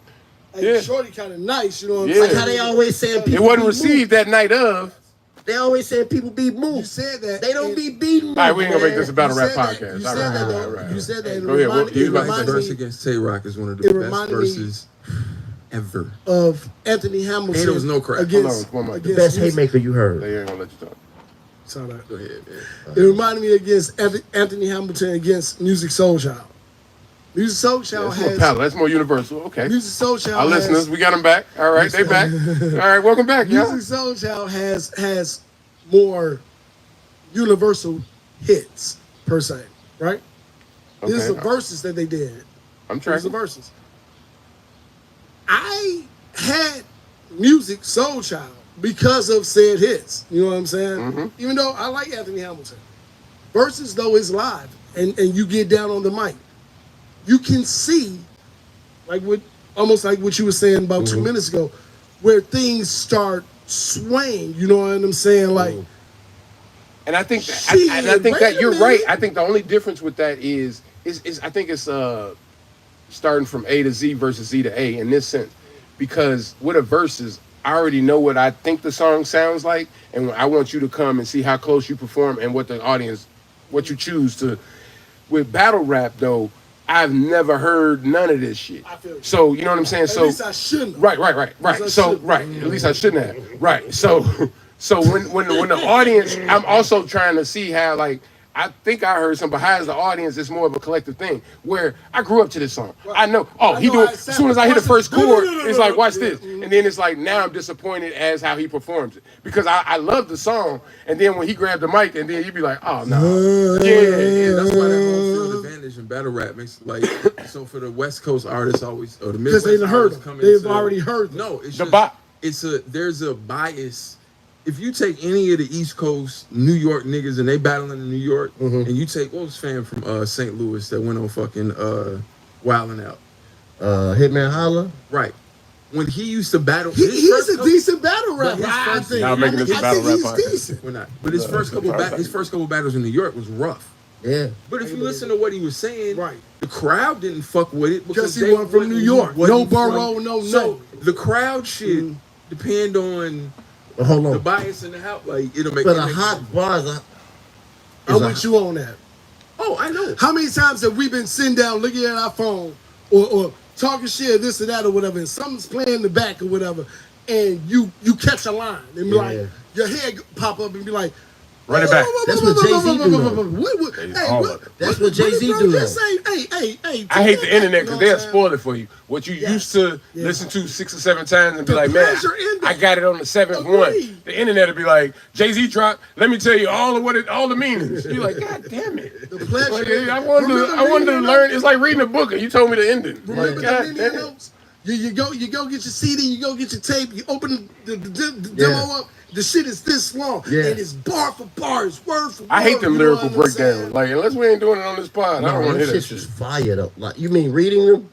Hey, Shorty kind of nice, you know what I'm saying? saying? Like how they always saying people it wasn't received that night of. They always say people be moved. You said that. They don't be beaten. All right, we ain't gonna make this a battle rap podcast. You said that though. Right. You said that. Go ahead. The verse against Tay Rock is one of the best verses ever. Of Anthony Hamilton. And there was no crap. The best haymaker you heard. They ain't gonna let you talk. Sorry. Go ahead, man. It reminded me against Anthony Hamilton against Music Soul Child. Music Soul Child has. That's more universal. Okay. Music Soul Child. Our listeners, we got them back. All right, they back. All right, welcome back, y'all. Music Soul Child has more universal hits per se, right? Okay. This is the verses that they did. I'm These tracking. the verses. I had Music Soul Child because of said hits. You know what I'm saying? Mm-hmm. Even though I like Anthony Hamilton. Verses though is live and you get down on the mic. You can see almost like what you were saying about 2 minutes ago, where things start swaying. You know what I'm saying? Like, and I think that you're right. I think the only difference with that is I think it's starting from A to Z versus Z to A in this sense, because with a verses, I already know what I think the song sounds like, and I want you to come and see how close you perform and what the audience, what you choose to. With battle rap though, I've never heard none of this shit. So you know what I'm saying? At least I shouldn't. Right. So right, at least I shouldn't have. Right. So when the audience, I'm also trying to see how, like, I think I heard some behind the audience. It's more of a collective thing where I grew up to this song. I know. As soon as I hit the first chord, it's like, watch this, and then it's like now I'm disappointed as how he performs it because I love the song, and then when he grabbed the mic, and then you'd be like, oh no, yeah. That's why that home field advantage in battle rap makes so for the West Coast artists always or the Midwest because they've heard them. They've already heard them. No, there's a bias. If you take any of the East Coast New York niggas and they battling in New York, and you take what was fam from St. Louis that went on fucking Wildin' Out, Hitman Holla, right? When he used to battle, he's a decent battle rapper. I think. Now making this a battle rap podcast. We're not, but his first couple battles in New York was rough. Yeah. But if you listen to what he was saying, right, the crowd didn't fuck with it because he wasn't from New York. No borough, no. So the crowd shit depend on. Hold on. The bias in the house, like it'll make. But a hot bars. I'm with you on that. Oh, I know. How many times have we been sitting down looking at our phone or talking shit, this or that or whatever, and something's playing in the back or whatever, and you catch a line and be like, your head pop up and be like, run it back. That's what Jay-Z do. That's what Jay-Z do. Hey, I hate the internet because they'll spoil it for you. What you used to listen to 6 or 7 times and be like, man, I got it on the 7th one. The internet will be like, Jay-Z dropped. Let me tell you all the meanings. You're like, God damn it. The pleasure. Like, I wanted to learn. It's like reading a book and you told me the ending. Remember like, the notes? You go get your CD, you go get your tape, you open the demo up. The shit is this long, and it's bar for bar, it's word for word. I hate them lyrical breakdowns. Like, unless we ain't doing it on this pod, I don't want to hear that shit. Shit's fire though. Like, you mean reading them?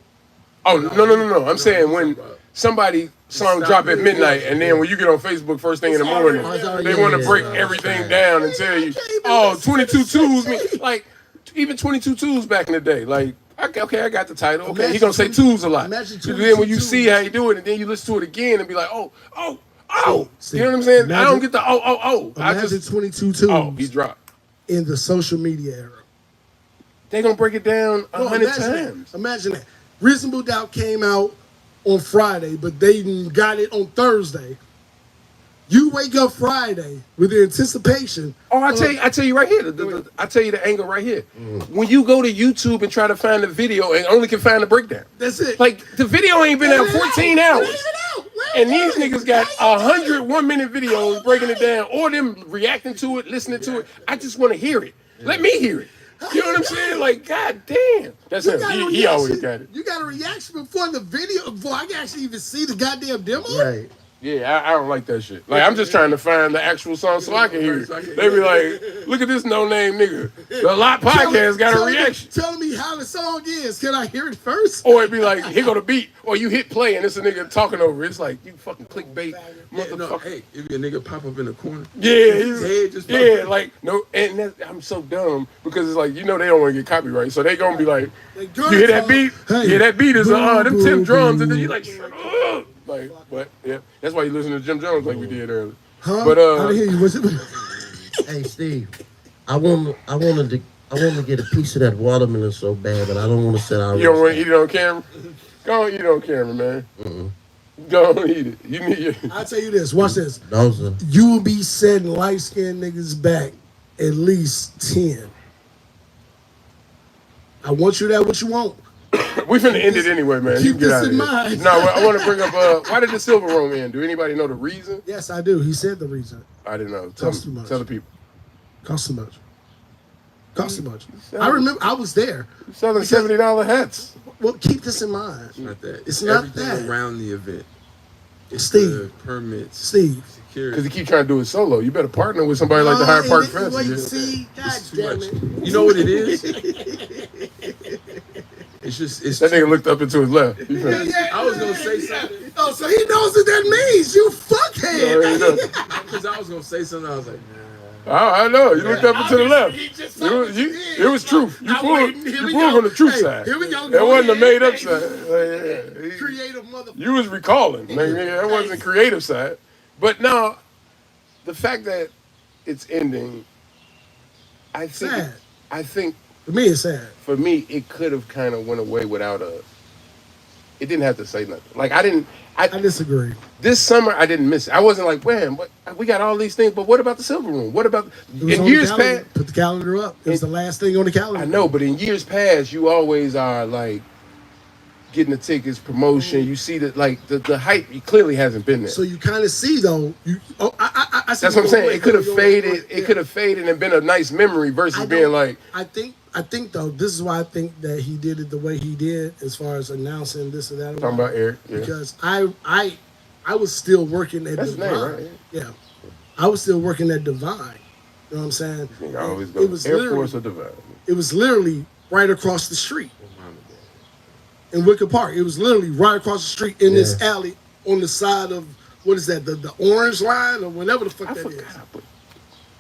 Oh, no. I'm saying when somebody song drop at midnight, and then when you get on Facebook first thing in the morning, they want to break everything down and tell you, oh, 22 twos mean, like, even 22 twos back in the day, like, okay, I got the title. Okay, he gonna say twos a lot. Then when you see how he do it, and then you listen to it again and be like, oh. See, you know what I'm saying? I don't get the oh. Imagine 22 twos. Oh, he dropped. In the social media era. They gonna break it down 100 times. Imagine that. Reasonable Doubt came out on Friday, but they got it on Thursday. You wake up Friday with the anticipation. Oh, I tell you right here. I tell you the angle right here. When you go to YouTube and try to find the video and only can find the breakdown. That's it. Like, the video ain't been out 14 hours. And these niggas got 100 1-minute videos breaking it down, or them reacting to it, listening to it. I just want to hear it. Let me hear it. You know what I'm saying? Like, god damn. That's him. He always got it. You got a reaction before the video, before I can actually even see the goddamn demo? Right. Yeah, I don't like that shit. Like, I'm just trying to find the actual song so I can hear it. They be like, look at this no-name nigga. The ALOT Podcast got a reaction. Tell me how the song is. Can I hear it first? Or it'd be like, here go the beat. Or you hit play and it's a nigga talking over it. It's like, you fucking clickbait, motherfucker. Hey, if a nigga pop up in the corner. Yeah, like, no, and I'm so dumb because it's like, you know they don't want to get copyright. So they gonna be like, you hear that beat? Hey, yeah, that beat is them 10 drums. And then you like, ugh. Like, but yeah, that's why you listen to Jim Jones like we did earlier. Huh? But I didn't hear you. What's it? Hey Steve, I wanted to get a piece of that watermelon so bad, but I don't want to sit out. You don't want to eat it on camera? Go on, eat it on camera, man. Go on, eat it. You need it. I'll tell you this. Watch this. Those are... You will be setting light-skinned niggas back at least 10. I want you that what you want. We finna end it anyway, man. Keep you get this out in of here. mind. No, I want to bring up, why did the Silver Room end? Do anybody know the reason? Yes, I do. He said the reason. I didn't know. Cost too much. Tell the people. Cost too much. Cost too much. I remember I was there. You're selling $70 hats. Well, keep this in mind. It's not that. It's not everything that. around the event. It's Steve. the permits. Steve. Security. Because he keep trying to do it solo. You better partner with somebody like the Higher Park Fence. Wait, see, God damn it. You know what it is? It's that nigga looked up into his left. I was gonna say something. Oh, so he knows what that means. You fuckhead. Because I was gonna say something. I was like, nah. I know. You looked up into the left. It was truth. You pulled on the truth side. Here we go. That wasn't the made up side. Creative motherfucker. You was recalling. That wasn't creative side. But no, the fact that it's ending, I think. For me, it's sad. For me, it could have kind of went away without it didn't have to say nothing. Like, I disagree. This summer, I didn't miss it. I wasn't like, man, we got all these things, but what about the Silver Room? What about, in years past. Put the calendar up. It was the last thing on the calendar. I know, but in years past, you always are like, getting the tickets, promotion. You see that, like, the hype clearly hasn't been there. So you kind of see, though. I that's what I'm saying. It could have faded. It could have faded and been a nice memory versus being like. I think though, this is why I think that he did it the way he did, as far as announcing this or that. Talking about Eric, yeah. Because I was still working at Divine. Name, right? Yeah, I was still working at Divine. You know what I'm saying? I always go Air Force or Divine. It was literally right across the street in Wicker Park. It was literally right across the street in this alley on the side of, what is that? The orange line or whatever the fuck that is.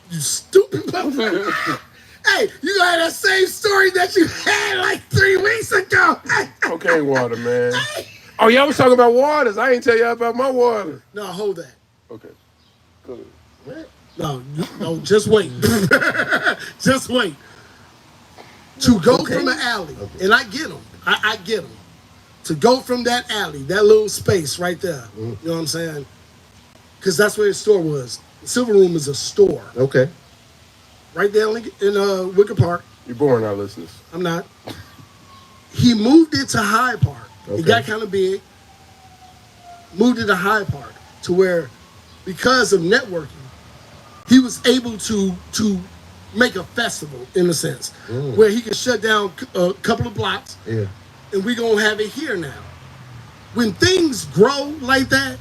You stupid motherfucker. Hey, you got that same story that you had like 3 weeks ago. Okay, water, man. Oh, y'all was talking about waters. I ain't tell y'all about my water. No, hold that. Okay. Good. No, just wait. Just wait. To go from the alley, and I get them. I get them. To go from that alley, that little space right there. You know what I'm saying? Because that's where his store was. The Silver Room is a store. Okay. Right there in Wicker Park. You're boring our listeners. I'm not. He moved it to Hyde Park. Okay. It got kind of big. Moved it to Hyde Park to where, because of networking, he was able to make a festival in a sense where he could shut down a couple of blocks. Yeah. And we're going to have it here now. When things grow like that,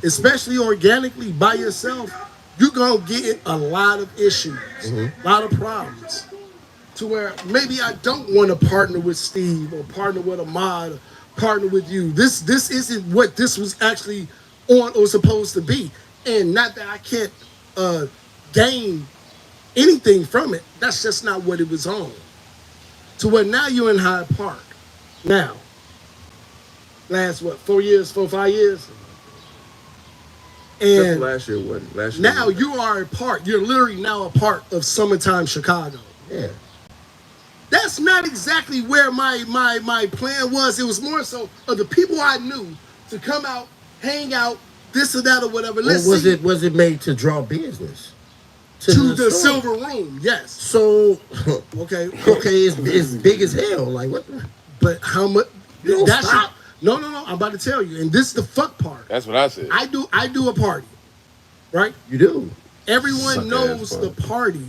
especially organically by yourself, you're going to get a lot of issues, a lot of problems. To where maybe I don't want to partner with Steve or partner with Ahmad or partner with you. This isn't what this was actually on or supposed to be. And not that I can't gain anything from it. That's just not what it was on. To where now you're in Hyde Park. Now, last 4 years, 5 years? And last year wasn't. Last year now you are a part. You're literally now a part of Summertime Chicago. Yeah. That's not exactly where my plan was. It was more so of the people I knew to come out, hang out, this or that or whatever. Was it made to draw business? To the Silver Room, yes. So okay, it's big as hell. Like what? But how much? You don't stop. No. I'm about to tell you, and this is the fuck part. That's what I said. I do a party, right? You do. Everyone knows the party.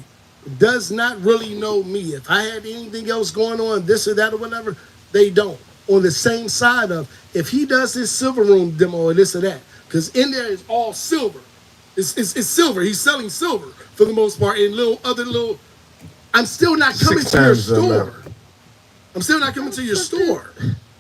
Does not really know me. If I had anything else going on, this or that or whatever, they don't. On the same side of, if he does his Silver Room demo or this or that, because in there is all silver. It's silver. He's selling silver for the most part, and other little. I'm still not coming to your store. I'm still not coming to your store.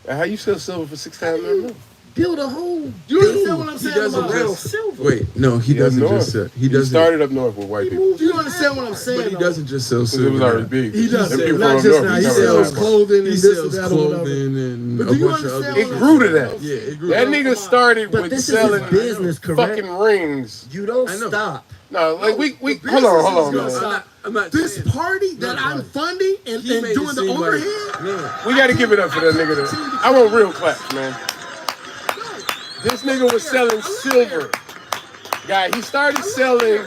How you sell silver for 6 times that amount? Build a whole. You understand what I'm saying? He doesn't about just. Wait, no, he doesn't just sell. He doesn't. Started up north with white people. Do you understand what I'm saying? But he doesn't just sell It silver. was already big. He does. Them people Not from just north, now. He we sells covered clothing and He this or sells that or whatever. clothing and But a do you bunch of other. understand It grew to that. Yeah, it grew. That nigga started But with this is selling his business, correct? fucking rings. You don't I know. stop. No, like we the hold on, business is man. gonna I'm not This saying- party that I'm funding and He made it doing the seem like- overhead. Man, We got to give it up for that nigga. I want real claps, man. This nigga was selling silver. Guy, he started selling.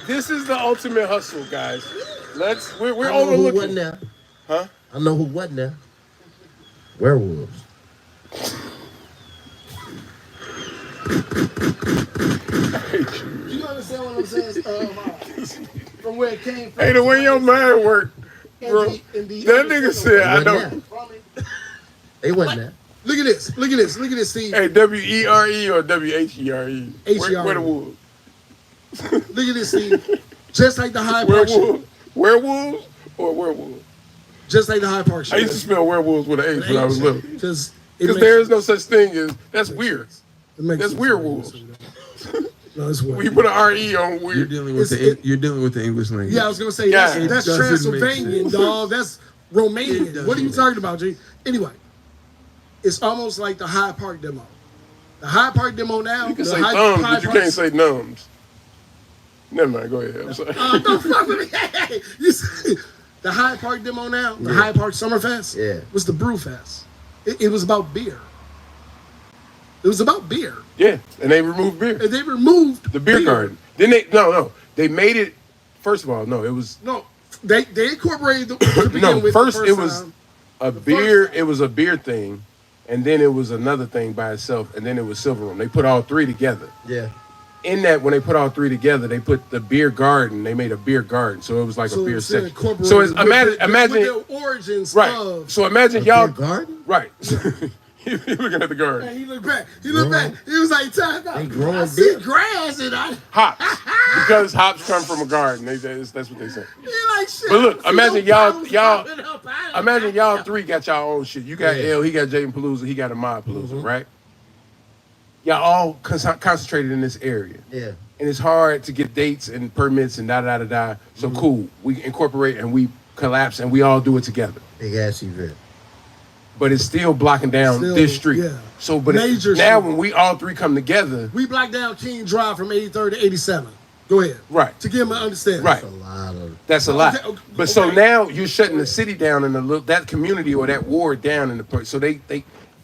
This is the ultimate hustle, guys. We're I know who wasn't overlooking. there. Huh? I know who wasn't there. Werewolves. You understand what I'm saying? From where it came from. Hey, the way your mind work, bro. That nigga said, I know. They wasn't there. Look at this. Look at this. Look at this, Steve. Hey, W-E-R-E or W-H-E-R-E? H-E-R-E. Where the wolves? Look at this, Steve. Just like the Hyde Park shit. Werewolves? Werewolves or werewolves? Just like the Hyde Park shit. I used to spell werewolves with an H when I was little. Because there is no such thing as, that's weird. That's weird wolves. No, it's weird. We put an R-E on you're weird. dealing with you're dealing with the English language. Yeah, I was gonna say Yeah. that's It doesn't make Transylvanian, sense. dog. That's Romanian. It What are you doesn't. talking about, G? Anyway, it's almost like the Hyde Park demo. The Hyde Park demo now. You can the say Hyde- thumbs, Hyde but you Park- can't say numbs. Never mind, go ahead. I'm sorry. Don't fuck with me. Hey, you see, the Hyde Park demo now, the Hyde Park Summerfest, was the Brew Fest. It was about beer. It was about beer. Yeah, and they removed beer. And they removed The beer garden. Then they made it. First of all, no, it was No, they incorporated the to begin no. with First, the it was time. a beer. It was a beer thing, and then it was another thing by itself, and then it was Silver Room. They put all three together. Yeah. In that, when they put all three together, they put the beer garden. They made a beer garden, so it was like a beer it's section. incorporated So it's, with imagine with the origins right. of. So imagine y'all Beer garden? right. He looking at the garden. And he looked back. He looked back. He was like, "Time out. They growing I see beer. grass and I." Hops, because hops come from a garden. That's what they say. He like shit. But look, I see imagine no bottles y'all- popping up. I- Imagine y'all three got y'all own shit. You got Yeah. L, he got Jaden Palooza, he got Ahmad Palooza, right? Y'all all concentrated in this area. Yeah. And it's hard to get dates and permits and da-da-da-da. So cool, we incorporate and we collapse and we all do it together. Big ass event. But it's still blocking down Still, this street. yeah. So, but Major now street. when we all three come together, We blocked down King Drive from 83rd to 87. Go ahead. Right. To give them an understanding. Right. That's a lot of. That's a lot. Okay. But so now you're shutting the city down in that community or that ward down in the so they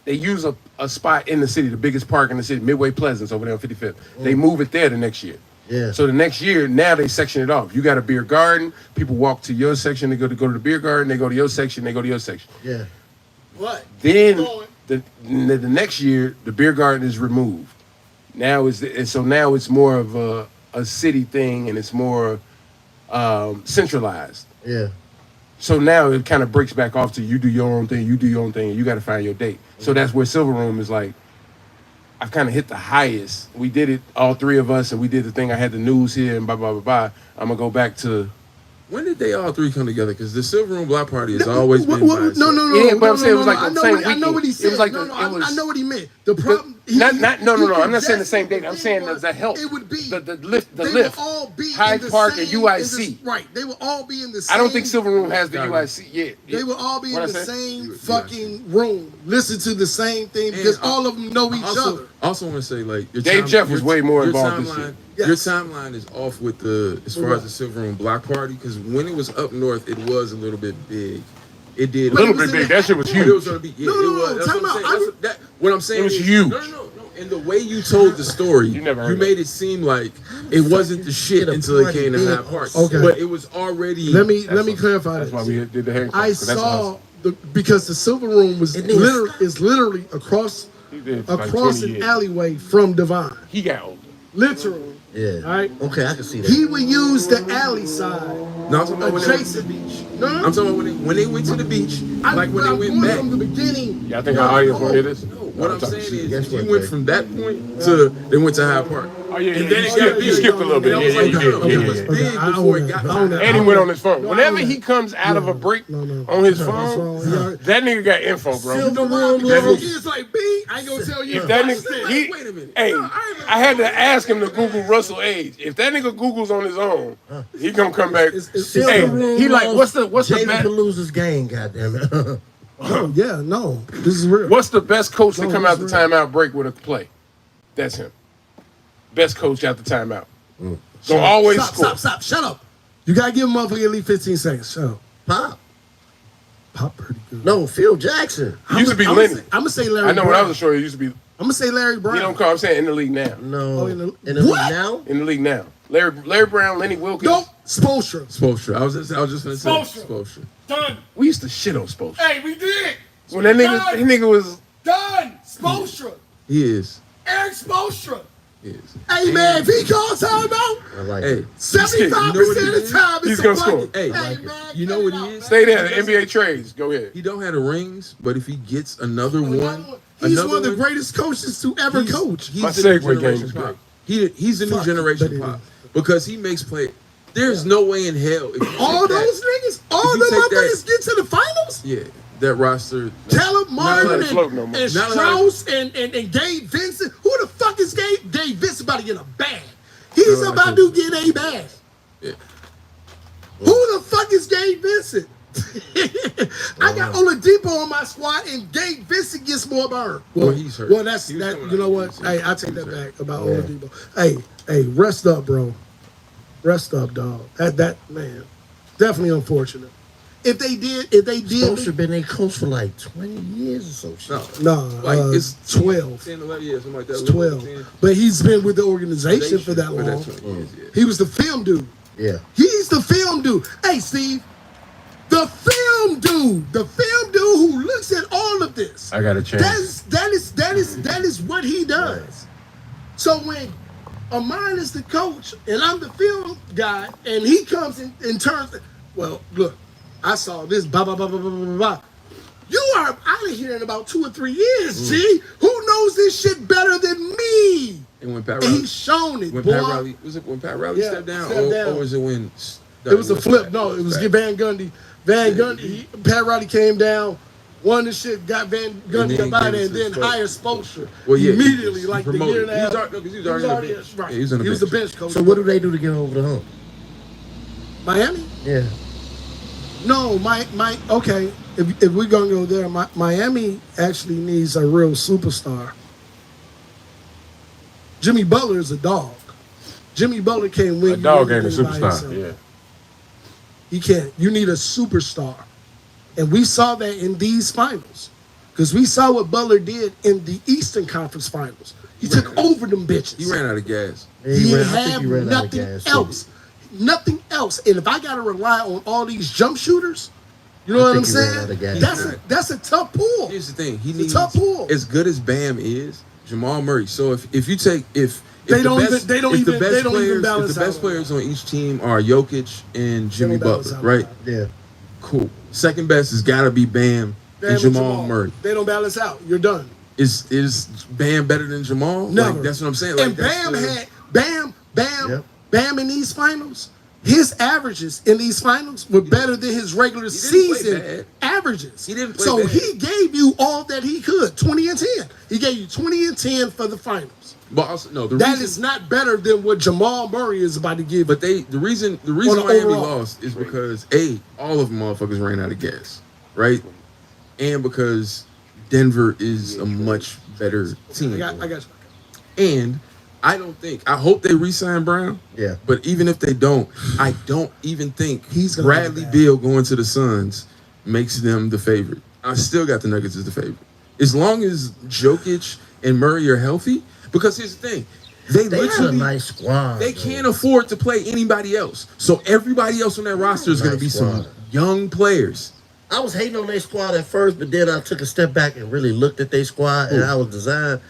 use a spot in the city, the biggest park in the city, Midway Pleasance over there on 55th. They move it there the next year. Yeah. So the next year, now they section it off. You got a beer garden. People walk to your section. They go to the beer garden. They go to your section. They go to your section. Yeah. What? Then the next year, the beer garden is removed. Now now it's more of a city thing, and it's more centralized. Yeah. So now it kind of breaks back off to you do your own thing, and you got to find your date. So that's where Silver Room is like, I've kind of hit the highest. We did it, all three of us, and we did the thing. I had the news here and blah, blah, blah, blah. I'm going to go back to... When did they all three come together? Because the Silver Room Block Party has always been by itself. No. Yeah, but I'm saying it was like the same I know what he weekend. said. It was like I know what he meant. The problem... No, I'm not saying the same date. I'm saying the help. It would be... The lift. They would all be Hyde in the Park same, and UIC. Right. They will all be in the same... I don't think Silver Room has the UIC yet. They will all be in the say? same fucking room. Listen to the same thing because all of them know each other. I also want to say, like, Dave Jeff was way more involved this year. Yes. Your timeline is off with as far as the Silver Room Block Party, because when it was up north, it was a little bit big. It did a little bit big. That shit was huge. It was gonna be, yeah, No, it was. That's time what I'm out. saying. What I'm saying It was is, huge. No. And the way you told the story, You never heard you made it seem like it wasn't the shit until it came to Hyde Park. Okay. But it was already. Let me clarify That's this. why we did the handcuffs. I saw because the Silver Room is literally across like across 20 an years. alleyway from Divine. He got older. Literally. Yeah. Right? Okay, I can see that. He would use the alley side No, I'm talking about adjacent beach. No. I'm talking about when they went to the beach, like when they I'm went going back. from the beginning. Yeah, I think our audience will hear this. What I'm saying is, Guess you what, went Jay? from that point to they went to Hyde Park. Oh, yeah, And then it you got big. skipped a little bit. And I Yeah, was like, yeah, no, yeah, it was yeah. big I before it own got that. to I own Hyde that. And he went on his phone. No, Whenever I don't he comes out of a break on his phone, that nigga got info, bro. Silver Room, Because he is like, B, I ain't gonna tell you. If that what I nigga, said. Wait a minute. hey, No, I had to ask him to Google Russell age. If that nigga Googles on his own, he gonna come back. It's- Hey, Room he like, lost what's the Jaden best? Palooza's game, goddammit. Oh, yeah, no. This is real. What's the best coach to No, come out the that's real. timeout break with a play? That's him. Best coach out the timeout. Gonna always score. Stop. Shut up. You gotta give a motherfucker at least 15 seconds. Shut up. Pop pretty good. No, Phil Jackson. Used to be Lenny. I'm gonna say Larry I know Brown. when I was a short, it used to be. I'm gonna say Larry Brown. He don't call. I'm saying in the league now. No. Oh, in the- in the What? league now? In the league now. Larry Brown, Lenny Wilkins. Nope. Spoelstra. Spoelstra. I was just gonna say Spoelstra. Done. We used to shit on Spoelstra. Hey, we did. When that nigga was. Done. Spoelstra. He is. Eric Spoelstra. He is. Hey man, if he calls timeout, I like Hey, it. 75% of the time He's it's gonna a score. bucket. Hey, man, you know what he is? Stay there. The NBA trades. Go ahead. He don't have the rings, but if he gets another one, He's another one of the one, greatest coaches to ever coach. He's My the new segue game generation is pop. great. He's the new Fuck, generation but it pop because he makes play. There's no way in hell if you All take that- those niggas, all if you them take that- motherfuckers get to the finals. Yeah, that roster. Caleb Martin let it and, float no more. and Not Strauss and Gabe Vincent. Who the fuck is Gabe Vincent about to get a bag? He's No, I about to get a bag. Yeah. Who the fuck is Gabe Vincent? I got Oladipo on my squad, and Gabe Vincent gets more burn. Well, he's hurt. Well, that's He was that. coming You know out what? of the season. Hey, I take He was that hurt. back about Oladipo. Hey, rest up, bro. Rest up, dog. That man, definitely unfortunate. If they did, Spoelstra been their coach for like 20 years or so. shit. No, no, like it's 12. 10, 11 years, something like that. It's 12. But he's been with the organization for that long. 20 years, yeah. He was the film dude. Yeah. He's the film dude. Hey, Steve, the film dude who looks at all of this. I got a chance. That is what he does. So when Amon is the coach and I'm the film guy, and he comes in terms, well, look, I saw this, blah, blah, blah, blah, blah, blah, blah. You are out of here in about 2 or 3 years, G. Who knows this shit better than me? And when Pat And Riley, he's shown it, when boy. Pat Riley, was it when Pat Riley Yeah, stepped down, stepped down. or was it when? It was a flip. No, it was Van Gundy. Pat Riley came down, won the shit, got Van Gundy then up out gave there, it and to then Spoelstra. hired Spoelstra. Well, yeah, Immediately, he like the promoted. year and a half. He was already on the bench. Right. Yeah, he was on the He was the bench. bench coach. So what do they do to get over the hump? Miami? Yeah. No, okay. If we're gonna go there, Miami actually needs a real superstar. Jimmy Butler is a dog. Jimmy Butler can't win. A dog ain't a anything by superstar. himself. Yeah. He can't. You need a superstar. And we saw that in these finals. Because we saw what Butler did in the Eastern Conference Finals. He took over them bitches. He ran out of gas. He had nothing else. Nothing else. And if I got to rely on all these jump shooters, you know what I'm saying? That's a tough pull. Here's the thing. He It's a needs, tough pull. as good as Bam is, Jamal Murray. So if you take if They the don't best, even- they don't if the even- best they don't even players, balance if the best out. players on each team are Jokic and Jimmy don't balance Butler, out. right? Yeah. Cool. Second best has got to be Bam and Jamal Murray. They don't balance out. You're done. Is Bam better than Jamal? Never. Like, that's what I'm saying. Like, And Bam that's had Bam Yep. Bam in these finals. His averages in these finals were better than his regular didn't play season bad. averages. He didn't play so bad. he gave you all that he could. 20 and 10. He gave you 20 and 10 for the finals. But also, no, the That reason, is not better than what Jamal Murray is about to give. But the reason On the Miami overall. lost is because all of them motherfuckers ran out of gas, right? And because Denver is a much better team. I got you. And I hope they re-sign Brown. Yeah. But even if they don't, I don't even think He's gonna Bradley be bad. Beal going to the Suns makes them the favorite. I still got the Nuggets as the favorite. As long as Jokic and Murray are healthy, because here's the thing. They They have a literally nice squad. they though. can't afford to play anybody else. So everybody else on that roster is going to be Nice some squad. young players. I was hating on their squad at first, but then I took a step back and really looked at their squad and I was designed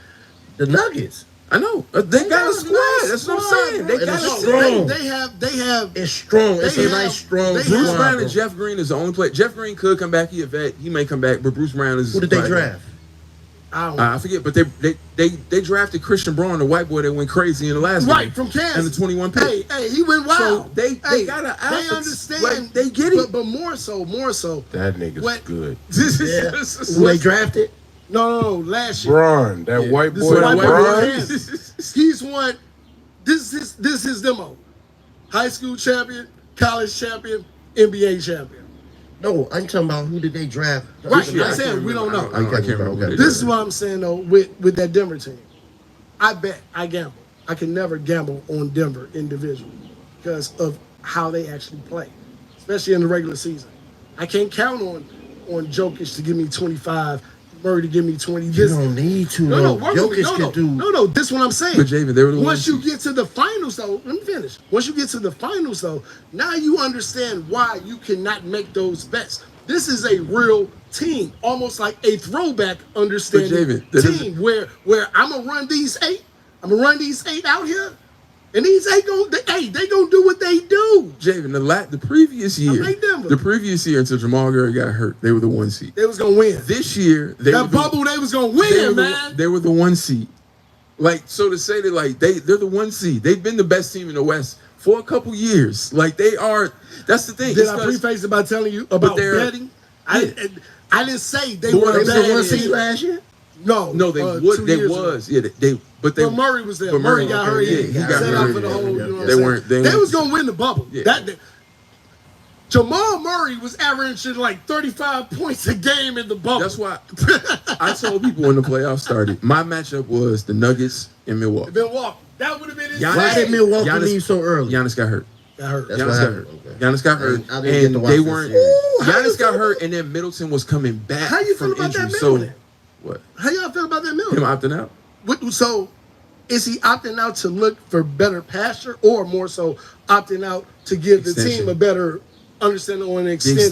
the Nuggets. I know. They got a squad. nice That's what I'm squad, saying. bro. They And got a it's squad. strong. They have It's strong. It's They a have- nice, strong they squad. Bruce Brown bro. and Jeff Green is the only player. Jeff Green could come back. He a vet. He may come back, but Bruce Brown is. Who did they like- draft? I don't know. I forget, but they drafted Christian Braun, the white boy that went crazy in the last Right, game, from Kansas. and the 21 pick. Hey, he went wild. So they got an They assets. understand. Like, they get it. But more so. That nigga's What- good. Yeah. Who they drafted? No, last year. Braun, that white This boy. is white boy Braun. Kansas. He's won. This is his demo. High school champion, college champion, NBA champion. No, I'm talking about who did they draft? Right, year, I'm I saying can't we don't know. remember. I can't remember. Okay. This is what I'm saying though with that Denver team. I bet I gamble. I can never gamble on Denver individually because of how they actually play, especially in the regular season. I can't count on Jokic to give me 25, Murray to give me 20. You don't need to. No, Jokic could do. No, this is what I'm saying. But Javen, they were the Once ones you get to the finals, though, let me finish. Once you get to the finals, though, now you understand why you cannot make those bets. This is a real team, almost like a throwback understanding Javen, that team where I'm gonna run these eight. I'm gonna run these eight out here, and these eight they gonna do what they do. Javen, the previous year, like Denver. the previous year until Jamal Murray got hurt, they were the 1 seed. They was gonna win. This year, they That were the, bubble, they was gonna they were win, the- man. They were the 1 seed. Like, so to say that, like, they're the 1 seed. They've been the best team in the West for a couple years. Like, they are. That's the thing. Did It's I 'cause- preface it by telling you about they're- betting? I didn't say they But were what a I'm They bad were one saying seed is- last year. No, No, they 2 They years was. ago. Yeah, but they. But Murray was there. but Murray got hurt. yeah, He he got set out hurt. for the whole. You know what They I'm weren't. saying? They They was gonna win the bubble. Yeah. Jamal Murray was averaging like 35 points a game in the bubble. That's why I told people when the playoffs started, my matchup was the Nuggets and Milwaukee. Milwaukee. That would have been Giannis- Why did insane. Milwaukee Giannis- leave so early? Giannis got hurt. Got hurt. That's Giannis what got happened. hurt. Okay. Giannis got hurt, I didn't get to watch they this weren't. series. Giannis got hurt, and then Middleton was coming back. How you from feel about that injury. So Middleton? what? How y'all feel about that Him Miller? opting out? So, is he opting out to look for better pasture, or more so opting out to give the Extension. team a better understanding on an extension?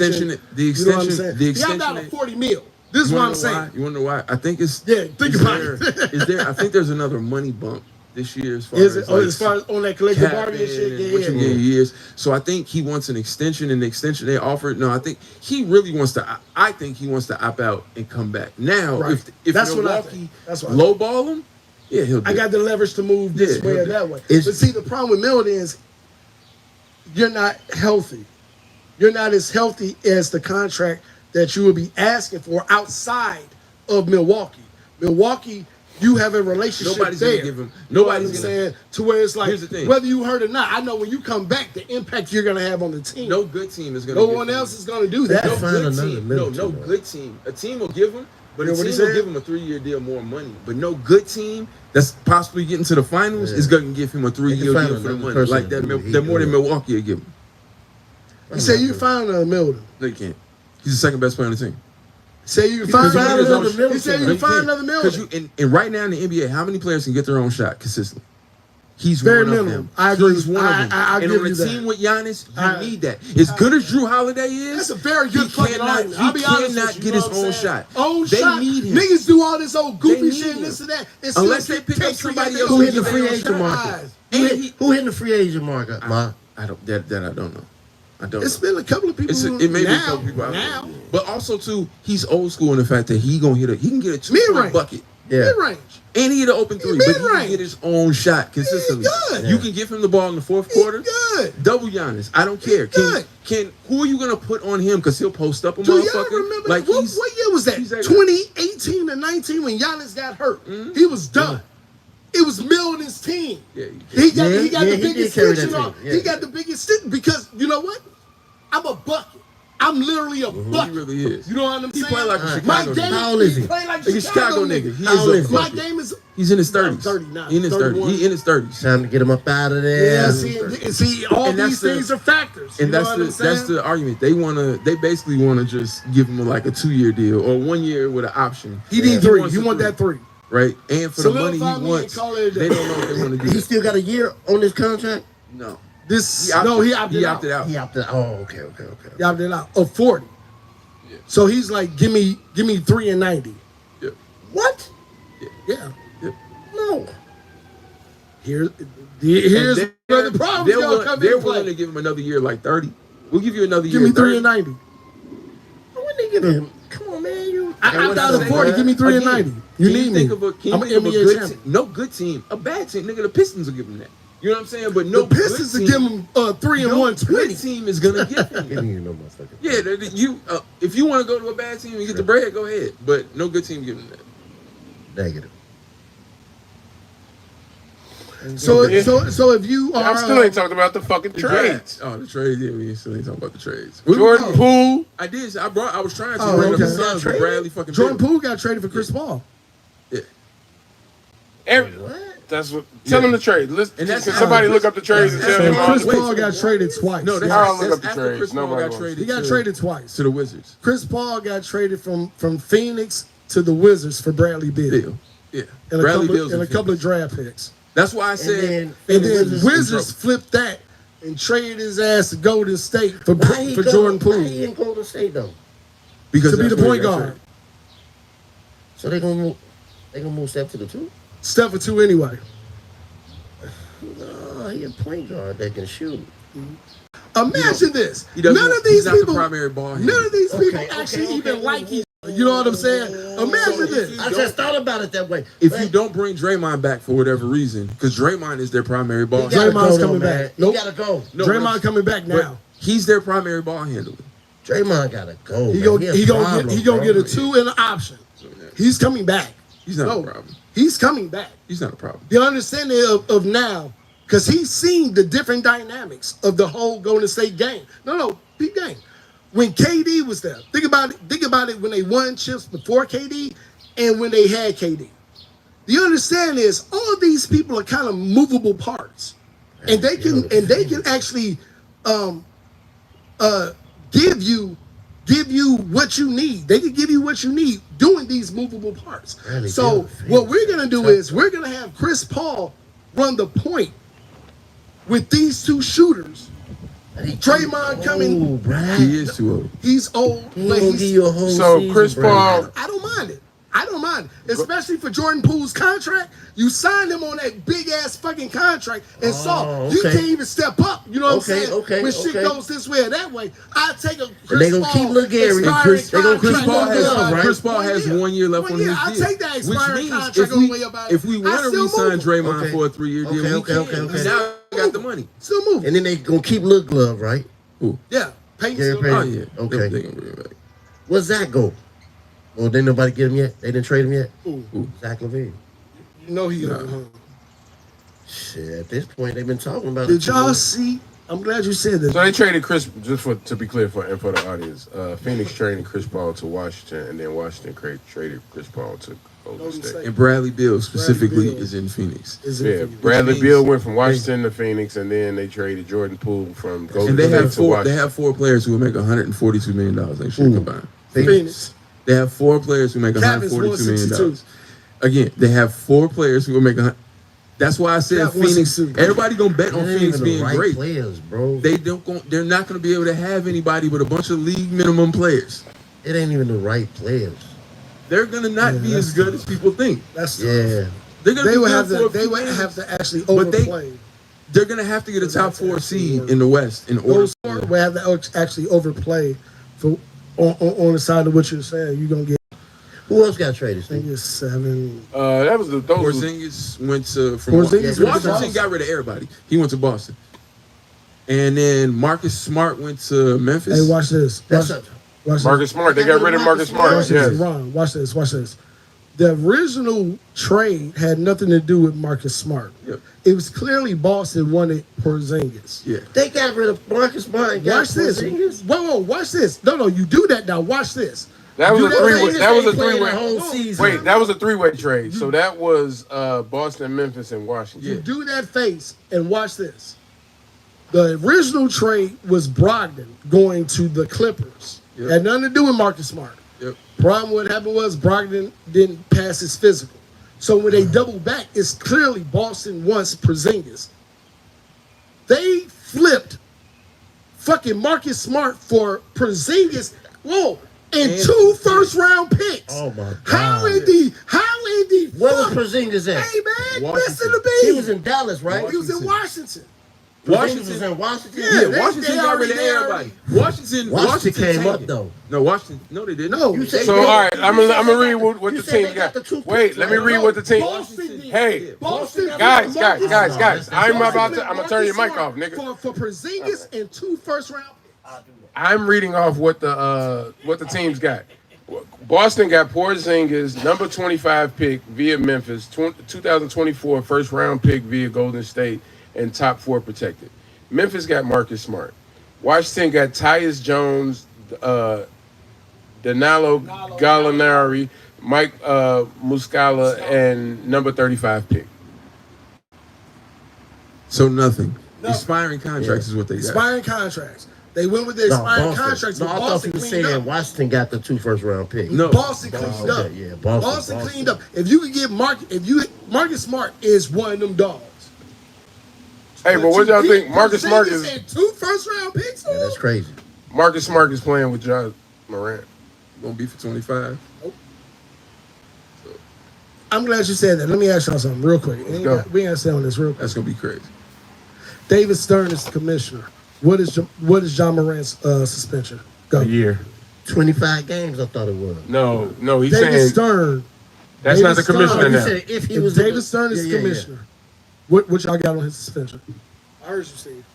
The You know what I'm extension. saying? The Y'all extension. got a 40 mil. This is You what wanna I'm know saying. why? You want to know why? I think it's. Yeah, think is about there, it. Is there? I think there's another money bump this year as far Is as it? As far as on that collective cap bargaining shit, and what you get years. So I think he wants an extension, and the extension they offered. No, I think he really wants to. I think he wants to opt out and come back. Now, Right. if That's what I Milwaukee think. That's what I lowball him, yeah, he'll do I it. got the leverage to move this Yeah, way or he'll do that way. It's- But see, the problem with Milton is you're not healthy. You're not as healthy as the contract that you would be asking for outside of Milwaukee. Milwaukee you have a relationship Nobody's there. gonna give him. Nobody's saying to where it's like, Here's the thing. whether you hurt or not, I know when you come back, the impact you're gonna have on the team. No good team is gonna. No give one him. else is gonna do that. No Find good another team. middle No team, good team. A team will give him, but You a know what team he will said? give him a 3-year deal, more money. But no good team that's possibly getting to the finals is gonna give him a 3-year find deal for the another money, person like that. who he That more than could. Milwaukee will give him. You say you found a Milton. No, you can't. He's the second best player on the team. Say you find found another another Milton. He said you No, can find can't. another 'Cause Milton. and right now in the NBA, how many players can get their own shot consistently? He's Very one of minimum. them. I agree. He's one of them. I and give on a you that. team with Giannis, you need that. As good as Drew Holiday is, That's a very good fucking argument. I'll be honest cannot with you, get you his know what I'm own saying? shot. Own They shot. need him. Niggas do all this old They goofy need shit and him. this and that. And Unless still they pick up get somebody cakes else and Who get hit the their free own agent shot. market? And Who hit the free agent market, Ma? I don't. That I don't know. I don't. It's know. been a couple of people. It may be a now, couple people out now. there. But also too, he's old school in the fact that he can get a 2-point Mid-range. bucket. Yeah. Mid-range. And he hit an open 3, but he can mid-range. get his own shot consistently. good. You can give him the ball in the fourth quarter. Good. Double Giannis. I don't care. good. Can who are you gonna put on him? Because he'll post up a Do y'all motherfucker. remember Like what he's, year was that? he's that guy. 2018 to 19 when Giannis got hurt. He was done. It was Milton's team. Yeah, He got the he did biggest carry stick. that You know, team. Yeah. He got the biggest stick because you know what? I'm a bucket. I'm literally a he bucket. really is. You know what I'm He saying? play like a My Chicago game, nigga. How old is he? play like Like a Chicago nigga. He How old is is a he? My bucket. game is He's in his 30s. 30 now. He in his 30s. 31. He in his 30s. Time to get him up out of there. Yeah, see, all And that's these the- things are factors. And you know that's what the I'm saying? that's the argument. They basically wanna just give him like a 2-year deal or 1 year with an option. He need three. wants You a want that 3. right? And for the money Solidify he me wants, and call it a they day. don't know if they want to do He that. still got a year on his contract? No. This He opted, he opted out. out. He opted. Oh, okay. He opted out of 40. Yeah. So he's like, give me 3 and 90. Yep. What? Yeah. Yep. No. Here's And where the problems they're gonna willing, come they're into willing play. to give him another year, like 30. We'll give you another Give year. me 3 30. and 90. When they give him? Come on, man. You. I opted out of 40. Give me 3 and 90. You Can need think me. Of a, can I'm you an think of a NBA good champion. team? No good team. A bad team. Nigga, the Pistons will give him that. You know what I'm saying? But no The Pistons good will team, give him 3 and no 120. good team is gonna give him. Give me no motherfucker. Yeah, you if you want to go to a bad team and get the bread, go ahead. But no good team giving that. Negative. So if you are I still ain't talking about the fucking trades. Oh, the trades. Yeah, we still ain't talking about the trades. Jordan Poole. I did. I was trying to Oh, bring up okay. the Suns, but Bradley fucking. Jordan Poole. Poole got traded for Chris Paul. Yeah. That's what. Tell him the trade. Listen, And that's can how- somebody look up the trades and that's tell him? how- Chris wait, Paul got traded twice. No, that's, I don't look that's up the after trades. Chris Paul Nobody got wants. traded. He got to, traded twice. to the Wizards. Chris Paul got traded from Phoenix to the Wizards for Bradley Beal. Beal. Yeah. And Bradley a Beal's couple, and a in couple of Phoenix. draft picks. That's why I said. And then Wizards Wizards flipped that and traded his ass to Golden State for Jordan Why Poole he in Golden State though? because to be that's the where point he got guard. traded. So they gonna move Steph to the 2? Step for 2 anyway. No, he a point guard that can shoot. Imagine this. He doesn't- None of he's these not the people. primary ball None handler. of these people Okay, actually okay, even okay. like each other. You know what I'm saying? Imagine this. I just thought about it that way. If But you don't bring Draymond back for whatever reason, because Draymond is their primary ball he handler. gotta Draymond's go, coming though, man. back. Nope. He gotta go. No, Draymond but- coming back but now. he's their primary ball handler. Draymond gotta go. He man. gonna a he gonna problem, get he gonna bro. get a 2 and an option. He's coming back. He's not No, a problem. He's coming back. He's not a problem. The understanding of now, because he's seen the different dynamics of the whole Golden State game. No, big game. When KD was there, think about it when they won chips before KD and when they had KD. The understanding is all of these people are kind of movable parts. And they can actually give you what you need. They can give you what you need doing these movable parts. Really So good. what we're gonna do is we're gonna have Chris Paul run the point with these 2 shooters. Draymond coming. Oh, Brad. He is too old. He's old, He but gonna give you a whole So season, Chris bro. Paul. I don't mind it. I don't mind it. Especially for Jordan Poole's contract. You signed him on that big ass fucking contract and saw you okay. can't even step up. You know what I'm saying? Okay, when shit okay. goes this way or that way, I take a Chris they gonna Paul keep Lil Gary. expiring They gonna Chris contract Paul on has the way. right? Chris Paul has 1 year left on his deal. I take that which expiring means contract if on the way about it. if we I want to still re-sign move him. Draymond Okay. for a 3-year deal, Okay, we okay, can. okay, okay. We now got the money. Still moving. And then they gonna keep Lil Glove, right? Ooh. Yeah. Payton Gary still Payton. Oh moving. yeah. Okay. They gonna bring it back. Where's Zach go? Well, didn't nobody get him yet. They didn't trade him yet. Ooh. Zach LaVine. You know he on home. Shit, at this point, they've been talking about Did y'all see? I'm glad you said that. So they traded Chris, to be clear for the audience, Phoenix traded Chris Paul to Washington, and then Washington traded Chris Paul to Golden State. And Bradley Beal specifically is in Phoenix. Bradley Beal went from Washington to Phoenix, and then they traded Jordan Poole from Golden State to Washington. They have 4 players who will make $142 million next year combined. Phoenix. They have 4 players who make $142 million. Again, they have 4 players who will make That's why I said Phoenix. Everybody gonna bet on Phoenix being great. Players, bro. They're not gonna be able to have anybody but a bunch of league minimum players. It ain't even the right players. They're gonna not be as good as people think. That's yeah. They would have to actually overplay. They're gonna have to get a top 4 seed in the West in order. We have to actually overplay for on the side of what you're saying. You're gonna get. Who else got traded? I think it's 7. That was the Porzingis went to Washington. Got rid of everybody. He went to Boston, and then Marcus Smart went to Memphis. Hey, watch this. Watch this. Marcus Smart. They got rid of Marcus Smart. Yes. Ron, watch this. Watch this. The original trade had nothing to do with Marcus Smart. Yep. It was clearly Boston wanted Porzingis. Yeah. They got rid of Marcus Smart and got Watch this. Porzingis? Whoa, watch this. No, you do that now. Watch this. That was a three-way. That was a three-way. Whole season. Wait, that was a 3-way trade. So that was Boston, Memphis, and Washington. You do that face and watch this. The original trade was Brogdon going to the Clippers. Yep. Had nothing to do with Marcus Smart. Yep. Problem what happened was Brogdon didn't pass his physical. So when they double back, it's clearly Boston wants Porzingis. They flipped fucking Marcus Smart for Porzingis. Whoa. And 2 first-round picks. Oh my God! How in the where was Porzingis at? Hey man, Washington. listen to me. He was in Dallas, right? He was in Washington. Porzingis was in Washington. Yeah, Washington got rid of everybody. Washington came up though. No, Washington. No, they didn't. No, So all right, I'm gonna read what the team got. Wait, let me read what the team. Boston. Hey, Boston. guys. I'm gonna turn your mic off, nigga. For Porzingis and 2 first-round. I'm reading off what the teams got. Boston got Porzingis, number 25 pick via Memphis, 2024 first round pick via Golden State, and top 4 protected. Memphis got Marcus Smart. Washington got Tyus Jones, Danilo Gallinari, Mike Muscala, and number 35 pick. So nothing. Expiring contracts is what they got. Expiring contracts. They went with the expiring contracts. No, I thought you were saying Washington got the 2 first-round picks. No, Boston cleaned up. Yeah, Boston cleaned up. If you could get Marcus Smart is one of them dogs. Hey, but what y'all think? Marcus Smart is and 2 first-round picks. Yeah, that's crazy. Marcus Smart is playing with John Morant. Gonna be for 25. I'm glad you said that. Let me ask y'all something real quick. We ain't gonna stay on this real quick. That's gonna be crazy. David Stern is the commissioner. What is John Morant's suspension? Go. A year. 25 games, I thought it was. No, he's David saying Stern. that's David not the commissioner Stern, now. Said if he If was David Stern is the commissioner, what y'all got on his suspension? I heard you, Steve.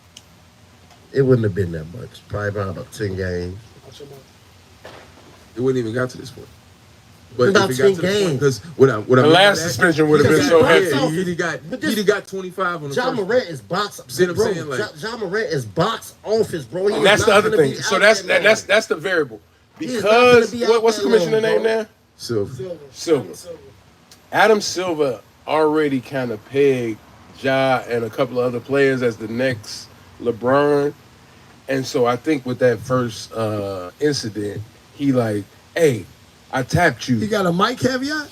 It wouldn't have been that much. Probably about 10 games. It wouldn't even got to this point. But About if it got 10 to this point, games. because The last suspension would have been so hefty. He'd have got 25 on the John first. Morant is box. See what I'm bro, saying? Like- John Morant is box office, bro. And that's the other thing. So that's the variable. Because what's the commissioner name now? Silver. Adam Silver already kind of pegged Ja and a couple of other players as the next LeBron. And so I think with that first incident, he like, hey, I tapped you. He got a mic caveat?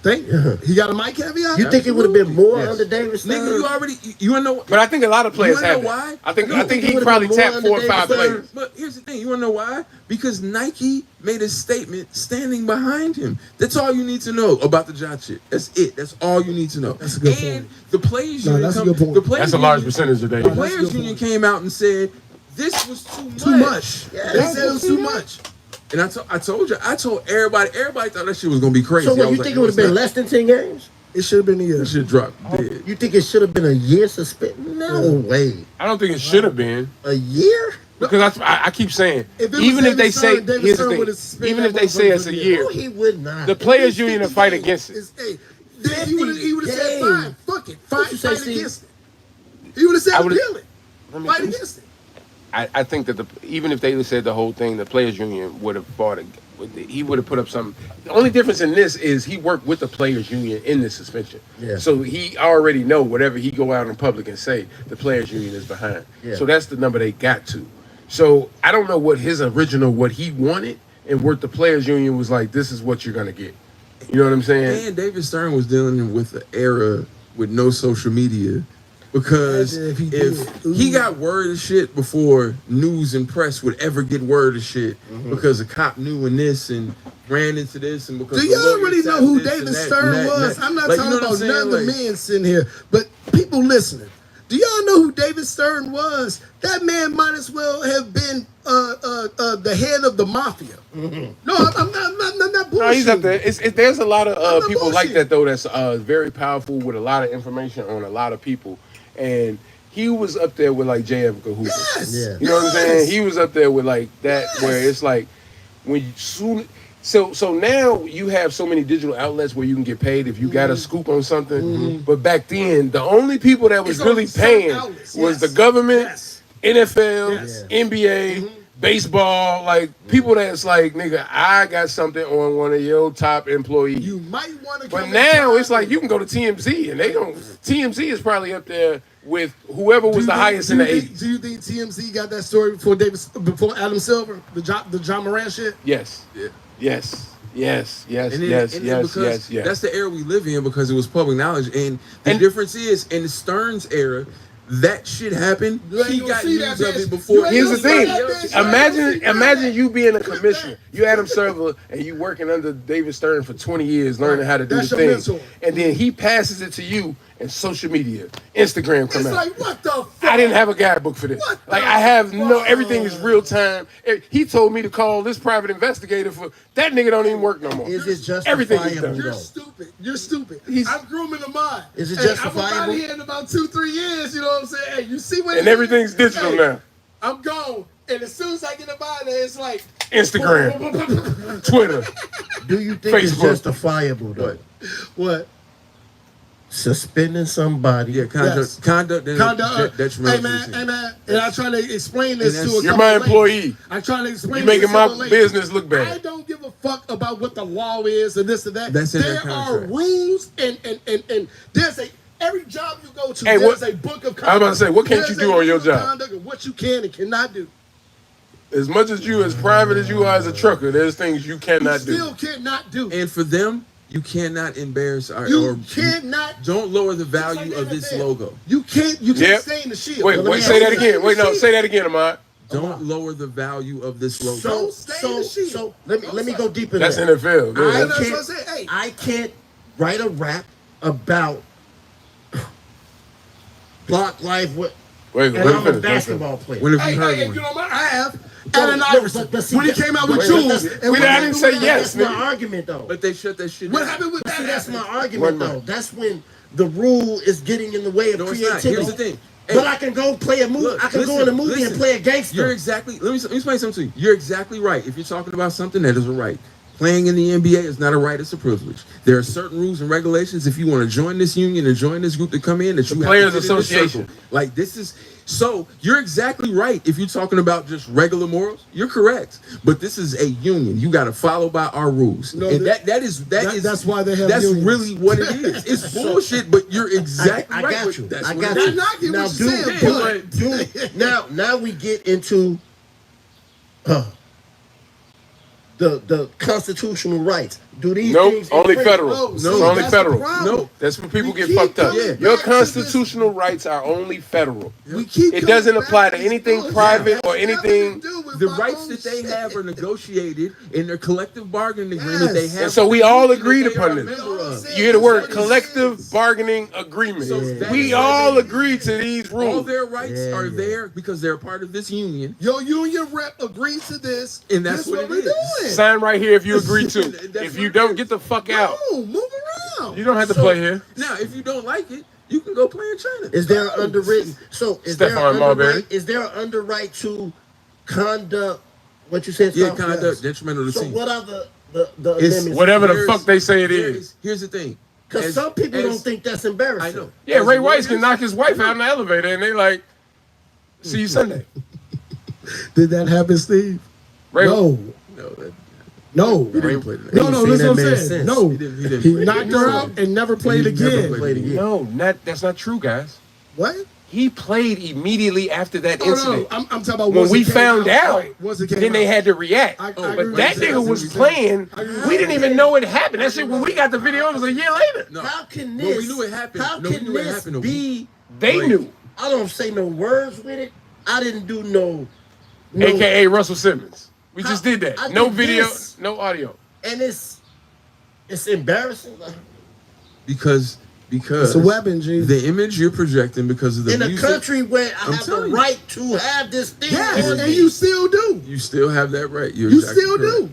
He got a mic caveat? You think it would have been more under David Stern? Nigga, you wanna know? But I think a lot of players have know that. why? I think he probably tapped 4 or 5 players. But here's the thing, you wanna know why? Because Nike made a statement standing behind him. That's all you need to know about the Ja shit. That's it. That's all you need to know. That's a good and point. the players union that's a good point. That's a large percentage of The that. players union came out and said this was too much. Too much. Yeah, They said it was too much. And I told everybody thought that shit was gonna be crazy. So what, I you was think like, it would have been less than 10 games? It should have been a year. That shit dropped dead. You think it should have been a year suspension? No way. I don't think it should have been. A year? Because I keep saying, even if they say, here's the thing, even if they say it's a year, he would not. the players union will fight against it. Then he would have said, fine, fuck it, fight against it. He would have said, appeal it, fight against it. I think that even if they said the whole thing, the players union would have fought. He would have put up something. The only difference in this is he worked with the players union in this suspension. Yeah. So he already know whatever he go out in public and say, the players union is behind. Yeah. So that's the number they got to. So I don't know what his original, what he wanted, and what the players union was like, this is what you're gonna get. You know what I'm saying? And David Stern was dealing with an era with no social media. Because if he got word of shit before news and press would ever get word of shit, because a cop knew in this and ran into this, and because do y'all really know who David Stern was? I'm not talking about none of the men sitting here, but people listening. Do y'all know who David Stern was? That man might as well have been the head of the mafia. No, I'm not bullshitting. No, he's up there. There's a lot of people like that though. That's very powerful with a lot of information on a lot of people. And he was up there with like J. Edgar Hoover. Yes. Yeah. You know what I'm saying? He was up there with like that, where it's like when you soon. So now you have so many digital outlets where you can get paid if you got a scoop on something. But back then, the only people that was really paying was the government, NFL, NBA, baseball, like people that's like, nigga, I got something on one of your top employees. You might want to. But now it's like you can go to TMZ and they don't. TMZ is probably up there with whoever was the highest in the 80s. Do you think TMZ got that story before Adam Silver, the John Moran shit? Yes. Yeah. Yes. Yes. Yes. And then, Yes. and then Yes. Yes. Yes. That's the era we live in because it was public knowledge. And the difference is, in Stern's era, that shit happened. He got news of it before. Here's the thing. Imagine you being a commissioner. You Adam Silver and you working under David Stern for 20 years learning how to do the thing. Mentor. And then he passes it to you and social media, Instagram come It's out. like, what the fuck? I didn't have a guidebook for this. Like I have everything is real time. He told me to call this private investigator for that nigga don't even work no more. Is it justifiable? Everything is done. You're stupid. You're stupid. I'm grooming the mind. Is it I'm justifiable? out here in about 2-3 years. You know what I'm saying? Hey, you see what? And everything's digital now. I'm gone. And as soon as I get up out of there, it's like Instagram, Twitter. Do you think it's Facebook. justifiable though? What? Suspending somebody. Yeah, conduct. That's hey man, and I try to explain this to a You're my employee. I'm trying to explain. You're making my business look bad. I don't give a fuck about what the law is or this or that. That's in their there are contract. rules and there's every job you go to. There's a book of conduct. I was about to say, what can't you There's do a on your book of job? conduct of what you can and cannot do. As much as you, as private as you are as a trucker, there's things you cannot do. Still cannot do. And for them, you cannot embarrass or cannot. Don't lower the value of this logo. You can't Yep. stay in the shield. Wait, say that again. Wait, no, say that again, Ahmad. Don't lower the value of this logo. So let me go deeper. That's NFL. Go ahead. I can't write a rap about Block Life. Wait, and I'm a basketball player. When have you heard Hey, one? you know what? I have. Allen Iverson. When he came out with Jules. I didn't say yes. That's my argument, though. But they shut that shit What down. happened with that? See, that's my argument, though. That's when the rule is getting in the way of No, it's not. creativity. Here's the thing. But I can go play a movie. I can go in a movie and play a gangster. You're exactly. Let me explain something to you. You're exactly right. If you're talking about something that is a right, playing in the NBA is not a right; it's a privilege. There are certain rules and regulations. If you want to join this union and join this group to come in, that you have Players to fit in this Association. circle. Like this is. So you're exactly right. If you're talking about just regular morals, you're correct. But this is a union. You got to follow by our rules. No, and that's why they have. That's unions. really what it is. It's bullshit. But you're exactly right. I got you. That's I what got it you. is. Not get Now, what you're saying, now we get into the constitutional rights. Do these Nope, things only infringe? federal. No, It's see, only that's the federal. problem. No. That's when people We get keep fucked up. coming Your back to constitutional rights are only federal. We keep It doesn't coming apply back to anything this private bullshit. or anything. Nothing to do with The my rights own that they shit. have are negotiated in their collective bargaining agreement. They have. And so we all agreed that they are upon a this. member of. You hear the word collective bargaining agreement. So that We is all what it agreed to these All rules. their rights are there because they're part of this union, Your union rep agrees to this, and that's this what it we're is. doing. Sign right here if you agree to. That's If you what it don't, is. get the fuck out. No, move around. You don't have to play here. Now, if you don't like it, you can go play in China. Is there an underwritten? So is there Stephon an Marbury. underwrite? Is there an underwrite to conduct. What you said? Yeah, conduct detrimental to the So team. what are the It's amendments? Whatever the fuck they say it is. Here's the thing. Because some people don't think that's embarrassing. I know. Yeah, As Ray Weiss can lawyers- knock his wife out in the elevator, and they like, see you Sunday. Did that happen, Steve? Ray, No. No, No. he didn't play the No, ain't no, seen listen what that I'm man saying. since. No. He didn't He play. knocked her out and never played again. Played again. no, that's not true, guys. What? He played immediately after that Oh, incident. no. I'm talking about When once we it came found out, Right. Once it came then they out. had to react. I agree But with that you. nigga was playing. We didn't even know it happened. That shit, when we got the video, it was a year later. No. How can Well, this? we knew it happened. How No, we can knew it this happened. be? They Right. knew. I don't say no words with it. I didn't do no. AKA Russell Simmons. We How- just did that. I No did video, this. no audio. And it's embarrassing. Like, Because It's a weapon, G. the image you're projecting because of the in a music, country where I I'm have the telling you. right to have this thing. Yes, on and me. you still do. you still have that right. You're You exactly still correct. do.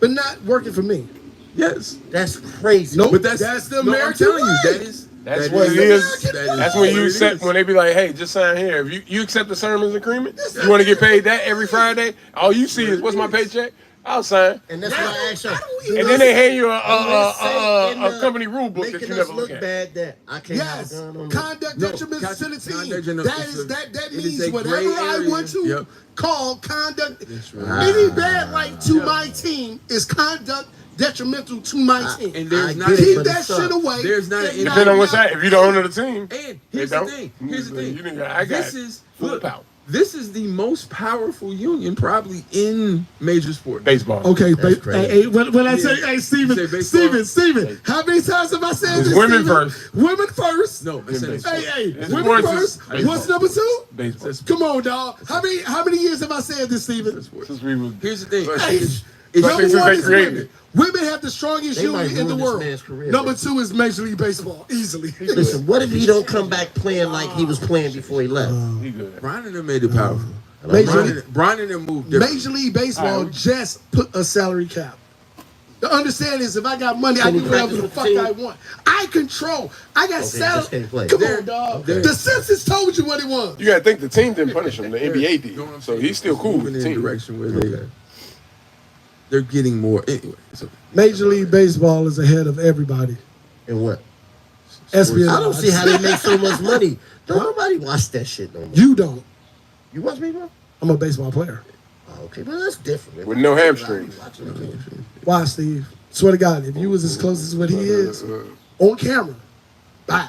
But not working for me. Yes. That's crazy. Nope. But that's the no, I'm American telling you, way. that is That's that what it is. that That's when you what it accept, is. when they be like, hey, just sign here. If you accept the sermons agreement, you want to get paid that every Friday? All you see is, what's my paycheck? I'll sign. And that's why I asked you. And then they hand you Let's say in a the- company rule book that making you us never look look at. bad that I can't have Yes, a gun on me. conduct No, detrimental to the team. conduct detrimental- That it's is a- that it means is a whatever gray I area. want to Yep. call conduct. That's right. Any bad light to my team is conduct detrimental to my team. And there's I not get it, Keep but that it sucks. shit away. There's not an and independent- Depending on what side. If you the owner of the team, And they here's the don't. thing. Here's the thing. You nigga, I got This is full look, power. this is the most powerful union probably in major sport. Baseball. Okay, That's but crazy. hey, when I Yeah. say, hey, Steven, You say baseball? Steven, how many times have I said It's this? women Steven? first. Women first. No, I said it's Hey, It's women more first. just What's number two? Baseball. Come on, dog. How many years have I said this, Steven? Since we was, Here's the thing. Hey, It's number since one they is created women. it. Women have the strongest They might union in the ruin this world. man's career, Number bro. two is Major League Baseball, easily. Listen, what if he don't come back playing like he was playing before he left? he good. Brian and them made it powerful. Major, Brian and them moved different. Major League Baseball All right. just put a salary cap. The understanding is if I got money, I Can can he do whatever practice the with fuck the team? I want. I control. I got just salary. can't play. Come They're- on, dog. they're- The Simpsons told you what it was. You gotta think the team didn't punish him. The NBA did. You know what I'm So saying? he's still cool with Moving the in a team. direction where they're getting more. Anyway, so Major League Baseball is ahead of everybody. And what? Espionage. I don't see how they make so much money. Don't nobody watch that shit no more. You don't. You watch me, bro? I'm a baseball player. Oh, okay, but that's different. With no hamstrings. Why, Steve? Swear to God, if you was as close as what he is on camera, bow.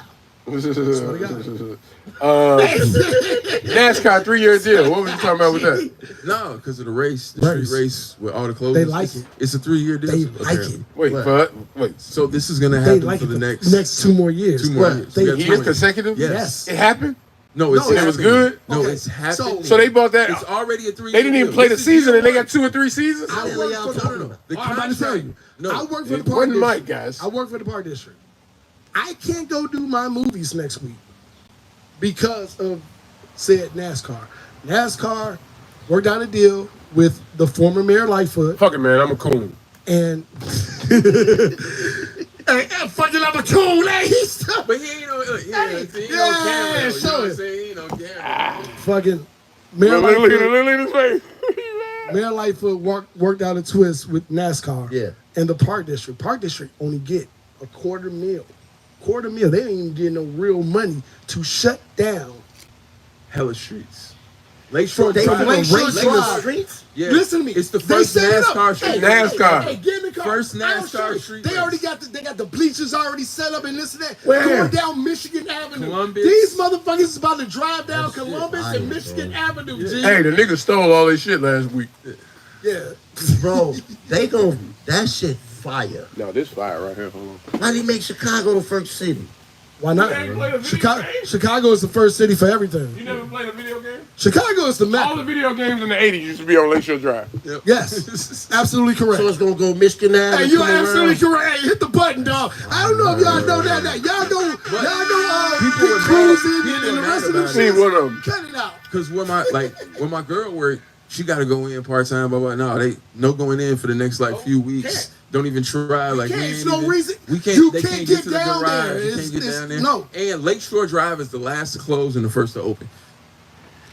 NASCAR 3-year deal. What was you talking about with that? no, because of the race, the street race with all the clothes. They like it. It's a 3-year deal. They like apparently. it. Wait. So this is gonna They happen like for the it next 2 more years. 2 more But years. they- We got 2 Years more years. consecutive? Yes. It happened? No, it's No, it happening. was good? No, Okay, it's happening. So they bought that. It's already a 3-year. They didn't even deal. play the This is season year and they one. got 2 or 3 seasons? I hell work y'all for talking the, about? The I'm about to tell you. No, I work for the It park wasn't district. Mike, guys. I work for the park district. I can't go do my movies next week because of said NASCAR. NASCAR worked out a deal with the former Mayor Lightfoot Fuck it, man. I'm a coon. and hey, fucking I'm a cool. Hey, he's But he ain't on. He Hey, ain't yeah, on camera. You know show what I'm it. saying? He ain't on camera. fucking Mayor Look at Lightfoot. his face. Mayor Lightfoot worked out a twist with NASCAR. Yeah. And the park district. Park district only get a $250,000. $250,000. They didn't even get no real money to shut down. Hella streets. Lakeshore They Drive. gonna race in the Drive. streets? Yeah. Listen to me. It's the They first set it up. NASCAR street. Hey, NASCAR. Hey, get in the car. First I'll show NASCAR you. street They race. already got the bleachers already set up and this and that. Where? Going down Michigan Avenue. Columbus. These motherfuckers is about to drive down That shit Columbus fire, and Michigan bro. Avenue, G. Hey, the nigga stole all this shit last week. Yeah. Bro, they gon' that shit fire. No, this fire right here. Hold on. Why they make Chicago the first city? Why not? You ain't played a video Chicago, game? Chicago is the first city for everything. You never played a video game? Chicago is the All map. the video games in the 80s used to be on Lakeshore Drive. Yes. Absolutely correct. So it's gonna go Michigan Ave. Hey, and you come are absolutely around. correct. Hey, hit the button, dog. I don't know if y'all know that. Y'all know People were mad. cruising People and the were rest mad of them about See shit. one of them. Cut it out. Because when my girl worked, she got to go in part time. Blah blah. No, they no going in for the next few weeks. can't. Don't even try. Like we can't. ain't It's no even- reason. We can't. You They can't can't get get to the down garage. there. You It's- can't get it's- down there. no. And Lakeshore Drive is the last to close and the first to open.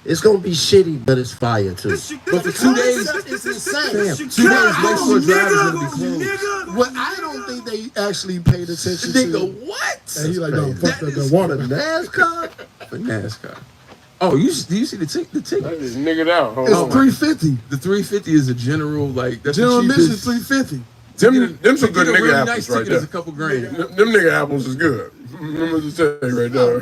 It's gonna be shitty, but it's fire too. But for 2 days, it's insane. Fam, 2 days, Lakeshore Drive is gonna be closed. Well, I don't think they actually paid attention to. Nigga, what? And he's like, no, fuck the water. NASCAR. For NASCAR. Oh, do you see the ticket? That just niggered out. It's $350. The 350 is a general, like, that's General the admission cheapest. $350. Them some good nigga really apples nice right ticket there. is a couple grand. Them nigga apples is good. I'm gonna just tell you right there.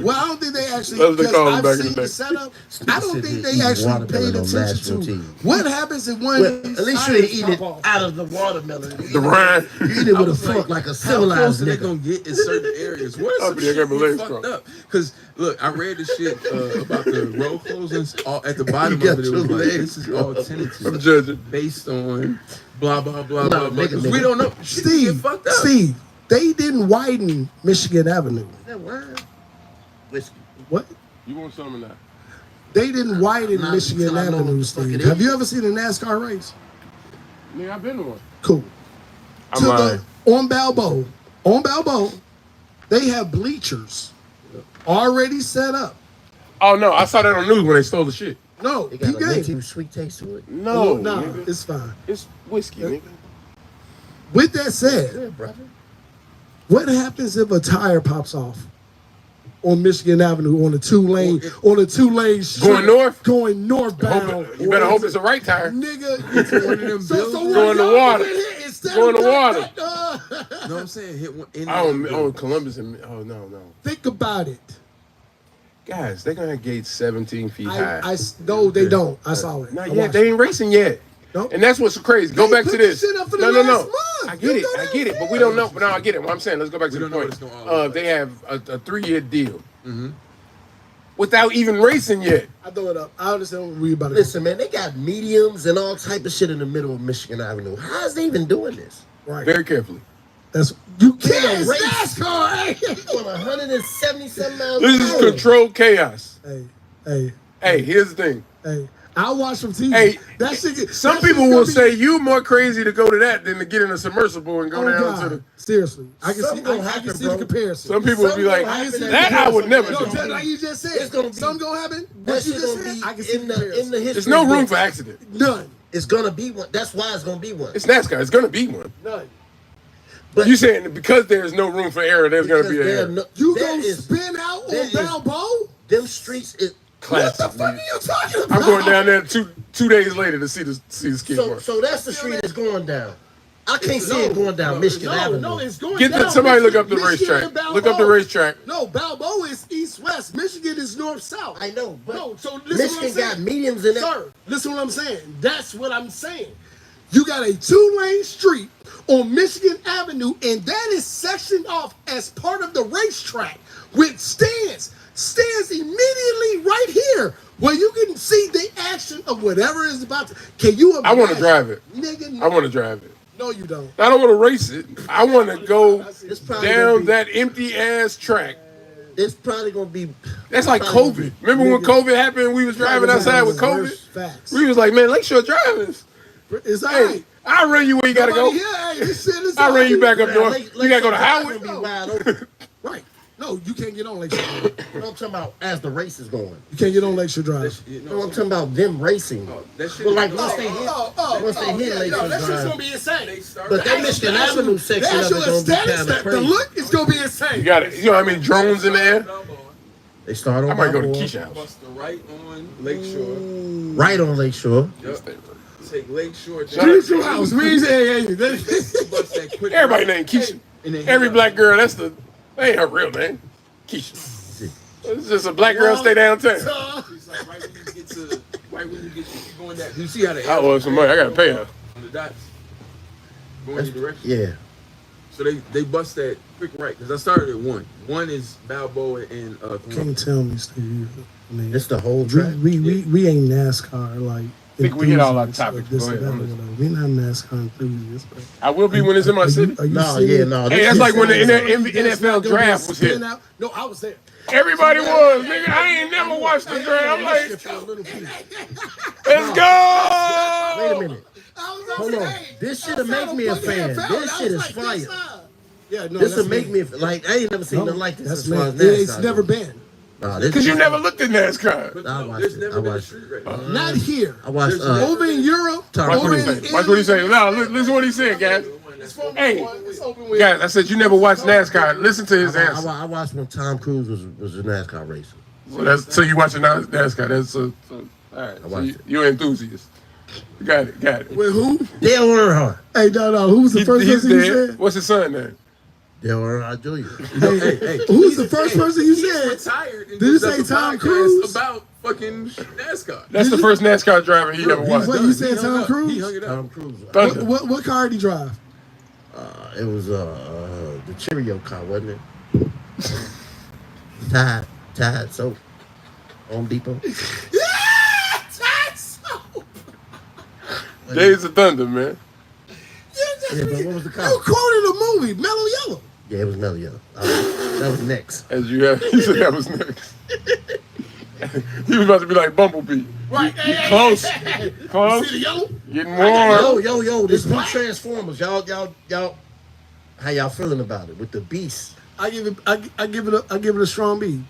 Well, I don't think they actually. That's what they call them I've back in seen the day. the setup. I don't think they actually Watermelon paid on attention national to TV. what happens if one Well, of these at least you tires ain't eat pop it off. out of the watermelon. The rind. You eat it with a was fork like a How close civilized are they nigga. gonna get in certain areas? What I'll some be there, shit got my legs fucked crossed. up? Because look, I read the shit about the road closings. All, at the bottom You of it, it got was your like, legs this is all crossed. I'm tentative, judging. based on blah blah blah No, blah blah. nigga, 'Cause we nigga. don't know. Shit get Steve, fucked up. Steve, they didn't widen Michigan Avenue. That word. Whiskey. What? You want some of that? They didn't widen Nah, Michigan until I know what Avenue, the fuck Steve. it Have is. you ever seen a NASCAR race? Nigga, I've been to one. Cool. I'm lying. On Balboa, they have bleachers already set up. Oh no, I saw that on the news when they stole the shit. No, It you got a game. little sweet taste to it. No, no, nigga. it's fine. It's whiskey, nigga. With that said, Yeah, brother. what happens if a tire pops off on Michigan Avenue on a two-lane street, Going going northbound? you better hope it's a right tire. Nigga, It's one of them so buildings. what Going to y'all water. doing here instead Going of to water. You know what I'm saying? Hit one in Oh, Columbus and no. Think about it. Guys, they're gonna have gates 17 feet high. No, they don't. I saw it. Not I yet. watched They ain't racing yet. Nope. And that's what's crazy. Go They back put to this this. shit up for the No. last month. I You get it. know I that? get it. But we don't know. No, I get it. What I'm saying, let's go back to the don't know what point. it's gonna all look They have a 3-year deal Mm-hmm. without even racing yet. I throw it up. I understand what we about to Listen, man, they got mediums and all type of shit in the middle of Michigan Avenue. How's they even doing this? Right. Very carefully. That's you can't Yeah, race. NASCAR. Going 177 miles This an is hour. controlled chaos. Hey. Hey, here's the thing. I watch from TV. Hey, that shit. Some that people shit's will gonna say be- you more crazy to go to that than to get in a submersible and go Oh down God, to the. seriously, I can Something see. gonna I happen, can see bro. the comparison. Some people will be like, Something gonna happen that I would never No, do. just like you just said, It's gonna be- something gonna happen. That What you shit just gonna said, be I can see in the the comparison. history. There's no room book. for accident. None. It's gonna be one. That's why it's gonna be one. It's NASCAR. It's gonna be one. None. But You saying that because there's no room for error, there's gonna because be an there error. are no- You there gonna is- spin out there on is- Balboa? them streets. Classic. What the fuck are you talking about? I'm going down there two days later to see this kid So, work. so that's the street that's going down. I can't see it going down Michigan Avenue. No, it's going Get down. the, somebody look up the Michigan racetrack. and Balboa. Look up the racetrack. No, Balboa is east-west. Michigan is north-south. I know, but No, so listen what I'm Michigan got saying. mediums in it. Sir, listen what I'm saying. That's what I'm saying. You got a two-lane street on Michigan Avenue, and that is sectioned off as part of the racetrack with stands. Stands immediately right here where you can see the action of whatever is about to. Can you imagine? I want to drive it. Nigga, I want to drive it. No, you don't. I don't want to race it. I want to go It's probably gonna down be- that empty ass track. It's probably gonna be. That's like COVID. Remember when COVID happened? We was driving outside with COVID. Facts. We was like, man, Lakeshore driving. It's all Hey, right. I'll run you where you gotta go. Nobody here, hey, this shit is I'll all run you right. back up north. You gotta go to Howard. Be wide open. Right. No, you can't get on Lakeshore. No, I'm talking about as the race is going. You can't get on Lakeshore Drive. No, I'm talking about them racing. That shit. But like once they hit, once they hit Lakeshore that shit's gonna Drive. be insane. But that Michigan Avenue section of it gonna be kind of The crazy. look is gonna be insane. You got it. You know what I mean? Drones in there. They start on I might go to Balboa, Keisha House. Bust the right on Lakeshore. right on Lakeshore. Yep. Take Lakeshore. Lakeshore House. We ain't saying hey. Bust that quick Everybody right. named Keisha. And then Every black girl, that ain't her real name. Keisha. It's just a black girl stay downtown. She's like right when you get you going that. You see how the I owe her some money. I gotta pay her. on the dots going your direction. Yeah. So they bust that quick right because I started at one. One is Balboa and Columbus. Can't tell me, Steve. I mean, It's the whole track. we ain't NASCAR like. I think we hit all our enthusiasts topics. of this Go and ahead. that or whatever. We not NASCAR enthusiasts. But I will be when it's in my city. Are you No, serious? yeah, no. Hey, this that's is- like when the That's NFL not gonna be draft a was here. spin out. No, I was there. Everybody was, nigga. I ain't never watched the draft. I'm like, let's go. Wait a minute. Hold on. This shit'll make me a fan. This shit is fire. Yeah, no, This'll that's make me like I ain't never seen No, nothing like this that's as far as me. It's NASCAR never goes. been. Because you never looked at NASCAR. I watched There's it. never I been a watched street it. race. Not here. I watched Over in Europe. Watch what he say. Watch what he say. No, listen to what he said, guys. Hey, guys, I said you never watched NASCAR. Listen to his answer. I watched when Tom Cruise was a NASCAR racer. So you watching NASCAR? That's all right. So you're an enthusiast. Got it. With who? Dale Earnhardt. Hey, no. Who was the first He's person you dead. said? What's his son name? Dale Earnhardt Jr. Hey, Who's the first person you He's said? retired. And Did you does say a Tom podcast Cruise? About fucking NASCAR. That's the first NASCAR driver he ever watched. What, you said He hung Tom up. Cruise? He hung it up. Tom Cruise. Thunder. What car did he drive? It was the Cheerio car, wasn't it? Tide soap. Home Depot. Days of Thunder, man. Yeah, but what was the car? You quoted a movie, Mellow Yellow. Yeah, it was Mellow Yellow. That was next. As you have, he said that was next. He was about to be like Bumblebee. Right. Close. You see the yellow? Getting warm. Yo, this new Transformers. Y'all. How y'all feeling about it with the Beast? I give it a strong B.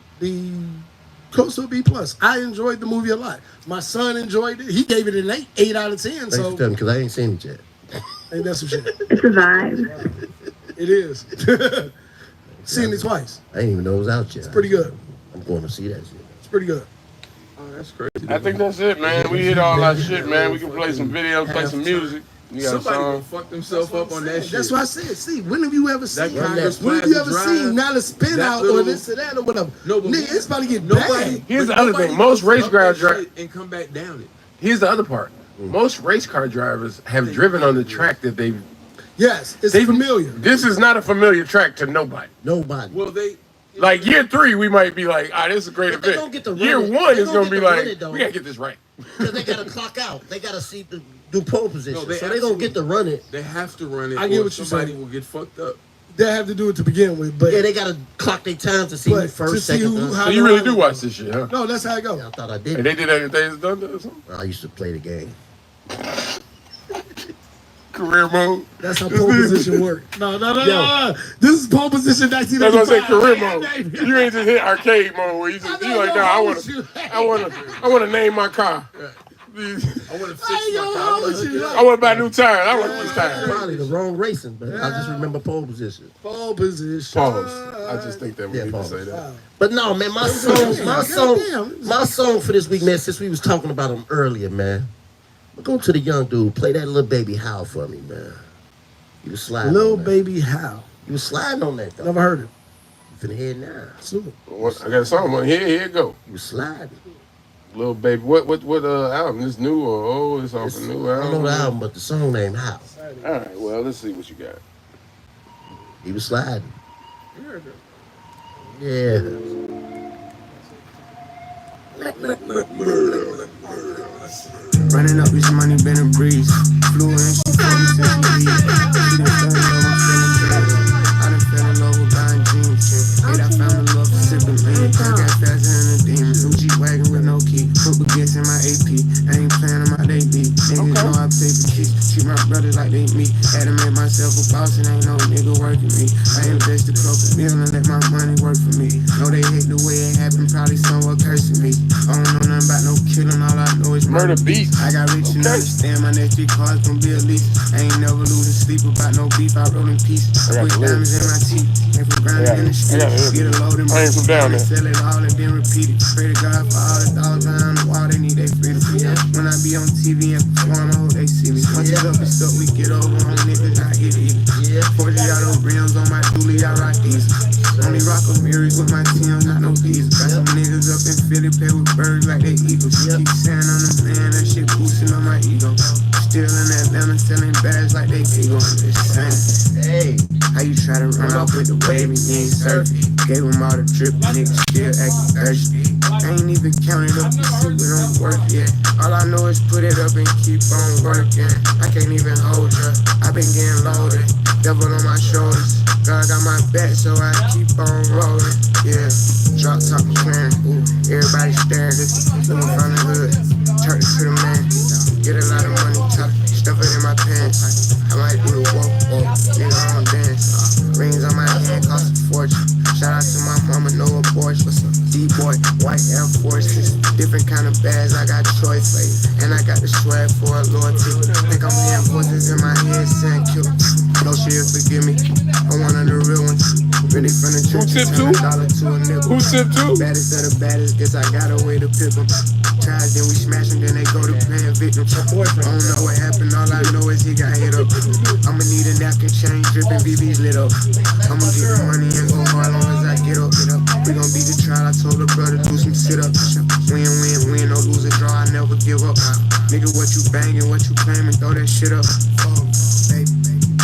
Close to a B+. I enjoyed the movie a lot. My son enjoyed it. He gave it an 8 out of 10. Thanks So for telling me, because I ain't seen it yet. ain't that some shit? It's a vibe. It is. Seen it twice. I didn't even know it was out yet. It's pretty good. I'm going to see that shit. It's pretty good. Oh, that's crazy. I think that's it, man. We hit all our shit, man. We can play some videos, play some music. You got a Somebody song. gonna fuck themselves up on that shit. That's what I said. See, when have you ever seen Congress when have you Plaza ever Drive, seen not a spin that out little- or this or that or whatever? No, but Nigga, it's about to get nobody. bad. Here's but the other nobody thing. Most goes race up car that drivers. shit and come back down it. Here's the other part. Most race car drivers have driven on the track that they've. Yes, it's familiar. This is not a familiar track to nobody. Nobody. Well, they. Like year 3, we might be like, this is a great But they event. don't get to run Year it. 1 They is don't gonna get be to run like, it, though. we gotta get this right. Because they got to clock out. They got to see do pole position. they so they don't get to run it. They have to run it. I get or what you're somebody saying. will get fucked up. They have to do it to begin with, but Yeah, they got to clock their time to see But who first, to see second, who- third. how- So you really do watch this shit, huh? no, that's how it goes. I thought I And did. they did that in Days of Thunder or something? I used to play the game. Career mode. That's how pole position works. No. This is pole position 1995. That's what I say, career mode. You ain't just hit arcade mode where you like, nah, I wanna name my car. I want to fix I ain't my gonna car. hold you. I want to buy new tires. I want these tires. Probably the wrong racing, but I just remember pole position. Pole position. Pause. I just think that we Yeah, need to pause. say that. But no, man, my song for this week, man, since we was talking about him earlier, man. We're going to the young dude. Play that Little Baby How for me, man. You was sliding Little on that. Baby How. You was sliding on that, though. Never heard it. You finna hear it now. Super. I got a song on here. Here it go. You was sliding. Little baby. What album? This new or old? It's off a new I album. don't know the album, but the song name How. All right. Well, let's see what you got. He was sliding. Yeah. Running up this money, been a breeze. Flew in, she told me since she leave. She done fell in love, I'm feeling bad. I done fell in love with buying jeans. Hey, I found a love for sipping lean. I got faster than a demon. New G-Wagon with no key. Put baguettes in my AP. I ain't playing on my day beat. Niggas know I play for keys. Treat my brothers like they me. Had to make myself a boss and ain't no nigga working me. I invest a couple million and let my money work for me. Know they hate the way it happened, probably someone cursing me. I don't know nothing about no killing, all I know is Murder Beat. I got rich and understand my next 3 cars gon' be a lease. I ain't never losing sleep about no beef, I roll in peace. I put diamonds in my teeth, ain't from grinding in the street. Get a load and I ain't from down there. sell it all and then repeat it. Pray to God for all the dollars behind the wall, they need their freedom. When I be on TV and perform, I hope they see me. Once it's up and stuff, we get over on niggas, I hit it. 40 rims on my dually, I rock these. Only rock a mirrors with my team, not no diesel. Got some niggas up in Philly, play with birds like they eagles. Keep saying on the man, that shit boosting on my ego. Still in Atlanta, selling bags like they ego. I'm just saying, hey, how you try to run off with the wave and you ain't surfing? Gave them all the drip, niggas still acting thirsty. I ain't even counted up the shit, but don't work yet. All I know is put it up and keep on working. I can't even hold ya, I been getting loaded. Devil on my shoulders, God got my back, so I keep on rolling. Yeah, drop top clearing, everybody staring. Living from the hood, turn it to the man. Get a lot of money, stuff it in my pants. I might do the walk, nigga, I don't dance. Rings on my hand cost a fortune. Shout out to my mama, no abortion. D-boy, kind of bags, I got choice flavor. And I got the swag for a loyalty. Think I'm hearing voices in my head saying kill. No, she'll forgive me. I'm one of the real ones. Really from the church. Who tip two? Who tip two? Baddest of the baddest, guess I got a way to pick them. Tries, then we smash them, then they go to playing victim. I don't know what happened, all I know is he got hit up. I'ma need a napkin, chain dripping, BB's lit up. I'ma get the money and go hard long as I get up. We gon' beat the trial, I told the brother do some sit-ups. Win, no lose or draw, I never give up. Nigga, what you banging, what you claiming, throw that shit up.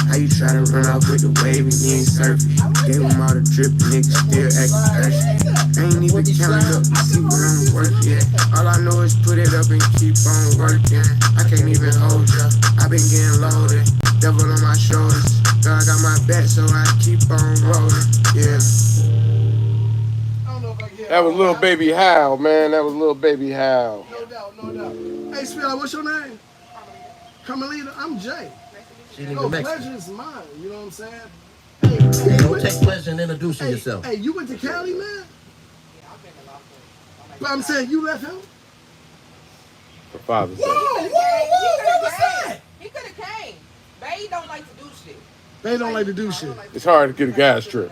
How you try to run off with the wave and you ain't surfing? Gave him all the drip, niggas still acting thirsty. I ain't even counting up to see what I'm worth yet. All I know is put it up and keep on working. I can't even hold ya, I been getting loaded. Devil on my shoulders, God got my back, so I keep on rolling. Yeah. That was Lil Baby Hal, man. That was Lil Baby Hal. No doubt. Hey, Spilla, what's your name? Carmelita. I'm Jay. No, pleasure is mine. You know what I'm saying? Hey, don't take pleasure in introducing yourself. Hey, you went to Cali, man? Yeah, I've been a lot. But I'm saying you left him? For Father's Day. Whoa, what was that? He could have came. They don't like to do shit. They don't like to do shit. It's hard to get a gas trip.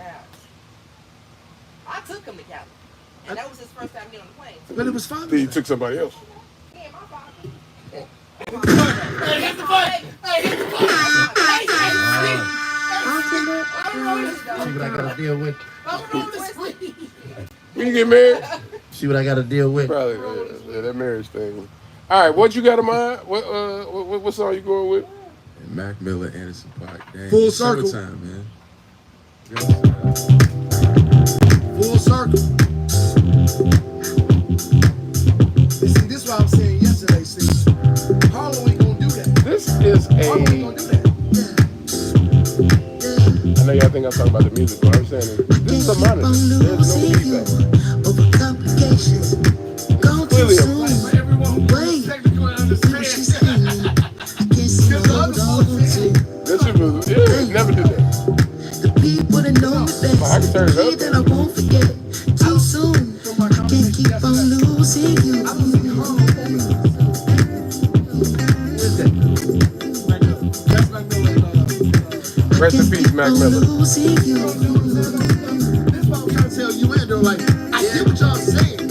I took him to Cali. And that was his first time getting on the plane. But it was Father's Then you Day. took somebody else. Yeah, my father. Hey, hit the button. Hey, hit the button. See what I gotta deal with. When you get married? See what I gotta deal with. Probably, yeah, that marriage thing. All right, what you got in mind? What song you going with? Mac Miller, Anderson .Paak. Dang, Full it's circle. summertime, man. Full circle. You see, this is what I was saying yesterday, see. Harlem ain't gonna do that. This is Harlem ain't gonna do that. I know y'all think I'm talking about the music, but I'm saying this is a monitor. There's no feedback. Over complications. Gone too Clearly, soon. Wait. She's hanging. I can't see no hold on to. this is never did that. The people that know me best. I can turn it up. That I won't forget. Too soon. I can't keep on losing you. Rest in peace, Mac Miller. Losing you. This is what I'm trying to tell you in, though. Like, I get what y'all saying, but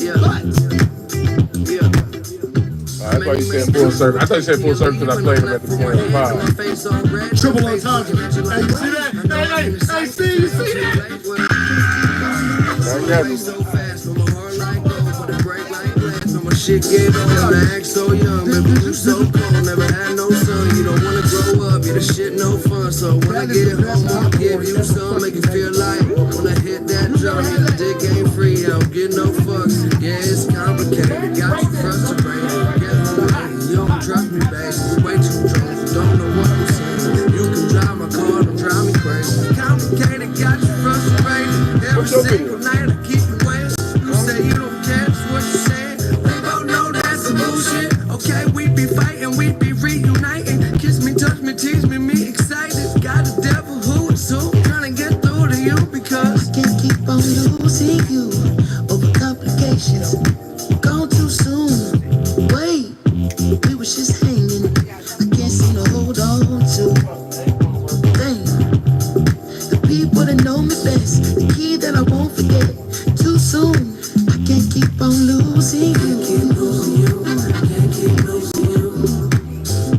That's why you said full circle. I thought you said full circle because I played him at the beginning of the pod. triple entendre. Hey, you see that? Hey, Steve, you see that? I got you. Shit get on, I act so young, baby, you so cold, never had no son, you don't wanna grow up, yeah, the shit no fun, so when I get home, I'ma give you some, make you feel like, when I hit that drum, yeah, the dick ain't free, I don't get no fucks, yeah, it's complicated, got you frustrated, get home, you don't trust me, baby, you way too drunk, you don't know what I'm saying, you can drive my car, don't drive me crazy, complicated, got you frustrated, every single night I keep you waiting, you say you don't care, that's what you say. Okay, we be fighting, we be reuniting. Kiss me, touch me, tease me, me excited. Got a devil who is so trying to get through to you because I can't keep on losing you over complications. Gone too soon. Wait, we was just hanging. I can't seem to hold on to. Dang, the people that know me best, the key that I won't forget. Too soon, I can't keep on losing you.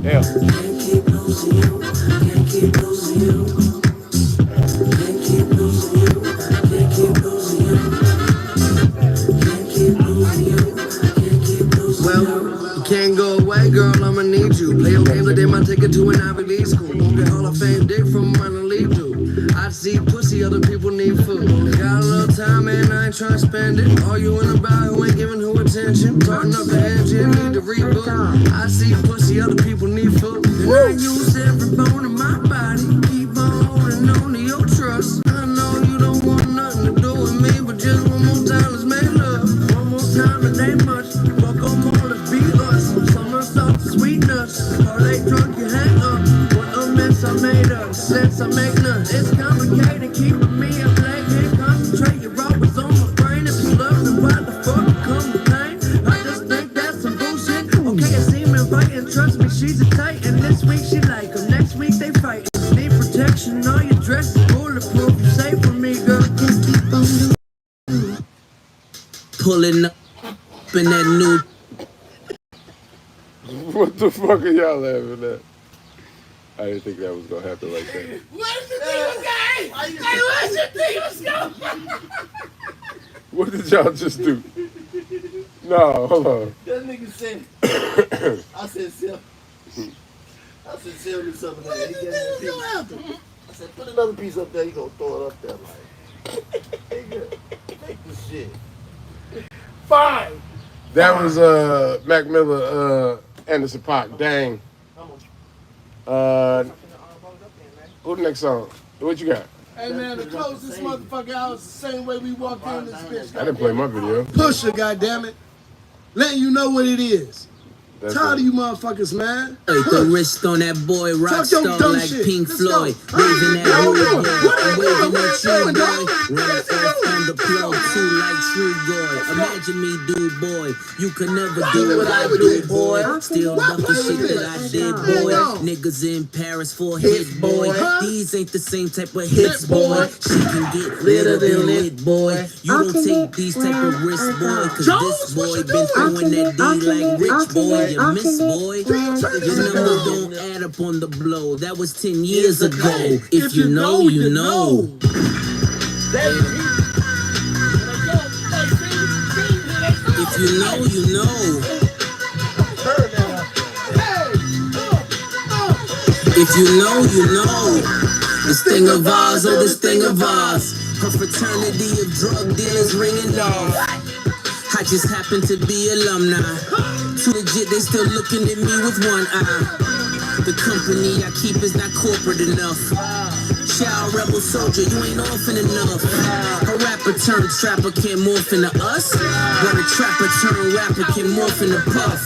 Yeah. Well, you can't go away, girl, I'ma need you. Play your game, but they might take it to an Ivy League school. Won't get Hall of Fame dick from a minor league dude. I see pussy, other people need food. Got a little time, man, I ain't trying to spend it. All you in about who ain't giving who attention. Starting up the engine, need to reboot. I see pussy, other people need food. And I use every bone in my body. Keep on holding on to your trust. I know you don't want nothing to do with me, but just one more time, let's make love. One more time, it ain't much. Fuck on more, let's be us. Summer soft, sweet nuts. Parlay drunk, you hang up. What a mess I made up. Sense I make none. It's complicated, keeping me up late. Can't concentrate, your robbers on my brain. If you love, then why the fuck come to pain? I just think that's pulling up in that new. What the fuck are y'all laughing at? I didn't think that was gonna happen like that. What's the thing was going? Hey, what's the thing was going? What did y'all just do? No, hold on. That nigga said, I said, sell me something. What did you do after? I said, put another piece up there, you gonna throw it up there like, nigga, take this shit. Fine. That was Mac Miller, Anderson .Paak, dang. Who the next song? What you got? Hey man, to close this motherfucker out, it's the same way we walked in this bitch. I didn't play my video. Pusher, goddammit. Letting you know what it is. That's Tired it. of you motherfuckers, man. The wrist on that boy, rock Talk your star dumb like shit. Pink Let's Floyd. go. Waving that Yo, hood, yo, yeah. what I'm are waving we that doing, true dog? boy. Run off on the plug too like true boy. Imagine me, dude, boy. You could never do what I do, boy. Still love the shit that I did, boy. Niggas in Paris for hits, boy. These ain't the same type of hits, boy. She can get litter than lit, boy. You don't take these type of risks, boy. Cause this boy been throwing that D like rich, boy. You miss, boy. Your numbers don't add up on the blow. That was 10 years ago. If you know, you know. If you know, you know. If you know, you know. This thing of ours, oh, this thing of ours. Her fraternity of drug dealers ringing off. I just happen to be alumni. Too legit, they still looking at me with one eye. The company I keep is not corporate enough. Child rebel soldier, you ain't orphan enough. A rapper turned trapper can't morph into us, but a trapper turned rapper can morph into Puff.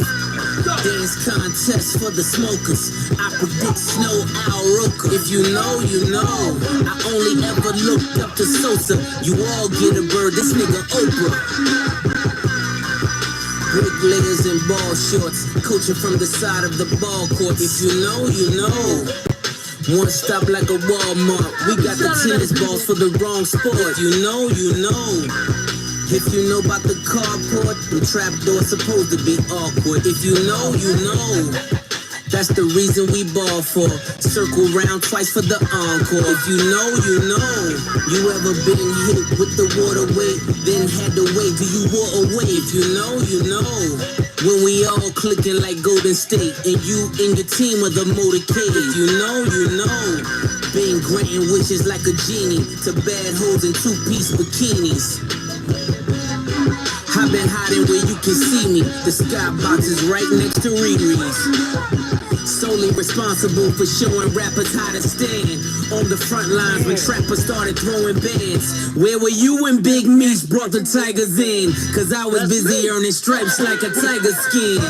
Dance contest for the smokers. I predict snow Al Roker. If you know, you know. I only ever looked up to Sosa. You all get a bird, this nigga Oprah. Bricklayers in ball shorts, coaching from the side of the ball court. If you know, you know. One stop like a Walmart. We got the tennis balls for the wrong sport. You know, you know. If you know about the carport, the trap door supposed to be awkward. If you know, you know. That's the reason we ball for. Circle round twice for the encore. If you know, you know. You ever been hit with the water weight, then had to wait till you wore away. If you know, you know. When we all clicking like Golden State, and you and your team are the motorcade. If you know, you know. Been granting wishes like a genie to bad hoes in two-piece bikinis. I've been hiding where you can see me. The skybox is right next to Riri's. Solely responsible for showing rappers how to stand on the front lines when trappers started throwing bands. Where were you when Big Meech brought the Tigers in? Cause I was busy earning stripes like a tiger skin.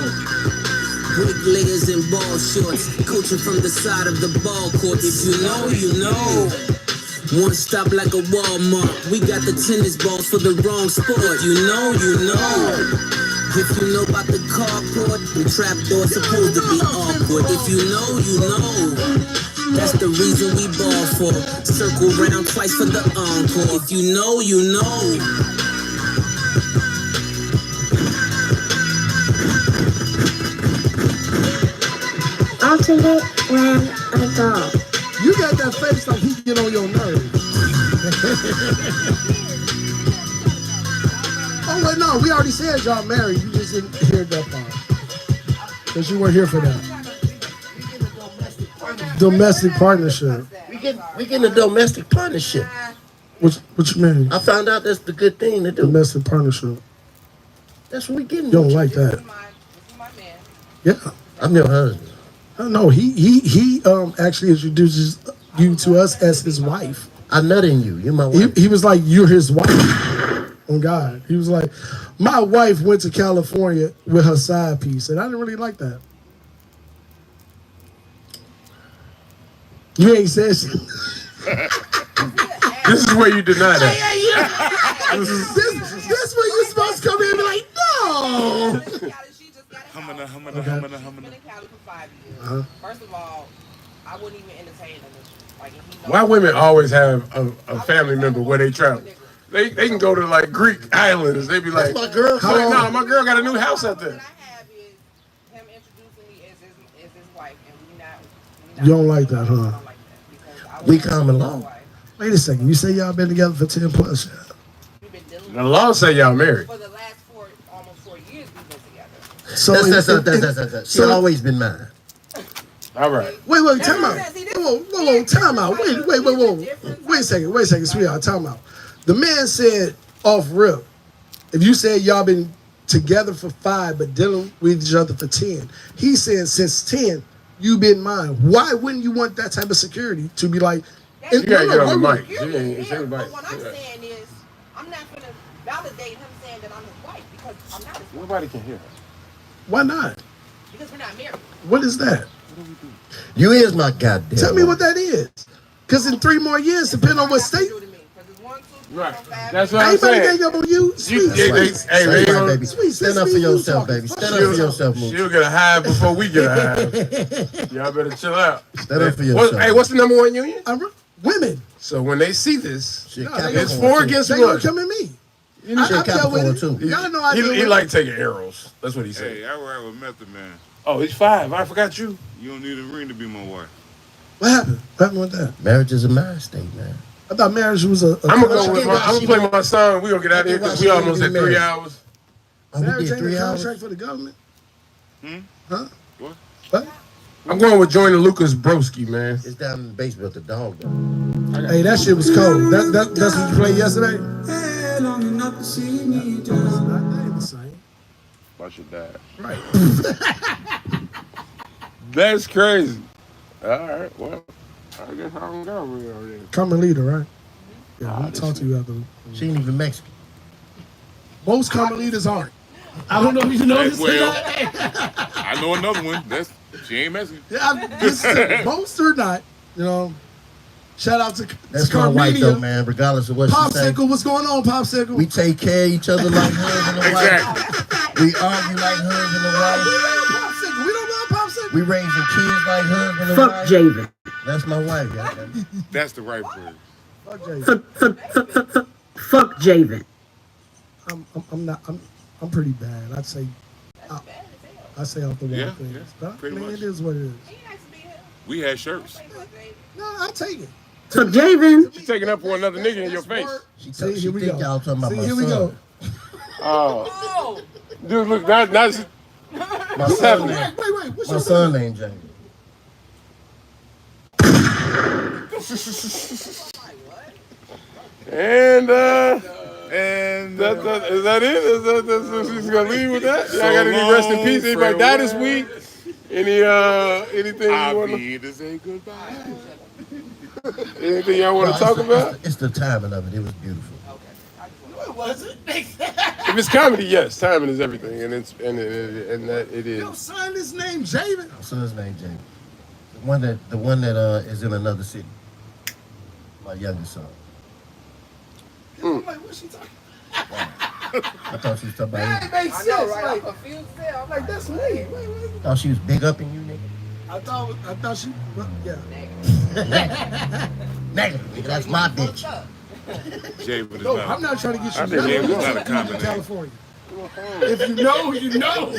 Bricklayers in ball shorts, coaching from the side of the ball court. If you know, you know. One stop like a Walmart. We got the tennis balls for the wrong sport. You know, you know. If you know about the carport, the trap door supposed to be awkward. If you know, you know. That's the reason we ball for. Circle round twice for the encore. If you know, you know. Alternate ran a dog. You got that face like he get on your nerves. Oh wait, no, we already said y'all married. You just didn't hear that part. Because you weren't here for that. Domestic partnership. We getting a domestic partnership. What you mean? I found out that's the good thing to do. Domestic partnership. That's what we getting. You don't like that. Yeah. I'm your husband. No, he actually introduces you to us as his wife. I'm not in you. You're my wife. He was like, you're his wife. On God. He was like, my wife went to California with her side piece, and I didn't really like that. You ain't said shit. This is where you deny that. This where you're supposed to come in and be like, no. Been in Cali for 5 years. First of all, I wouldn't even entertain them. Like, Why women always have a family member where they travel? They can go to like Greek islands. They be like, my girl. No, my girl got a new house out there. What I have is him introducing me as his wife, and we not You don't like that, huh? I don't like that because We common law. Wait a second. You say y'all been together for 10 plus years? we've been dealing The law say y'all married. for the last almost 4 years we've been together. So That's She's always been mine. All right. Wait, time out. Whoa, time out. Wait a second, sweetheart, time out. The man said off rip, if you said y'all been together for 5 but dealing with each other for 10, he said since 10, you been mine. Why wouldn't you want that type of security to be like, You gotta get on the mic. But what I'm saying is, I'm not going to validate him saying that I'm his wife because I'm not his wife. Nobody can hear. why not? Because we're not married. What is that? You is my goddamn. Tell me what that is. Because in 3 more years, depending on what state. Right. That's what I'm Anybody saying. gang up on you? Sweet. Baby. Stand up for yourself, baby. Stand up for yourself, Mooch. She'll get a hive before we get a hive. Y'all better chill out. Stand up for yourself. Hey, what's the number 1 union? Women. So when they see this, it's Capricorn 4 too. against They 1. gonna come at me. She a Capricorn too. Y'all know I deal He with like taking arrows. That's what he said. Hey, I ride with Method Man. Oh, he's 5. I forgot you. You don't need a ring to be my wife. What happened? What happened with that? Marriage is a mind state, man. I thought marriage was a I'm gonna play my song. We gonna get out of here because we almost at 3 hours. marriage ain't a contract for the government. Huh? What? I'm going with Joyner Lucas Broski, man. It's down in the basement with the dog, though. Hey, that shit was cold. That's what you played yesterday? Long enough to see me That ain't the same. About your dad. Right. That's crazy. All right, well, I guess I don't go with her then. Common leader, right? Yeah, we'll talk to you after. She ain't even Mexican. Most common leaders aren't. I don't know if you know this. Well, I know another one. She ain't Mexican. Yeah, most are not. You know. Shout out to That's my wife, though, man. Regardless of what she say. Popsicle, what's going on, Popsicle? We take care of each other like husband and wife. Exactly. We argue like husband and wife. Popsicle. We don't know Popsicle. We raising kids like husband and Fuck wife. Javen. That's my wife, goddamn. That's the right word. Fuck Jason. Fuck Javen. I'm pretty bad. I'd say. I say off the wall Yeah, things. yeah, But pretty much. it is what it is. We had shirts. No, I take it. Fuck Javen. She's taking up for another nigga in your face. She See, think here we go. y'all talking about my Here we son. go. Oh. Dude, look, that's My son Wait, named, what's my your son named Jamie. And is that it? That's she's gonna leave with that? Y'all got any rest in peace? Anybody die this week? Anything you want to say goodbye? Anything y'all want to talk about? It's the timing of it. It was beautiful. What was it? If it's comedy, yes, timing is everything, and that it is. Your son is named Javen. My son's named Jamie. The one that is in another city. My youngest son. I'm like, what's she talking I thought she was talking about about? It makes sense. Right? Like, I'm confused. I'm like, that's me. Wait. thought she was big up in you, nigga. I thought she. Well, yeah. Negative, nigga. That's my bitch. Javen is No, not. I'm not trying to get you. I think Javen is not a in common name. California. If you know, you know.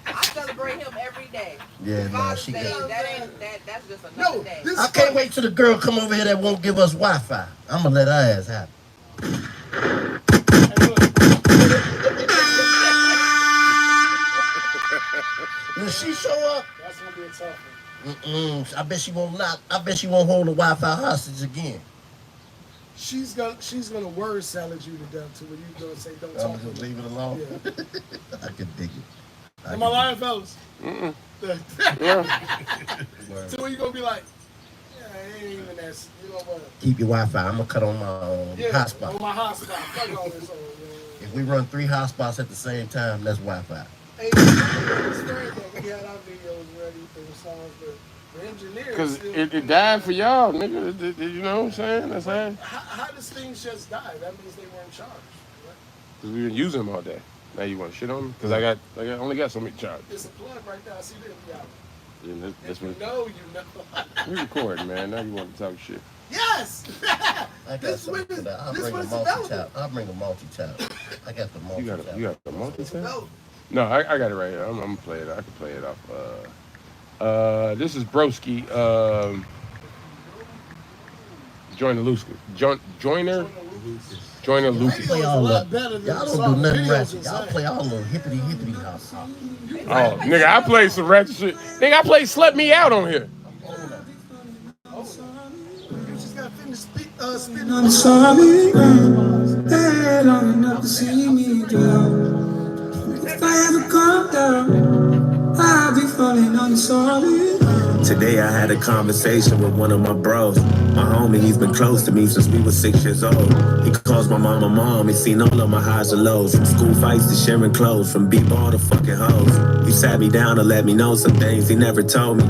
I celebrate him every day. Yeah, no, Father's she Day, got. that's just another day. I can't wait till the girl come over here that won't give us Wi-Fi. I'm gonna let her ass have it. When she show up, That's gonna be a tough one. I bet she won't knock. I bet she won't hold the Wi-Fi hostage again. She's gonna word salad you to death to where you gonna say don't talk I'm to just me. leave it alone. Yeah. I can dig it. Am I lying, fellas? Yeah. So when you gonna be like, yeah, it ain't even that. You know what? Keep your Wi-Fi. I'm gonna cut on my hotspot. On my hotspot. Fuck all this. If we run 3 hotspots at the same time, that's Wi-Fi. Hey, I understand that we had our videos ready for the songs, but the engineers. Because still- it died for y'all, nigga. You know what I'm saying? That's how. How does things just die? That means they weren't charged. Right? Because we've been using them all day. Now you want to shit on them? Because I only got so many charges. It's a plug right there. I see them. Yeah. Yeah, that's what. No, you know. We recording, man. Now you want to talk shit. Yes. I got This something one for that. I'll this bring a one's multi-tap. I got the multi-tap. You got the multi-tap? No, I got it right here. I'm gonna play it. I can play it off. This is Broski. Joiner Lucas. Play all up. Y'all don't do nothing ratchet. Y'all play all the hippity house. Oh, nigga, I play some ratchet shit. Nigga, I play Slut Me Out on here. You just got to finish spitting. I'm sorry, been long enough to see me drown. If I ever calm down, I'll be falling on the sorry. Today I had a conversation with one of my bros. My homie, he's been close to me since we were 6 years old. He calls my mom, he's seen all of my highs and lows. From school fights to sharing clothes, from b-ball to fucking hoes. He sat me down to let me know some things he never told me.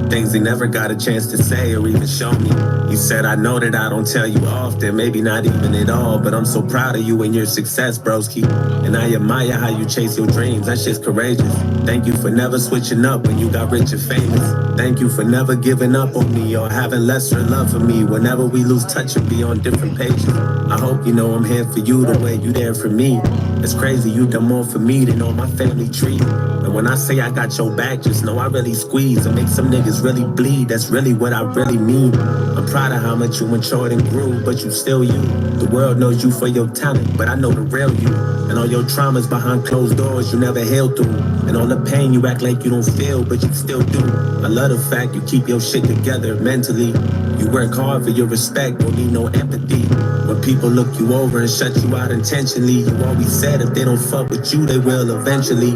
Things he never got a chance to say or even show me. He said, I know that I don't tell you often, maybe not even at all, but I'm so proud of you and your success, broski. And I admire how you chase your dreams, that shit's courageous. Thank you for never switching up when you got rich and famous. Thank you for never giving up on me or having lesser love for me whenever we lose touch and be on different pages. I hope you know I'm here for you the way you there for me. It's crazy, you done more for me than all my family tree. And when I say I got your back, just know I really squeeze and make some niggas really bleed. That's really what I really mean. I'm proud of how much you matured and grew, but you still you. The world knows you for your talent, but I know the real you. And all your traumas behind closed doors you never healed through. And all the pain you act like you don't feel, but you still do. I love the fact you keep your shit together mentally. You work hard for your respect, don't need no empathy. When people look you over and shut you out intentionally, you always said if they don't fuck with you, they will eventually.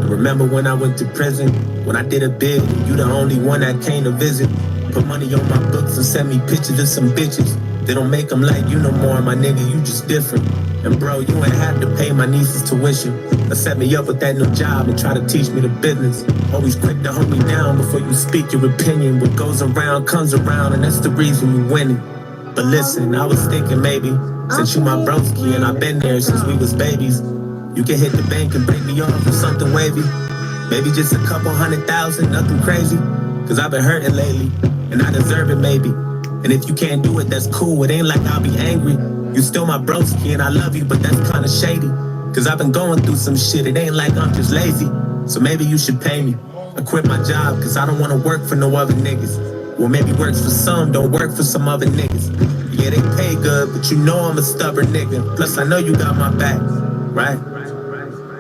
Remember when I went to prison? When I did a bid, you the only one that came to visit. Put money on my books and send me pictures of some bitches. They don't make them like you no more, my nigga, you just different. And bro, you ain't have to pay my niece's tuition or set me up with that new job and try to teach me the business. Always quick to hold me down before you speak your opinion. What goes around comes around, and that's the reason you winning. But listen, I was thinking maybe, since you my broski and I've been there since we was babies, you can hit the bank and break me off with something wavy. Maybe just a couple 100,000, nothing crazy. Cause I've been hurting lately, and I deserve it maybe. And if you can't do it, that's cool, it ain't like I'll be angry. You still my broski and I love you, but that's kinda shady. Cause I've been going through some shit, it ain't like I'm just lazy. So maybe you should pay me. I quit my job cause I don't wanna work for no other niggas. Well, maybe works for some, don't work for some other niggas. Yeah, they pay good, but you know I'm a stubborn nigga. Plus I know you got my back, right?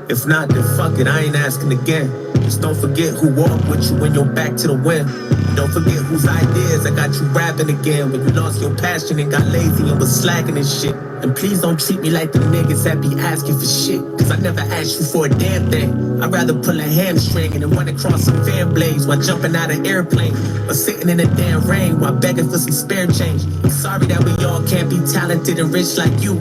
If not, then fuck it, I ain't asking again. Just don't forget who walked with you when you're back to the wind. And don't forget whose ideas that got you rapping again when you lost your passion and got lazy and was slacking and shit. And please don't treat me like the niggas that be asking for shit, cause I never asked you for a damn thing. I'd rather pull a hamstring and then run across some fan blades while jumping out of airplane, or sitting in the damn rain while begging for some spare change. I'm sorry that we all can't be talented and rich like you.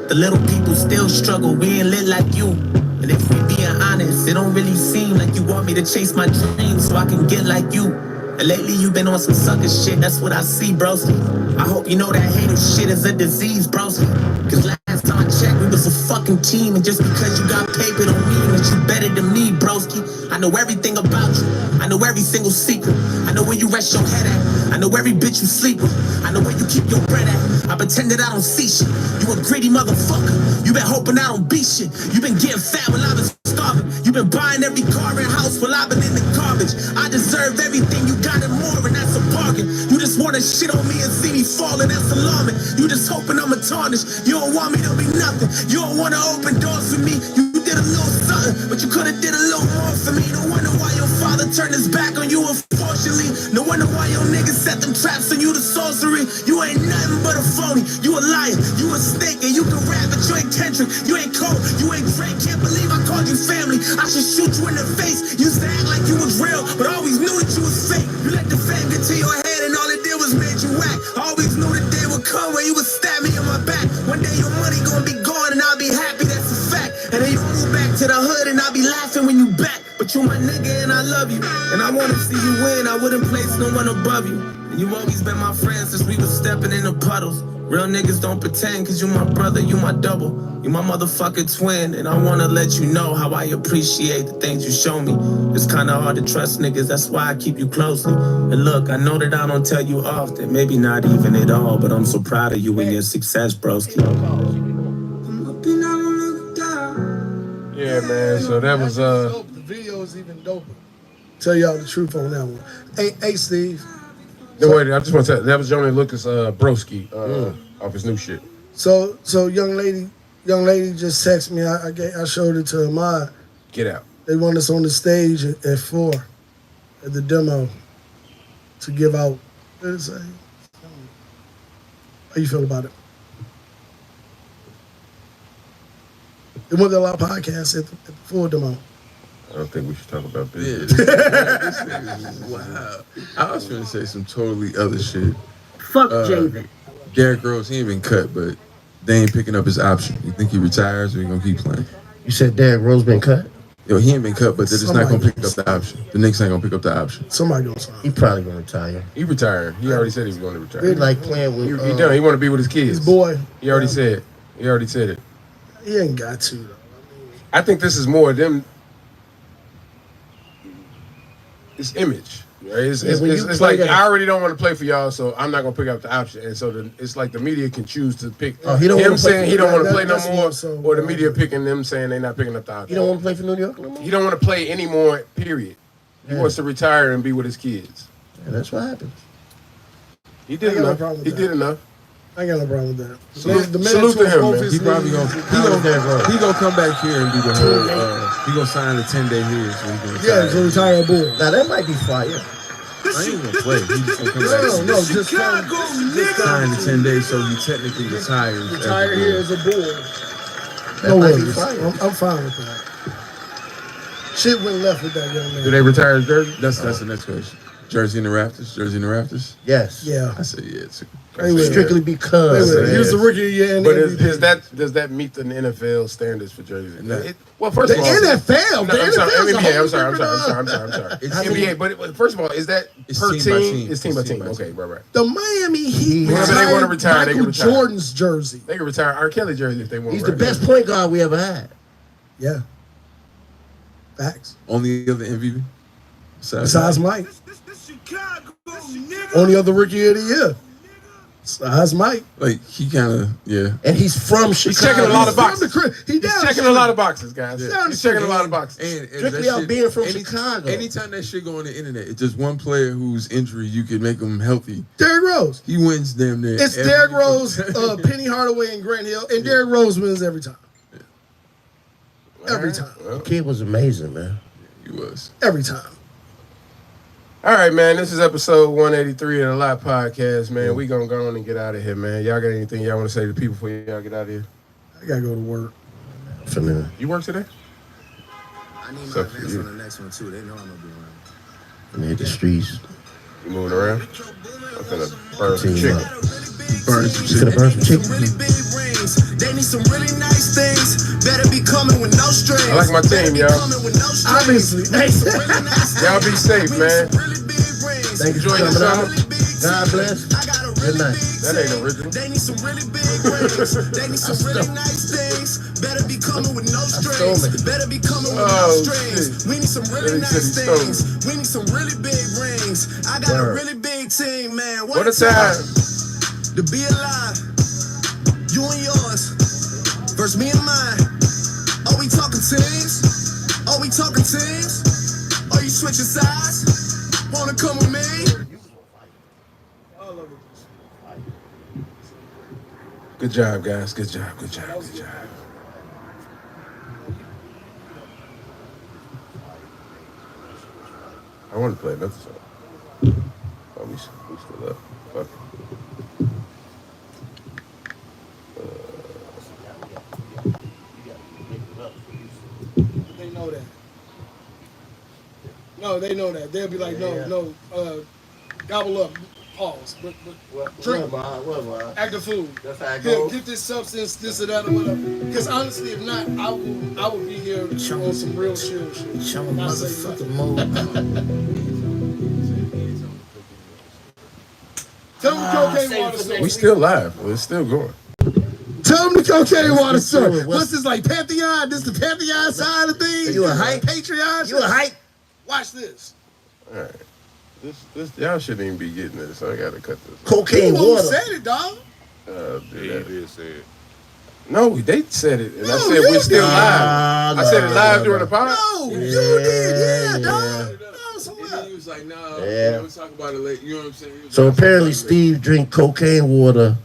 The little people still struggle, we ain't lit like you. And if we being honest, it don't really seem like you want me to chase my dreams so I can get like you. And lately you been on some sucker shit, that's what I see, broski. I hope you know that hater shit is a disease, broski. Cause last time I checked, we was a fucking team. And just because you got paper don't mean that you better than me, broski. I know everything about you, I know every single secret. I know where you rest your head at, I know every bitch you sleep with. I know where you keep your bread at, I pretend that I don't see shit. You a greedy motherfucker, you been hoping I don't be shit. You been getting fat while I been starving. You been buying every car and house while I been in the garbage. I deserve everything, you got it more and that's a bargain. You just wanna shit on me and see me falling, that's alarming. You just hoping I'ma tarnish, you don't want me to be nothing. You don't wanna open doors for me, you did a little something, but you could've did a little more for me. No wonder why your father turned his back on you, unfortunately. No wonder why your niggas set them traps on you to sorcery. You ain't nothing but a phony, you a liar, you a snake, and you can rap, but you ain't Kendrick, you ain't Cole, you ain't Drake. Can't believe I called you family, I should shoot you in the face. Used to act like you was real, but I always knew that you was fake. You let the fame get to your head and all it did was made you whack. I always knew the day would come where you would stab me in my back. One day your money gonna be gone and I'll be happy, that's a fact. And then you move back to the hood and I'll be laughing when you back. But you my nigga and and I love you. And I wanna see you win, I wouldn't place no one above you. And you've always been my friend since we was stepping in the puddles. Real niggas don't pretend, cause you my brother, you my double. You my motherfucking twin, and I wanna let you know how I appreciate the things you show me. It's kinda hard to trust niggas, that's why I keep you closely. And look, I know that I don't tell you often, maybe not even at all, but I'm so proud of you and your success, broski. Yeah, man. So that was The video is even doper. Tell y'all the truth on that one. Hey, Steve. No, wait, I just want to tell you, that was Johnny Lucas Broski off his new shit. So young lady just texted me. I showed it to Ahmad. Get out. They want us on the stage at 4 at the demo to give out. What did it say? How you feel about it? They want the ALOT Podcast at the 4 demo. I don't think we should talk about this. Wow. I was going to say some totally other shit. Fuck Javen. Derrick Rose, he ain't been cut, but they ain't picking up his option. You think he retires or he going to keep playing? You said Derrick Rose been cut? Yo, he ain't been cut, but they're just not going to pick up the option. The Knicks ain't going to pick up the option. Somebody going to sign. He probably going to retire. He retired. He already said he was going to retire. He like playing with... He done. He want to be with his kids. His boy. He already said. He already said it. He ain't got to, though. I think this is more them. It's image. Right? It's like I already don't want to play for y'all, so I'm not gonna pick up the option. And so it's like the media can choose to pick him saying he don't want to play no more, or the media picking them saying they're not picking up the option. He don't want to play for New York no more? He don't want to play anymore. Period. He wants to retire and be with his kids. Yeah, that's what happens. He did enough. He did enough. I ain't got no problem with that. Salute to him, man. He probably gonna come back here and do the whole. He gonna sign a 10-day here, so he can retire. Yeah, to retire a bull. Now that might be fire. I ain't gonna play. He just gonna come back. No, just sign the 10 days, so he technically retires. Retire here as a bull. No worries. I'm fine with that. Shit went left with that young man. Do they retire his jersey? That's the next question. Jersey in the Raptors. Jersey in the Raptors. Yes. Yeah. I say yeah too. Strictly because. He was the rookie of the year. But does that meet the NFL standards for jerseys? No. Well, first of all, NFL. I'm sorry. It's NBA, but first of all, is that per team? It's team by team. Okay, right. The Miami Heat Whenever they want to retire, they can Michael retire. Jordan's jersey. They can retire R. Kelly jersey if they want. He's the best point guard we ever had. Yeah. Facts. Only other MVP besides Mike. Only other rookie of the year. Besides Mike. Like he kind of And he's from Chicago. He's checking a lot of boxes. He's checking a lot of boxes, guys. Yeah. He's checking a lot of boxes. And Strictly out being from Chicago. Anytime that shit go on the internet, it's just one player whose injury you could make him healthy. Derrick Rose. He wins damn near. It's Derrick Rose, Penny Hardaway, and Grant Hill, and Derrick Rose wins every time. Every time. The kid was amazing, man. He was. Every time. All right, man. This is episode 183 of the ALOT Podcast, man. We gonna go on and get out of here, man. Y'all got anything y'all want to say to people before y'all get out of here? I gotta go to work. For me. You work today? I need my events on the next one too. They know I'm gonna be around. And hit the streets. You moving around? I'm finna burn some chicken. Burn some chicken. They need some really nice things. Better be coming with no strings. I like my team, y'all. Obviously. Y'all be safe, man. Thank you for Enjoy your coming summer. out. God bless. Good night. That ain't original. They need some really big rings. They need some really nice things. Better be coming with no strings. Better be coming with no strings. We need some really nice things. We need some really big rings. I got a really big team, man. What a time. To be alive. You and yours. Versus me and mine. Are we talking teams? Are we talking teams? Are you switching sides? Wanna come with me? Good job, guys. Good job. I want to play another song. Oh, we still up. Fuck it. They know that. No, they know that. They'll be like, no, gobble up. Pause. But What drink. am I? Act a fool. That's how it Here, goes. get this substance, this or that or whatever. Because honestly, if not, I will be here on some real chill shit. Show me Not say motherfucking nothing. move. Tell them the cocaine water story. We still live. It's still going. Tell them the cocaine water story. What's- What's this like Pantheon? This the Pantheon side of things? You a hype? Patreon? You a hype? Watch this. All right. This y'all shouldn't even be getting this, so I gotta cut this. Cocaine Who water. said it, dog? Do He that. did say it. No, they said it, and I No, said you we're still did. live. I said it live during the pod. No, you did. Yeah, dog. No, so And what? then he was like, nah, Yeah. we'll talk about it later. You know what I'm saying? He was So like, apparently "I'll talk about it Steve drink cocaine water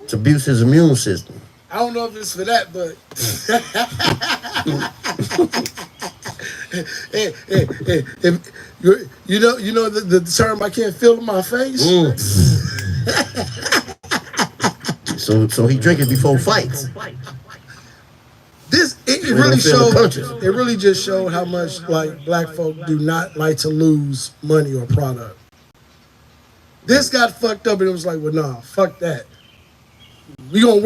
to boost his immune system. I don't know if it's for that, but you know the term I can't feel in my face. So he drink it before fights. It We really don't feel the showed. punches. It really just showed how much like black folk do not like to lose money or product. This got fucked up, and it was like, well, nah, fuck that. We gonna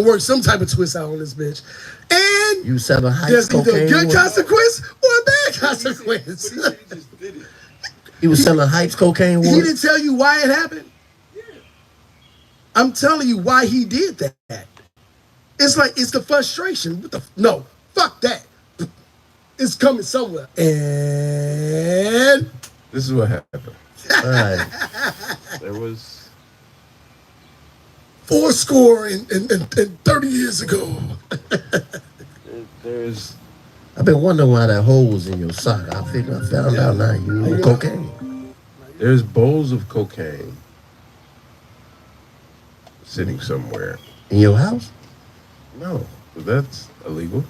work some type of twist out on this bitch, and You selling hype there's either a cocaine good water? consequence or a bad consequence. But he said he just did it. He was selling hype's cocaine He water. didn't tell you why it happened. I'm telling you why he did that. It's like it's the frustration. No, fuck that. It's coming somewhere. And This is what happened. All right. There was 40 and 30 years ago. there's I've been wondering why that hole was in your sock. I found out now you were cocaine. there's bowls of cocaine sitting somewhere. In your house? No, that's illegal.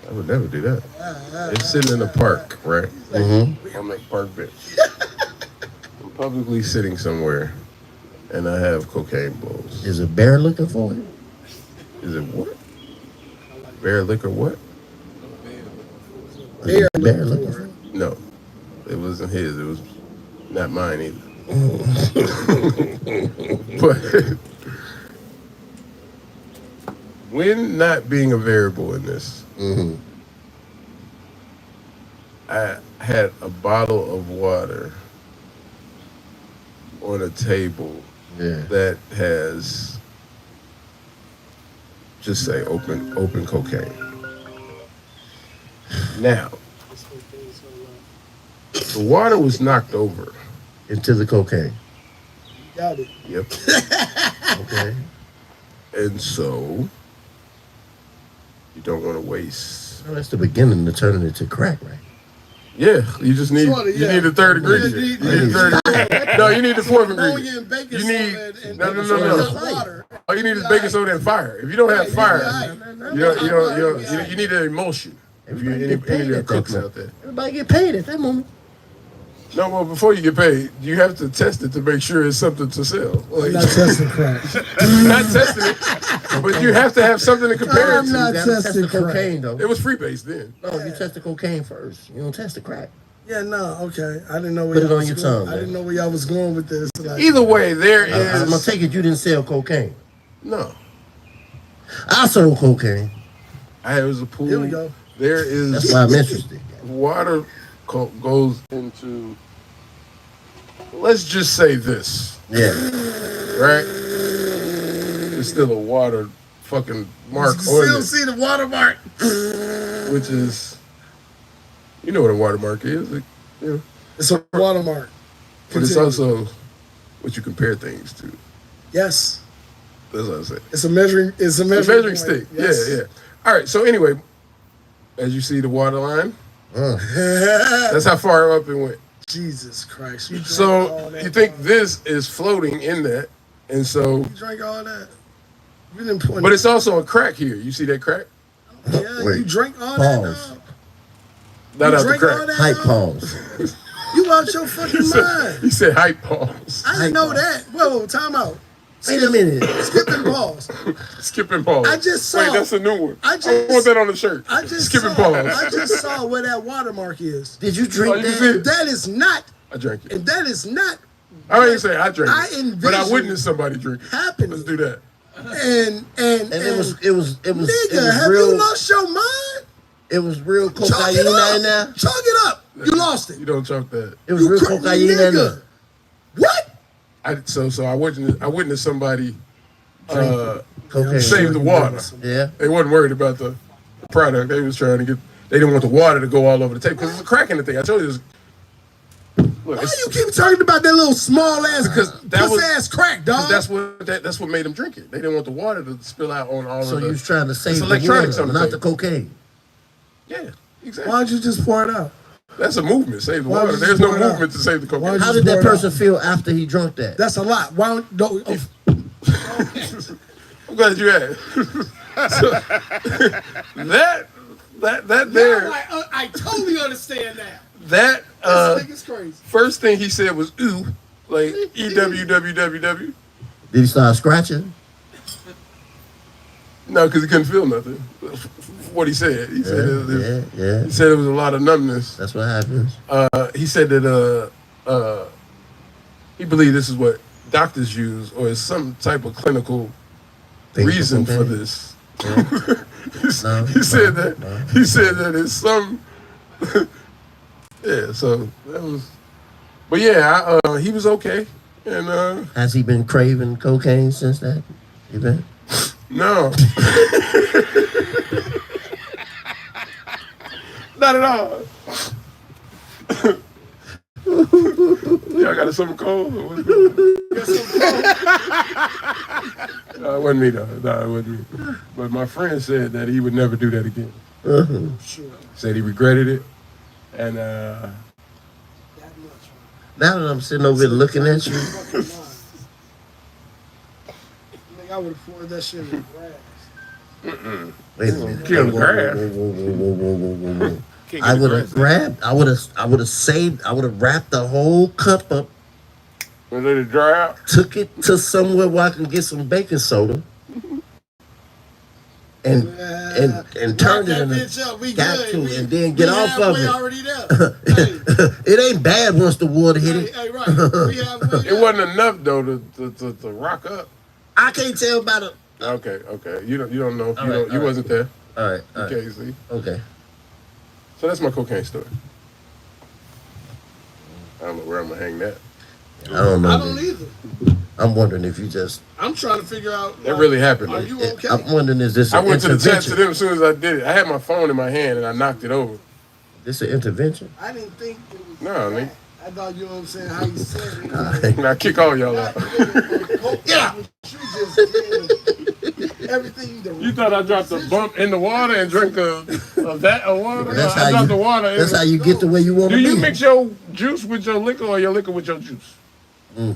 I would never do that. It's sitting in the park, right? Mm-hmm. On that park bench. I'm publicly sitting somewhere, and I have cocaine bowls. Is a bear looking for it? Is it what? Bear liquor what? Is a bear looking for it? No, it wasn't his. It was not mine either. But when not being a variable in this, Mm-hmm. I had a bottle of water on a table Yeah. that has, just say, open cocaine. Now, the water was knocked over. Into the cocaine. Got it. Yep. Okay. And so, you don't want to waste. Well, that's the beginning to turning it to crack, right? Yeah, you just need Sorta, you yeah. need the third ingredient. You You need the third ingredient. No, you need the fourth ammonia ingredient. and baking You need soda and no. baking soda water. All you need is baking soda and fire. If you don't have fire, Right. you need an emulsion. If you Everybody get paid any of the at cooks that out there. Everybody get paid at that moment. No, well, before you get paid, you have to test it to make sure it's something to sell. Like, I'm not testing crack. not testing it, but you have to have something to compare it I'm to. not You gotta test testing the crack. cocaine though. It was freebase then. No, you test the cocaine first. You don't test the crack. Yeah, no, okay. I didn't know where Put it y'all on was your going. tongue, I man. didn't know where y'all was going with this. Like, Either way, there I'm gonna is take it you didn't sell cocaine. no. I sold cocaine. There was a pool. Here we go. There is That's why I'm interested. water goes into. Let's just say this, Yeah. right? There's still a water fucking mark you on still it, see the watermark. which is, you know what a watermark is, like, you know, It's a watermark. but it's Continue. also what you compare things to. Yes. That's what I said. It's a measuring. It's a The measuring measuring point. stick. Yes. Yeah. All right. So anyway, as you see the water line, that's how far up it went. Jesus Christ! You drank all So that, you think dog. this is floating in that, and so, You drank all that? You didn't point. but it's also a crack here. You see that crack? Yeah, Wait. you drank all Pause. that. Not You out the drank all crack. that? Hype dog? pause. You out your fucking mind. He said hype pause. I didn't know that. Whoa, time out. Wait a minute. Skipping balls. Skipping pause. I just saw- Wait, that's a new one. I I just- want that on the shirt. I just Skipping saw, pause. I just saw where that watermark is. Did you drink Oh, you that? see it? That is not. I drank it. And that is not I ain't say I drank I it, envision but I witnessed somebody drink it. happening. Let's do that. And it was nigga, have real, you lost your mind? It was real Chalk cocaine it up. in there. Chalk it up. You lost it. You don't chalk that. It was real cocaine in there. What? So I witnessed somebody cocaine. save the water. Yeah. They wasn't worried about the product. They was trying to get. They didn't want the water to go all over the table because it's a crack in the thing. I told you. Why you keep talking about that little small ass ass crack, dog? That's what made them drink it. They didn't want the water to spill out on all So of the. you was trying to save the electronics water, on the not table. the cocaine. Yeah, exactly. Why don't you just pour it out? That's a movement. Save the Why water. would you There's no pour it out? movement to save the cocaine. How did that person feel after he drunk that? That's a lot. Why don't I'm glad you asked. So, that there. I totally understand that. That This nigga's crazy. first thing he said was ooh, like EWWWW. Did he start scratching? No, because he couldn't feel nothing. What he said. He said Yeah. he said it was a lot of numbness. That's what happens. He said that he believed this is what doctors use or is some type of clinical reason for this. He said that it's some yeah, so that was but yeah, he was okay. And has he been craving cocaine since that event? No. Not at all. Y'all got something cold? Or what's going on? No, it wasn't me though. No, it wasn't me. But my friend said that he would never do that again. Said he regretted it. And now that I'm sitting over here looking at you, I would have poured that shit in grass. wait a minute. Kill the grass. Whoa. I would have grabbed. I would have saved. I would have wrapped the whole cup up. And let it dry out. Took it to somewhere where I can get some baking soda. And turned it in and then get off of it. It ain't bad once the water hit it. It wasn't enough though to rock up. I can't tell about it. Okay. You don't know. You All wasn't there. All right. Okay, see. Okay. So that's my cocaine story. I don't know where I'm gonna hang that. I don't know. I don't either. I'm wondering if you just. I'm trying to figure out. That really happened. Are you okay? I'm wondering, is this I an went to the chat intervention? to them as soon as I did it. I had my phone in my hand and I knocked it over. This an intervention? I didn't think it was. No, nigga. I thought, you know what I'm saying, how you said it. Now kick all y'all out. Yeah. Everything You thought I dropped a bump in the water and drank a vat of water? That's I how dropped you. the water in That's it. how you get to where you want to Do be. you mix your juice with your liquor or your liquor with your juice? I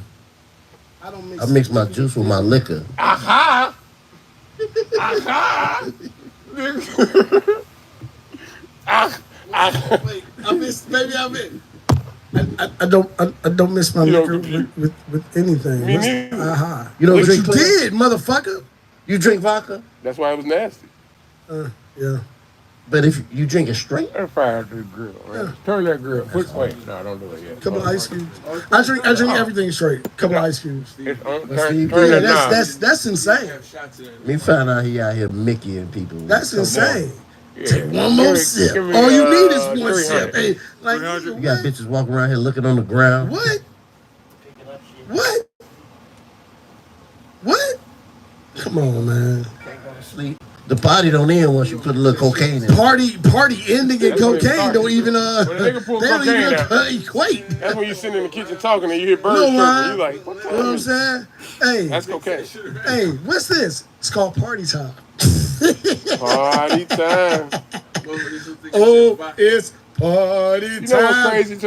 don't mix. I mix my juice with my liquor. Aha! Wait, I missed. Maybe I missed. I don't miss my liquor with anything. Me neither. Aha. You don't But drink you liquor? did, motherfucker. You drink vodka? That's why it was nasty. Yeah. But if you drink it straight, Fire the grill. Right? Turn that grill. Wait, no, don't do it yet. Couple of ice cubes. I drink everything straight. Couple of ice cubes. It's on, Steve, turn Yeah, that knob. that's insane. me find out he out here Mickey and people. That's insane. Yeah. Take one more sip. give me, All you need is one 300. sip. Hey, like, You got bitches walking around here looking on the ground. what? What? Come on, man. Sleep. The party don't end once you put a little cocaine in. Party ending and That's when it cocaine starts. don't even When a nigga pull they don't cocaine even out. equate. That's when you sit in the kitchen talking and you hear birds No chirping. lie. You like, what You know what I'm saying? Hey, That's cocaine. hey, what's this? It's called party time. Party time. Oh, it's party time. You know what's crazy?